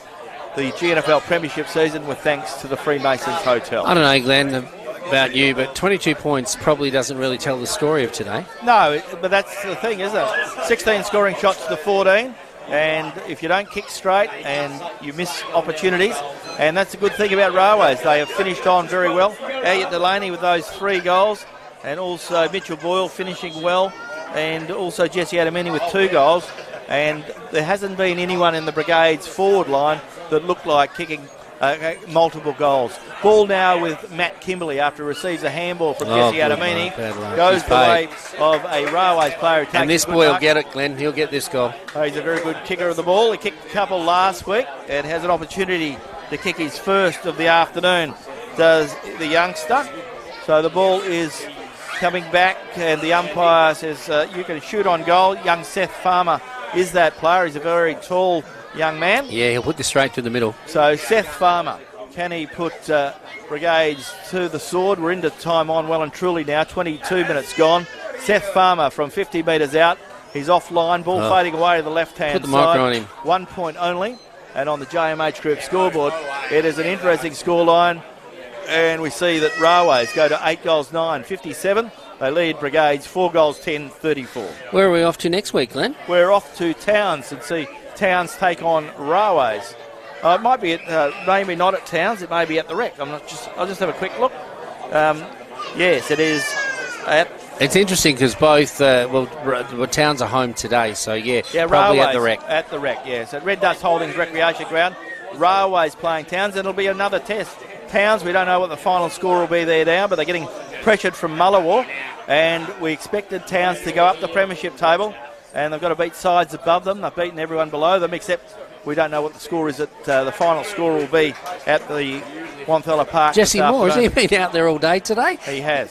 the GNFL Premiership season with thanks to the Freemasons Hotel. I don't know, Glenn, about you, but 22 points probably doesn't really tell the story of today. No, but that's the thing, isn't it? 16 scoring shots to 14. And if you don't kick straight and you miss opportunities, and that's a good thing about Railways, they have finished on very well. Elliot Delaney with those 3 goals, and also Mitchell Boyle finishing well, and also Jesse Adamini with 2 goals. And there hasn't been anyone in the Brigades forward line that looked like kicking multiple goals. Ball now with Matt Kimberley after receives a handball from Jesse Adamini. Goes the way of a Railways player. And this boy will get it, Glenn. He'll get this goal. He's a very good kicker of the ball. He kicked a couple last week and has an opportunity to kick his first of the afternoon, does the youngster. So the ball is coming back, and the umpire says you can shoot on goal. Young Seth Farmer is that player. He's a very tall young man. Yeah, he'll put this straight through the middle. So Seth Farmer, can he put Brigades to the sword? We're into time on well and truly now. 22 minutes gone. Seth Farmer from 50 metres out. He's offline. Ball fading away to the left-hand side. Put the marker on him. 1 point only. And on the JMH Group scoreboard, it is an interesting scoreline. And we see that Railways go to 8 goals 9, 57. They lead Brigades 4 goals 10, 34. Where are we off to next week, Glenn? We're off to Towns and see Towns take on Railways. It might be at, maybe not at Towns. It may be at the Rec. I'll just have a quick look. Yes, it is at. It's interesting because both Towns are home today, so yeah probably Railways at the Rec. At the Rec, yes. At Red Dust Holdings Recreation Ground. Railways playing Towns, and it'll be another test. Towns, we don't know what the final score will be there now, but they're getting pressured from Mullawar, and we expected Towns to go up the premiership table, and they've got to beat sides above them. They've beaten everyone below them, except we don't know what the score is. The final score will be at the Wanthella Park. Jesse Moore, has he been out there all day today? He has.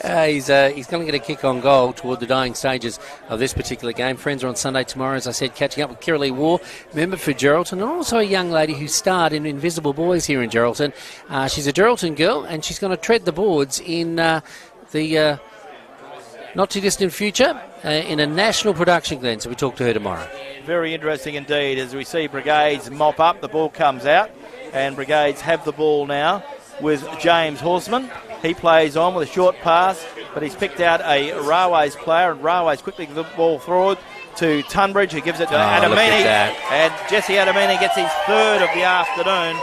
He's going to get a kick on goal toward the dying stages of this particular game. Friends are on Sunday tomorrow, as I said, catching up with Kiralee War, member for Geraldton, and also a young lady who starred in Invisible Boys here in Geraldton. She's a Geraldton girl, and she's going to tread the boards in the not too distant future in a national production, Glenn. So we talk to her tomorrow. Very interesting indeed, as we see Brigades mop up. The ball comes out, and Brigades have the ball now with James Horseman. He plays on with a short pass, but he's picked out a Railways player, and Railways quickly give the ball forward to Tunbridge, who gives it to Adamini. And Jesse Adamini gets his 3rd of the afternoon,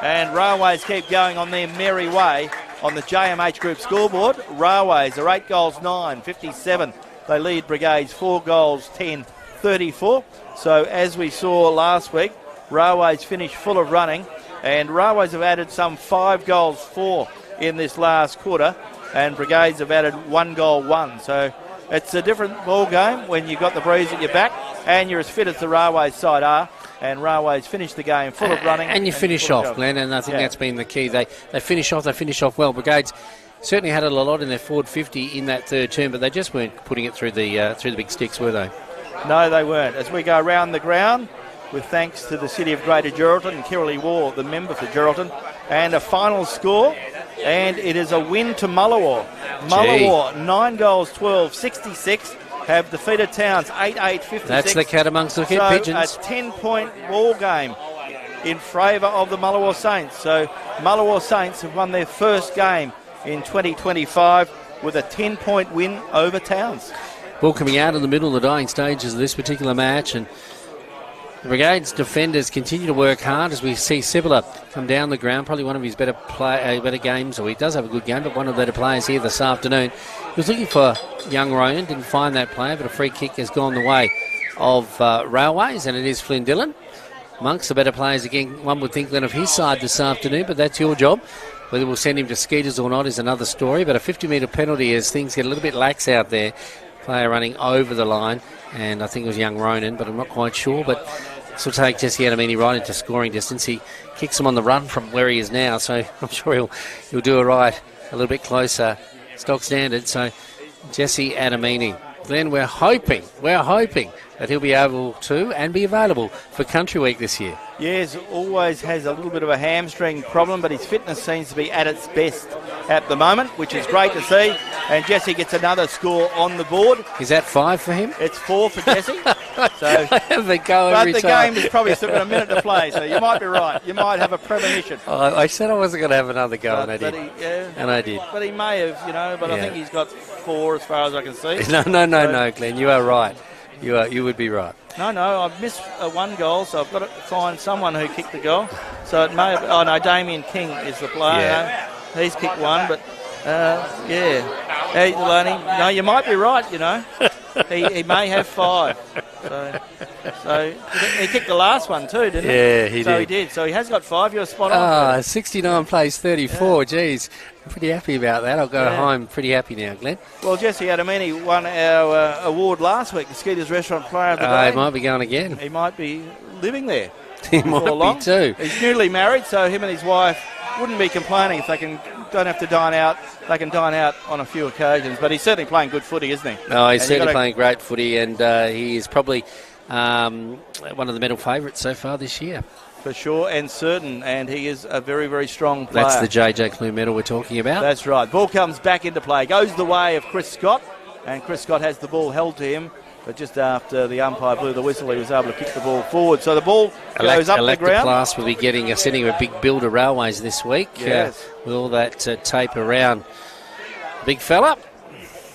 and Railways keep going on their merry way on the JMH Group scoreboard. Railways are 8 goals 9, 57. They lead Brigades 4 goals 10, 34. So as we saw last week, Railways finished full of running, and Railways have added some 5 goals 4 in this last quarter, and Brigades have added 1 goal 1. So it's a different ball game when you've got the breeze at your back and you're as fit as the Railways side are. And Railways finish the game full of running. And you finish off, Glenn, and I think that's been the key. They finish off well. Brigades certainly had a lot in their forward 50 in that third term, but they just weren't putting it through the big sticks, were they? No, they weren't. As we go around the ground, with thanks to the City of Greater Geraldton and Kiralee War, the member for Geraldton, and a final score and it is a win to Mullawa. Mullawa, 9 goals, 12, 66, have defeated Towns 8-8, 56. That's the cat amongst the So pigeons. a 10-point ball game in favour of the Mullawa Saints. So Mullawa Saints have won their first game in 2025 with a 10-point win over Towns. Ball coming out in the middle of the dying stages of this particular match, and the Brigades defenders continue to work hard as we see Sibila come down the ground. Probably one of his better games, or he does have a good game, but one of the better players here this afternoon. He was looking for young Ronan, didn't find that player, but a free kick has gone the way of Railways, and it is Flynn Dillon. Amongst the better players, again, one would think then of his side this afternoon, but that's your job. Whether we'll send him to Skeeters or not is another story, but a 50-metre penalty as things get a little bit lax out there. Player running over the line, and I think it was young Ronan, but I'm not quite sure. But this will take Jesse Adamini right into scoring distance. He kicks him on the run from where he is now, so I'm sure he'll do it right a little bit closer, stock standard. So Jesse Adamini. Then we're hoping that he'll be able to and be available for Country Week this year. Yes, always has a little bit of a hamstring problem, but his fitness seems to be at its best at the moment, which is great to see. And Jesse gets another score on the board. Is that 5 for him? It's 4 for Jesse. So, I have a go every but the time. game is probably still got a minute to play, so you might be right. You might have a premonition. I said I wasn't going to have another go, and I did. And I did. But he may have, but I think he's got 4 as far as I can see. No, Glenn, you are right. You would be right. No, I've missed one goal, so I've got to find someone who kicked the goal. So it may have... Damien King is the player. Yeah. He's kicked one, but, Hey, Delaney, no, you might be right, he may have 5. So he kicked the last one too, didn't he? Yeah, he did. So he did. So he has got 5. You're spot on. 69 plays 34. Yeah. Geez, I'm pretty happy about that. I'll go home pretty happy now, Glenn. Well, Jesse Adamini won our award last week, the Skeeters Restaurant Player of the Day. He might be going again. He might be living there. He might long. be too. He's newly married, so him and his wife wouldn't be complaining if they don't have to dine out. They can dine out on a few occasions, but he's certainly playing good footy, isn't he? No, he's certainly playing great footy, and he is probably one of the medal favourites so far this year. For sure and certain, and he is a very, very strong player. That's the JJ Clue medal we're talking about. That's right. Ball comes back into play. Goes the way of Chris Scott, and Chris Scott has the ball held to him. But just after the umpire blew the whistle, he was able to kick the ball forward. So the ball goes up the ground. Class will be sending a big bill to Railways this week. Yes. With all that tape around. Big fella.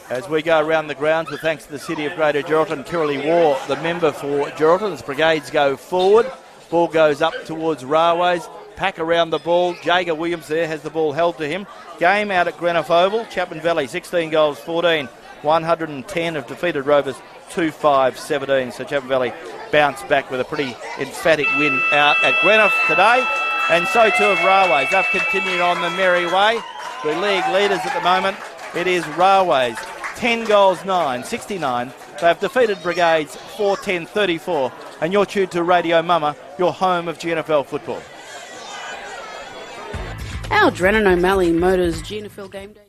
As we go around the grounds, with thanks to the City of Greater Geraldton, Kirrily War, the member for Geraldton, as Brigades go forward. Ball goes up towards Railways. Pack around the ball. Jager Williams there has the ball held to him. Game out at Greenough Oval. Chapman Valley, 16 goals, 14. 110 have defeated Rovers 2-5-17. So Chapman Valley bounced back with a pretty emphatic win out at Greenough today. And so too have Railways. They've continued on the merry way. The league leaders at the moment, it is Railways. 10 goals, 9, 69. They've defeated Brigades 4-10-34. And you're tuned to Radio Mama, your home of GNFL football. Our Drennan O'Malley Motors GNFL Game Day.